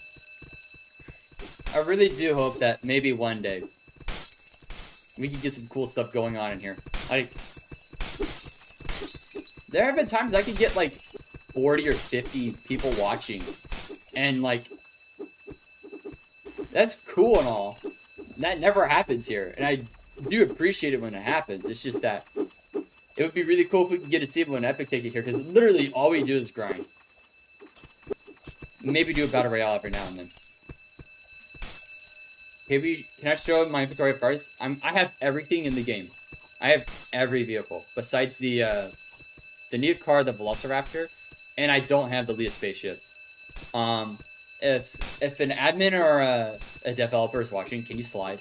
I really do hope that maybe one day we can get some cool stuff going on in here. Like, there have been times I could get like 40 or 50 people watching. And like, that's cool and all. That never happens here. And I do appreciate it when it happens. It's just that it would be really cool if we could get a table and epic ticket here. Because literally all we do is grind. Maybe do a battle royale every now and then. Maybe, can I show my inventory of cars? I have everything in the game. I have every vehicle besides the new car, the Velociraptor, and I don't have the Leah spaceship. If an admin or a developer is watching, can you slide?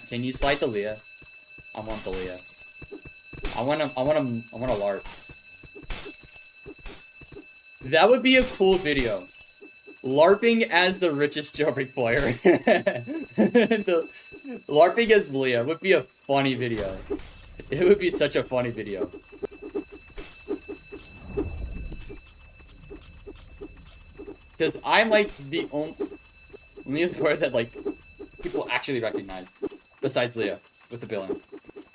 Can you slide the Leah? I want the Leah. I want a LARP. That would be a cool video. LARPing as the richest Jailbreak player. LARPing as Leah would be a funny video. It would be such a funny video. Because I'm like the only player that like people actually recognize. Besides Leah with the billion.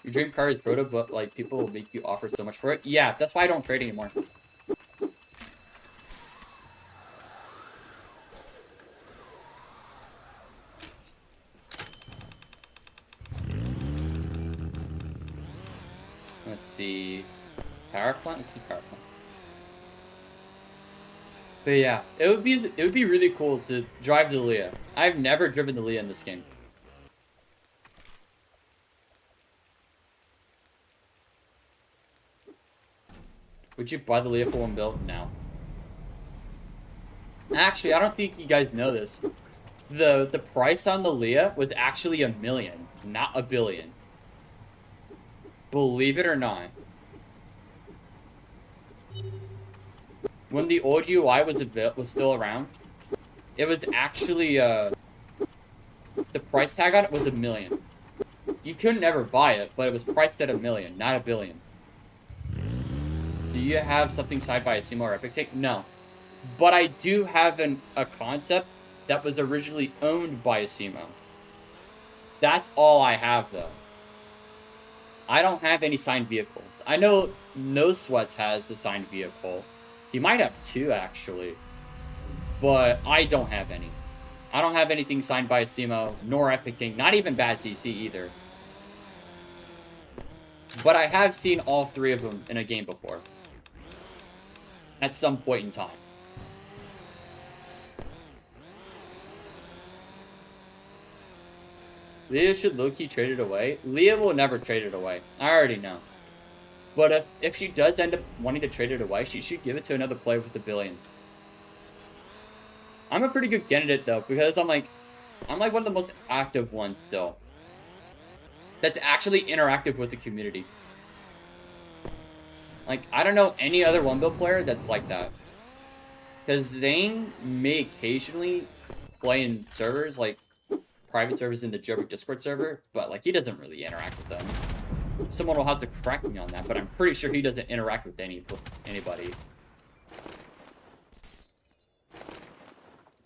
Your dream car is Proto, but like people will make you offer so much for it. Yeah, that's why I don't trade anymore. Let's see. Power plant? Let's see power plant. But yeah, it would be really cool to drive the Leah. I've never driven the Leah in this game. Would you buy the Leah for one build? No. Actually, I don't think you guys know this. The price on the Leah was actually $1 million, not $1 billion. Believe it or not. When the old UI was still around, it was actually the price tag on it was $1 million. You couldn't ever buy it, but it was priced at $1 million, not $1 billion. Do you have something signed by a Seymour Epic Take? No. But I do have a concept that was originally owned by a Seymour. That's all I have, though. I don't have any signed vehicles. I know No Sweats has the signed vehicle. He might have 2, actually. But I don't have any. I don't have anything signed by a Simo, nor Epic King, not even Bad CC either. But I have seen all 3 of them in a game before. at some point in time. Leah should low-key trade it away. Leah will never trade it away. I already know. But if she does end up wanting to trade it away, she should give it to another player with $1 billion. I'm a pretty good candidate, though, because I'm like one of the most active ones still. That's actually interactive with the community. Like, I don't know any other 1-bill player that's like that. Because Zane may occasionally play in servers, like private servers in the Jailbreak Discord server, but like he doesn't really interact with them. Someone will have to correct me on that, but I'm pretty sure he doesn't interact with anybody.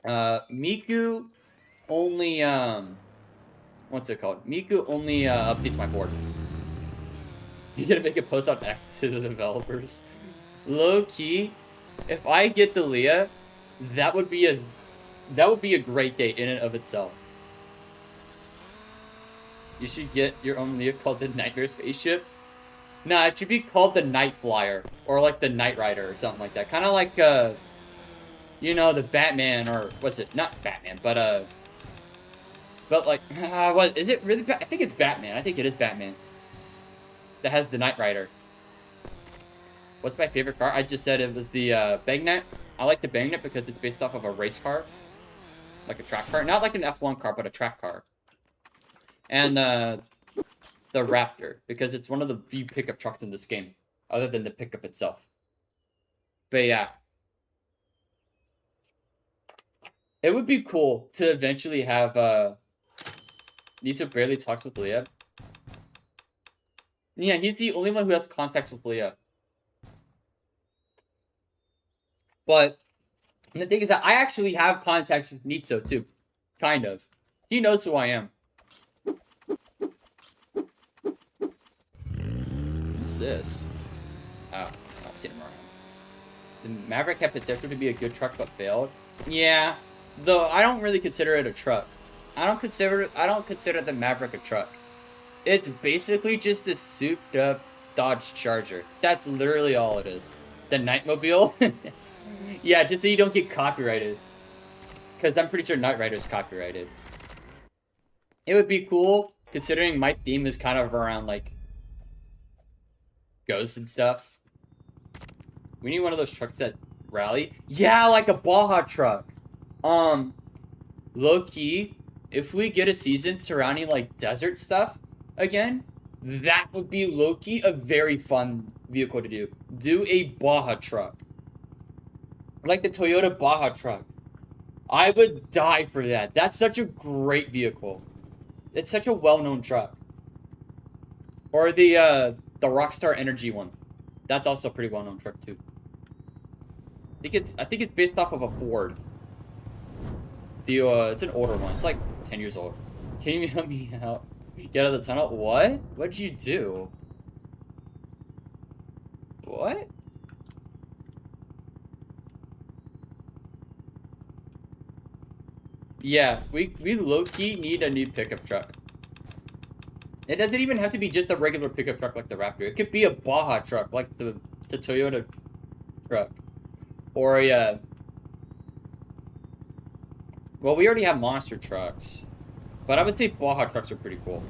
Miku only, what's it called? Miku only updates my board. You gotta make a post on X to the developers. Low key, if I get the Leah, that would be a great day in and of itself. You should get your own Leah called the Nightmare Spaceship. Nah, it should be called the Night Flyer or like the Night Rider or something like that. Kind of like you know, the Batman, or what's it? Not Batman, but like what is it really? I think it's Batman. I think it is Batman. That has the Night Rider. What's my favorite car? I just said it was the Bagnet. I like the Bagnet because it's based off of a race car. Like a track car. Not like an F1 car, but a track car. And the Raptor, because it's one of the few pickup trucks in this game, other than the pickup itself. But yeah. It would be cool to eventually have Nito barely talks with Leah. Yeah, he's the only one who has contacts with Leah. But the thing is that I actually have contacts with Nitso too. Kind of. He knows who I am. Who's this? Oh, I've seen him around. The Maverick had potential to be a good truck but failed. Yeah. Though I don't really consider it a truck. I don't consider the Maverick a truck. It's basically just a souped up Dodge Charger. That's literally all it is. The Nightmobile? Yeah, just so you don't get copyrighted. Because I'm pretty sure Knight Rider's copyrighted. It would be cool, considering my theme is kind of around, like, ghosts and stuff. We need one of those trucks that rally. Yeah, like a Baja truck. Low-key, if we get a season surrounding, like, desert stuff again, that would be low-key a very fun vehicle to do. Do a Baja truck. Like the Toyota Baja truck. I would die for that. That's such a great vehicle. It's such a well-known truck. Or the Rockstar Energy one. That's also a pretty well-known truck too. I think it's based off of a Ford. It's an older one. It's like 10 years old. Can you help me out? Get out of the tunnel? What? What did you do? What? Yeah, we low-key need a new pickup truck. It doesn't even have to be just a regular pickup truck like the Raptor. It could be a Baja truck like the Toyota truck. Or a... Well, we already have monster trucks. But I would say Baja trucks are pretty cool.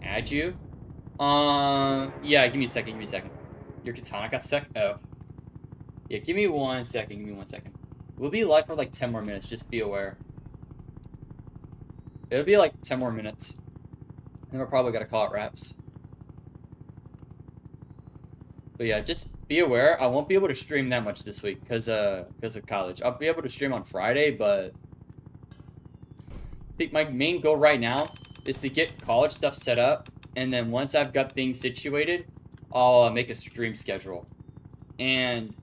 Add you? Yeah, give me a second, Your katana got stuck? Oh. Yeah, give me 1 second. We'll be live for like 10 more minutes, just be aware. It'll be like 10 more minutes. Then we're probably gonna call it wraps. But yeah, just be aware, I won't be able to stream that much this week because of college. I'll be able to stream on Friday, but I think my main goal right now is to get college stuff set up, and then once I've got things situated, I'll make a stream schedule. And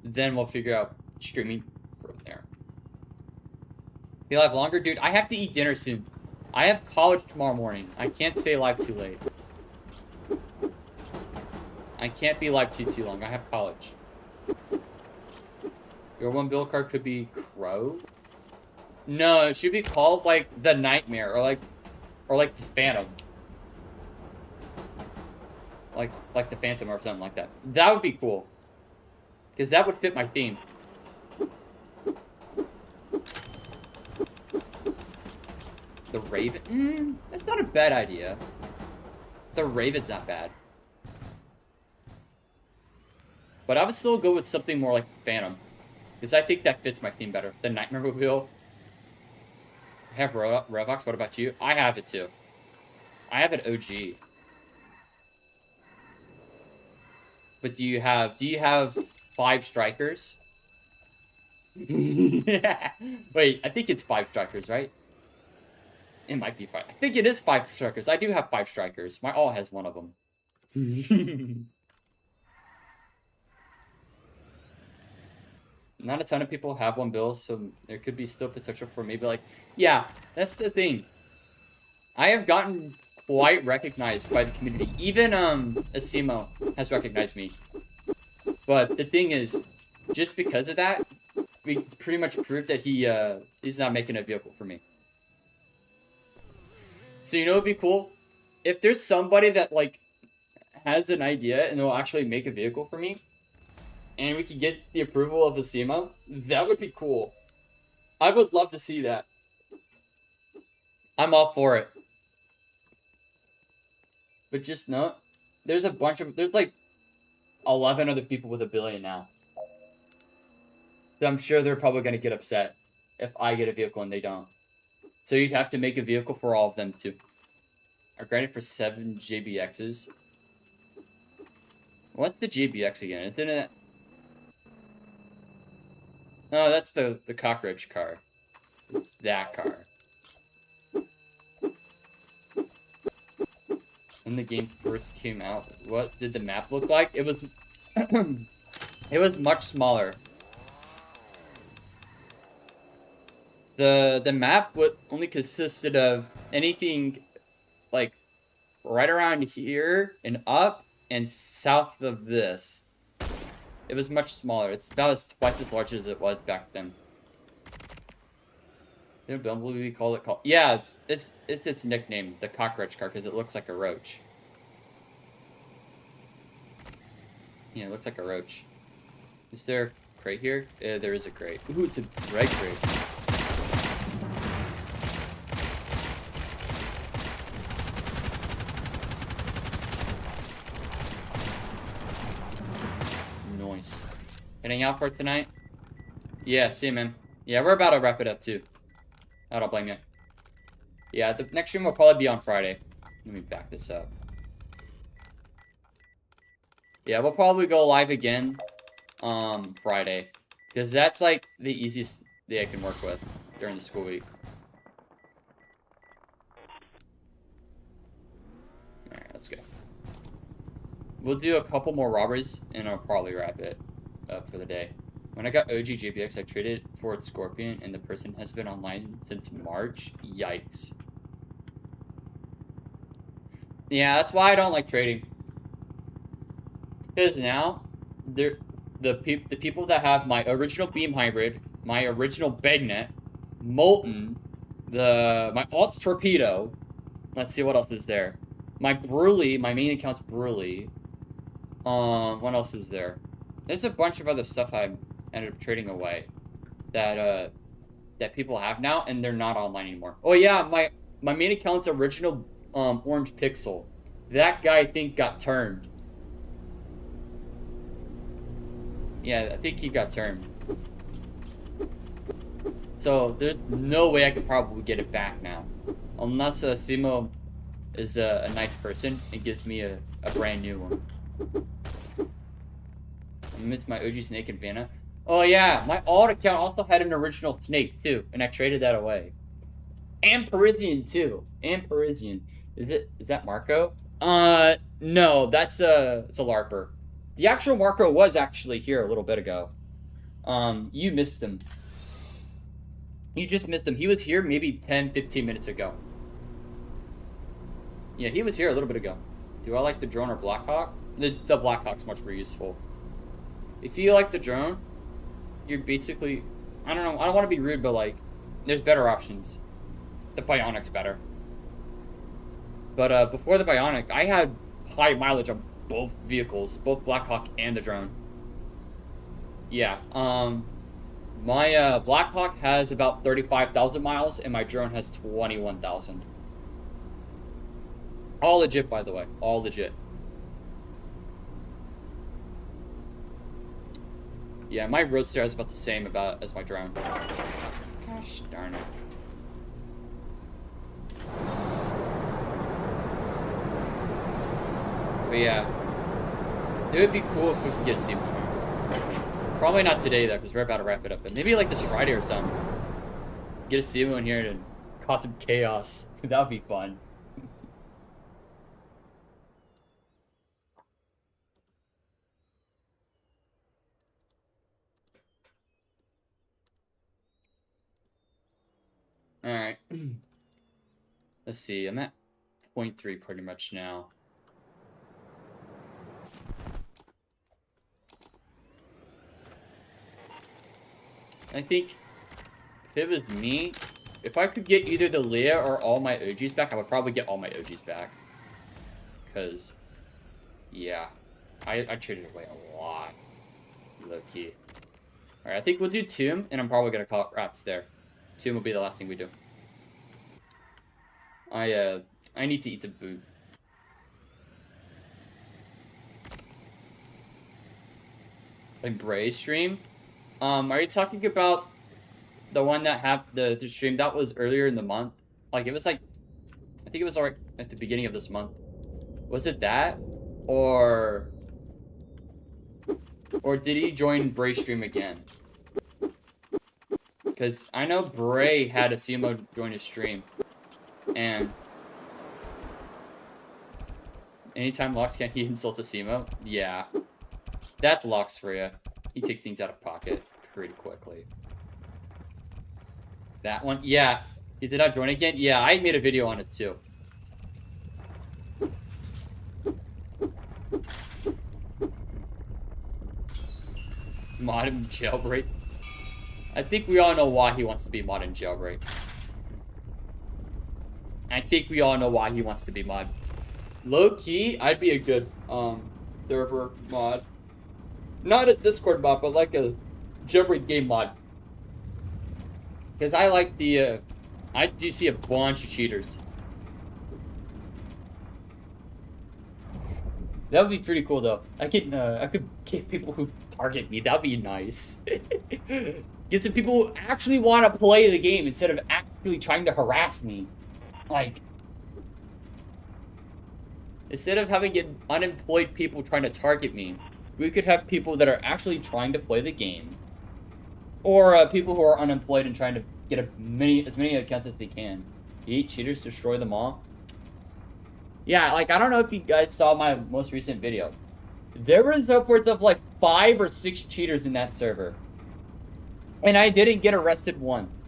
then we'll figure out streaming from there. Be live longer? Dude, I have to eat dinner soon. I have college tomorrow morning. I can't stay live too late. I can't be live too long. I have college. Your one build card could be Crow? No, it should be called like the Nightmare or like the Phantom. like the Phantom or something like that. That would be cool. Because that would fit my theme. The Raven? That's not a bad idea. The Raven's not bad. But I would still go with something more like the Phantom. Because I think that fits my theme better. The Nightmare Mobile. I have Roblox. What about you? I have it too. I have an OG. But do you have 5 strikers? Wait, I think it's 5 strikers, right? It might be 5. I think it is 5 strikers. I do have 5 strikers. My alt has one of them. Not a ton of people have one build, so there could be still potential for maybe like... Yeah, that's the thing. I have gotten quite recognized by the community. Even Asimo has recognized me. But the thing is, just because of that, we pretty much proved that he's not making a vehicle for me. So you know what'd be cool? If there's somebody that like has an idea and they'll actually make a vehicle for me, and we could get the approval of Asimo, that would be cool. I would love to see that. I'm all for it. But just know, there's like 11 other people with a billion now. So I'm sure they're probably going to get upset if I get a vehicle and they don't. So you'd have to make a vehicle for all of them too. Are granted for 7 JBXs. What's the JBX again? Isn't it? No, that's the cockroach car. It's that car. When the game first came out, what did the map look like? It was it was much smaller. The map only consisted of anything like right around here and up and south of this. It was much smaller. It's about twice as large as it was back then. Did Bumblebee call it? Yeah, it's its nickname, the cockroach car, because it looks like a roach. Yeah, it looks like a roach. Is there a crate here? There is a crate. Ooh, it's a red crate. Nice. Heading out for tonight? Yeah, see you, man. Yeah, we're about to wrap it up, too. I don't blame you. Yeah, the next stream will probably be on Friday. Let me back this up. Yeah, we'll probably go live again Friday. Because that's like the easiest day I can work with during the school week. Alright, let's go. We'll do a couple more robberies and I'll probably wrap it up for the day. When I got OG JBX, I traded for its Scorpion, and the person has been online since March. Yikes. Yeah, that's why I don't like trading. Because now, the people that have my original Beam Hybrid, my original Bagnet, Molten, my Alt's Torpedo. Let's see what else is there. My Brulee, my main account's Brulee. What else is there? There's a bunch of other stuff I ended up trading away that people have now, and they're not online anymore. Oh yeah, my main account's original orange pixel. That guy, I think, got turned. Yeah, I think he got turned. So there's no way I could probably get it back now, unless Simo is a nice person and gives me a brand new one. I missed my OG Snake and Vanna. Oh yeah, my alt account also had an original Snake too, and I traded that away. And Parisian too. And Parisian. Is that Marco? No, it's a LARPer. The actual Marco was actually here a little bit ago. You missed him. You just missed him. He was here maybe 10-15 minutes ago. Yeah, he was here a little bit ago. Do I like the drone or Blackhawk? The Blackhawk's much more useful. If you like the drone, you're basically... I don't know, I don't want to be rude, but like, there's better options. The Bionic's better. But before the Bionic, I had high mileage both vehicles, both Blackhawk and the drone. Yeah. My Blackhawk has about 35,000 miles, and my drone has 21,000. All legit, by the way. All legit. Yeah, my Roadster has about the same as my drone. Gosh darn it. But yeah, it would be cool if we could get a Seaman here. Probably not today though, because we're about to wrap it up. But maybe like this Friday or something. Get a Seaman here and cause some chaos. That would be fun. All right. Let's see. I'm at 0.3 pretty much now. I think if it was me, if I could get either the Leah or all my OGs back, I would probably get all my OGs back. Because, yeah, I traded away a lot. Low key. Alright, I think we'll do Tomb, and I'm probably going to call it wraps there. Tomb will be the last thing we do. I need to eat some food. Like Bray stream? Are you talking about the one that had the stream that was earlier in the month? Like, it was like, I think it was alright at the beginning of this month. Was it that? Or did he join Bray stream again? Because I know Bray had a CMO join his stream. And anytime Lox can, he insults a CMO? Yeah. That's Lox for you. He takes things out of pocket pretty quickly. That one? Yeah. He did not join again? Yeah, I made a video on it too. Modern Jailbreak. I think we all know why he wants to be Modern Jailbreak. I think we all know why he wants to be mod. Low-key, I'd be a good server mod. Not a Discord mod, but like a Jailbreak game mod. Because I like the, I do see a bunch of cheaters. That would be pretty cool, though. I could get people who target me. That'd be nice. Get some people who actually want to play the game instead of actually trying to harass me. Like, instead of having unemployed people trying to target me, we could have people that are actually trying to play the game. Or people who are unemployed and trying to get as many accounts as they can. Eat cheaters, destroy them all. Yeah, like, I don't know if you guys saw my most recent video. There was upwards of like 5 or 6 cheaters in that server. And I didn't get arrested once.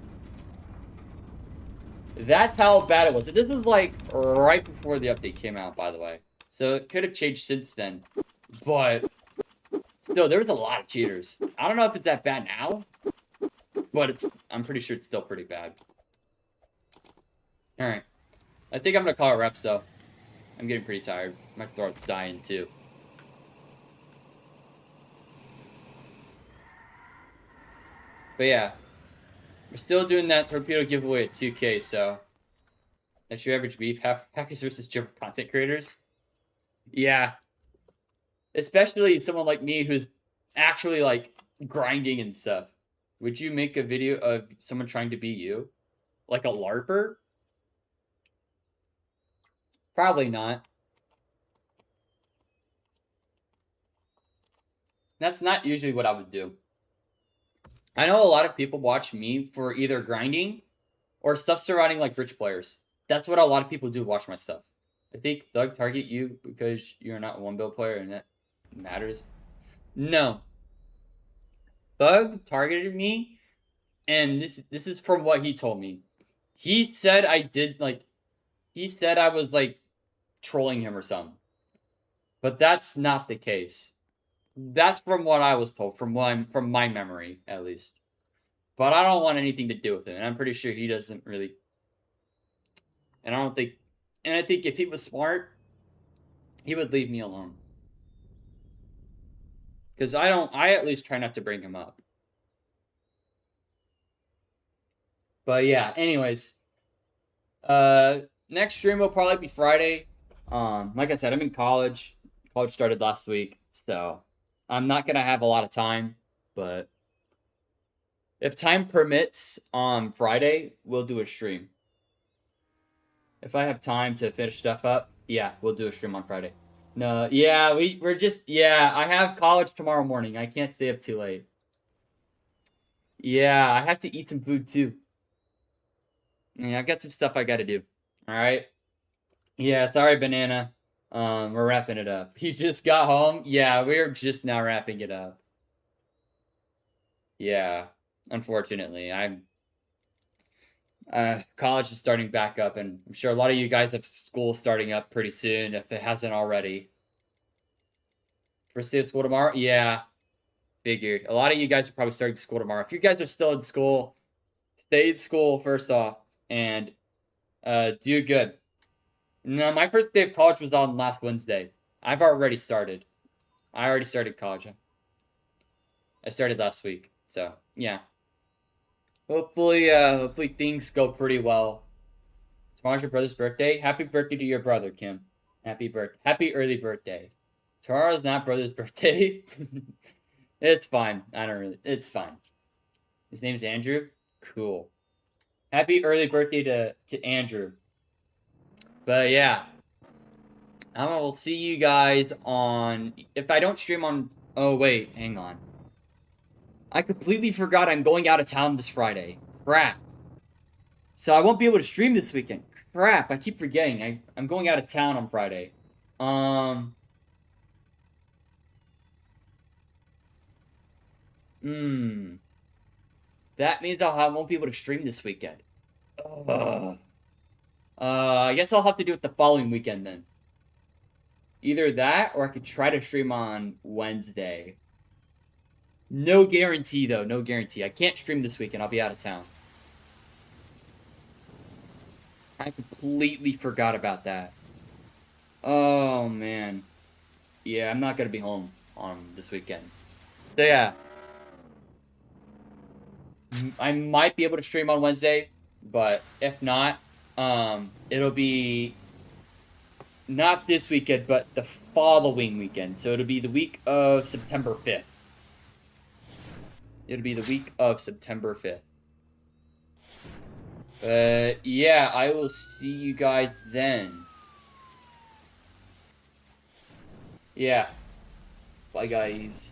That's how bad it was. This was like right before the update came out, by the way. So it could have changed since then. But still, there was a lot of cheaters. I don't know if it's that bad now. But I'm pretty sure it's still pretty bad. Alright. I think I'm going to call it reps, though. I'm getting pretty tired. My throat's dying, too. But yeah. We're still doing that torpedo giveaway at 2K, so... That's your average beef. Hackers versus Jailbreak content creators. Yeah. Especially someone like me who's actually, like, grinding and stuff. Would you make a video of someone trying to be you? Like a LARPer? Probably not. That's not usually what I would do. I know a lot of people watch me for either grinding or stuff surrounding like rich players. That's what a lot of people do, watch my stuff. I think Thug target you because you're not a 1-build player and that matters. No. Thug targeted me, and this is from what he told me. He said he said I was like trolling him or something. But that's not the case. That's from what I was told, from my memory, at least. But I don't want anything to do with it, and I'm pretty sure he doesn't really. And I think if he was smart, he would leave me alone. Because I at least try not to bring him up. But yeah, anyways. Next stream will probably be Friday. Like I said, I'm in college. College started last week, so I'm not gonna have a lot of time, but if time permits on Friday, we'll do a stream. If I have time to finish stuff up, yeah, we'll do a stream on Friday. No, yeah, we're just I have college tomorrow morning. I can't stay up too late. Yeah, I have to eat some food too. Yeah, I've got some stuff I gotta do. Alright. Yeah, sorry, Banana. We're wrapping it up. You just got home? Yeah, we're just now wrapping it up. Yeah, unfortunately. College is starting back up, and I'm sure a lot of you guys have school starting up pretty soon, if it hasn't already. First day of school tomorrow? Yeah, figured. A lot of you guys are probably starting school tomorrow. If you guys are still in school, stay in school first off, and do good. No, my first day of college was on last Wednesday. I've already started. I already started college. I started last week, so yeah. Hopefully things go pretty well. Tomorrow's your brother's birthday. Happy birthday to your brother, Kim. Happy early birthday. Tomorrow's not brother's birthday. It's fine. It's fine. His name's Andrew. Cool. Happy early birthday to Andrew. But yeah. I will see you guys on... If I don't stream on... Oh, wait. Hang on. I completely forgot I'm going out of town this Friday. Crap. So I won't be able to stream this weekend. Crap. I keep forgetting. I'm going out of town on Friday. That means I won't be able to stream this weekend. I guess I'll have to do it the following weekend then. Either that, or I could try to stream on Wednesday. No guarantee, though. No guarantee. I can't stream this weekend. I'll be out of town. I completely forgot about that. Oh, man. Yeah, I'm not going to be home on this weekend. So, yeah. I might be able to stream on Wednesday, but if not, it'll be not this weekend, but the following weekend. So it'll be the week of September 5th. It'll be the week of September 5th. Yeah, I will see you guys then. Yeah. Bye, guys.